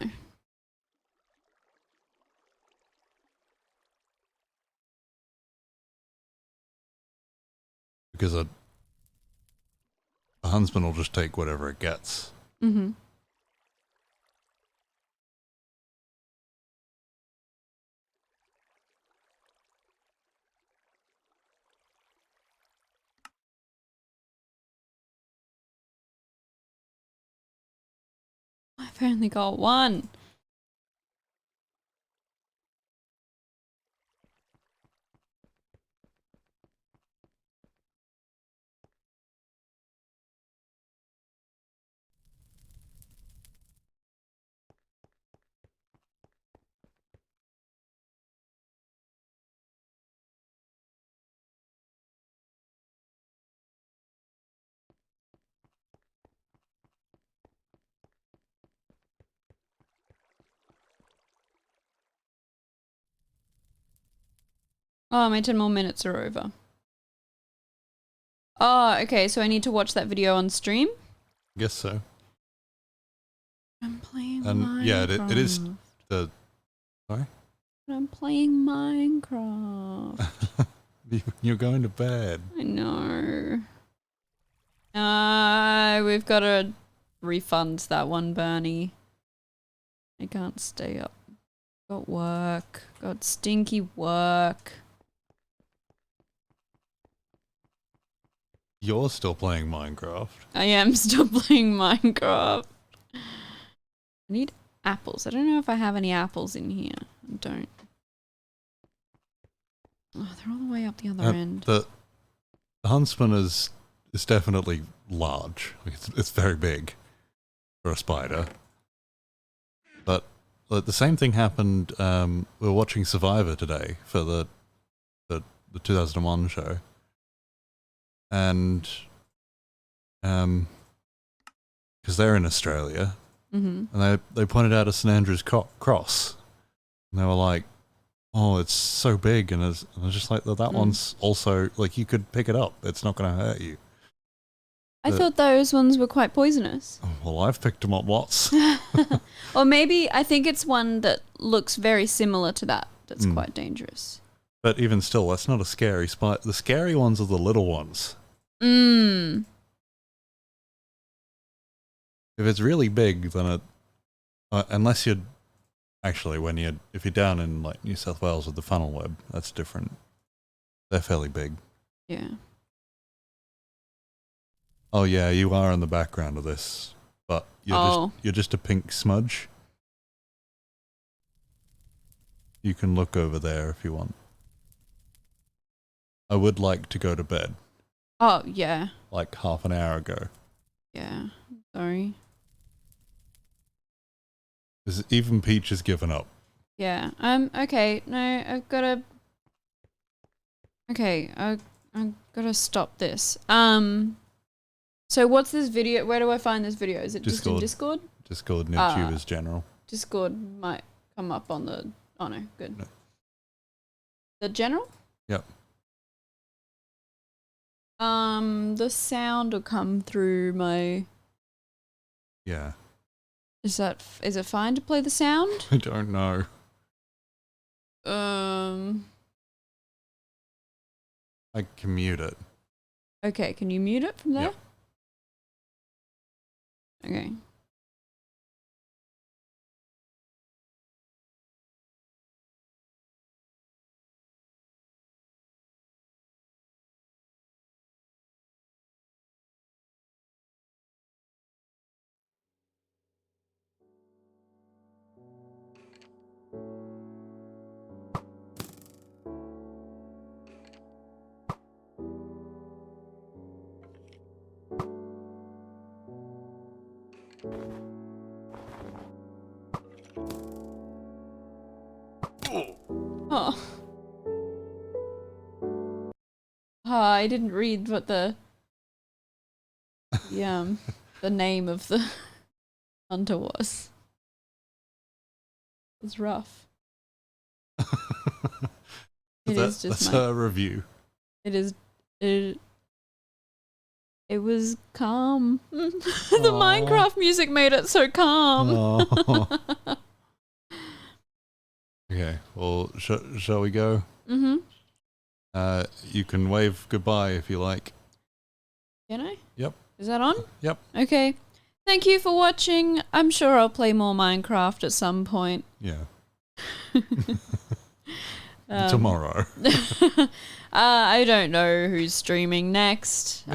[SPEAKER 2] Because a huntsman will just take whatever it gets.
[SPEAKER 1] Mm-hmm. I've only got one. Oh, my 10 more minutes are over. Oh, okay, so I need to watch that video on stream?
[SPEAKER 2] Guess so.
[SPEAKER 1] I'm playing
[SPEAKER 2] And
[SPEAKER 1] Minecraft.
[SPEAKER 2] yeah, it is the... Sorry?
[SPEAKER 1] I'm playing Minecraft.
[SPEAKER 2] You're going to bed.
[SPEAKER 1] I know. We've got to refund that one, Bernie. I can't stay up. Got work. Got stinky work.
[SPEAKER 2] You're still playing Minecraft.
[SPEAKER 1] I am still playing Minecraft. I need apples. I don't know if I have any apples in here. I don't. Oh, they're all the way up the other end.
[SPEAKER 2] The huntsman is definitely large. It's very big for a spider. But the same thing happened. We were watching Survivor today for the 2001 show, and because they're in Australia, and they pointed out a St Andrew's cross, and they were like, "Oh, it's so big," and I was just like, "That one's also like you could pick it up. It's not going to hurt you."
[SPEAKER 1] I thought those ones were quite poisonous.
[SPEAKER 2] Well, I've picked them up lots.
[SPEAKER 1] Or maybe I think it's one that looks very similar to that. That's quite dangerous.
[SPEAKER 2] But even still, that's not a scary spider. The scary ones are the little ones.
[SPEAKER 1] Mmm.
[SPEAKER 2] If it's really big, then unless you're Actually, if you're down in like New South Wales with the funnel web, that's different. They're fairly big.
[SPEAKER 1] Yeah.
[SPEAKER 2] Oh yeah, you are in the background of this, but you're just a pink smudge. You can look over there if you want. I would like to go to bed.
[SPEAKER 1] Oh, yeah.
[SPEAKER 2] Like half an hour ago.
[SPEAKER 1] Yeah. Sorry.
[SPEAKER 2] Because even Peach has given up.
[SPEAKER 1] Yeah. Okay. No, I've got to... Okay, I've got to stop this. So what's this video? Where do I find this video? Is it just in Discord?
[SPEAKER 2] Discord, NetTubers General.
[SPEAKER 1] Discord might come up on the... Oh, no. Good. No. The general?
[SPEAKER 2] Yep.
[SPEAKER 1] The sound will come through my...
[SPEAKER 2] Yeah.
[SPEAKER 1] Is it fine to play the sound?
[SPEAKER 2] I don't know. I can mute it.
[SPEAKER 1] Okay, can you mute it from there? Yep. Okay. Oh. I didn't read what the name of the hunter was. It's rough.
[SPEAKER 2] That's a review.
[SPEAKER 1] It is. It was calm. The Minecraft music made it so calm.
[SPEAKER 2] Okay, well, shall we go?
[SPEAKER 1] Mm-hmm.
[SPEAKER 2] You can wave goodbye if you like.
[SPEAKER 1] Can I?
[SPEAKER 2] Yep.
[SPEAKER 1] Is that on?
[SPEAKER 2] Yep.
[SPEAKER 1] Okay. Thank you for watching. I'm sure I'll play more Minecraft at some point.
[SPEAKER 2] Yeah. Tomorrow.
[SPEAKER 1] I don't know who's streaming next.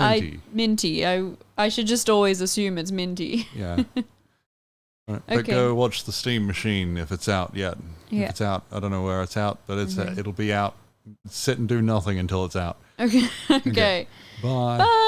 [SPEAKER 2] Minty.
[SPEAKER 1] I should just always assume it's Minty.
[SPEAKER 2] Yeah. Right,
[SPEAKER 1] okay.
[SPEAKER 2] But go watch the Steam Machine if it's out yet.
[SPEAKER 1] Yeah.
[SPEAKER 2] If it's out, I don't know where it's out, but it'll be out. Sit and do nothing until it's out.
[SPEAKER 1] Okay. Okay.
[SPEAKER 2] Bye.
[SPEAKER 1] Bye.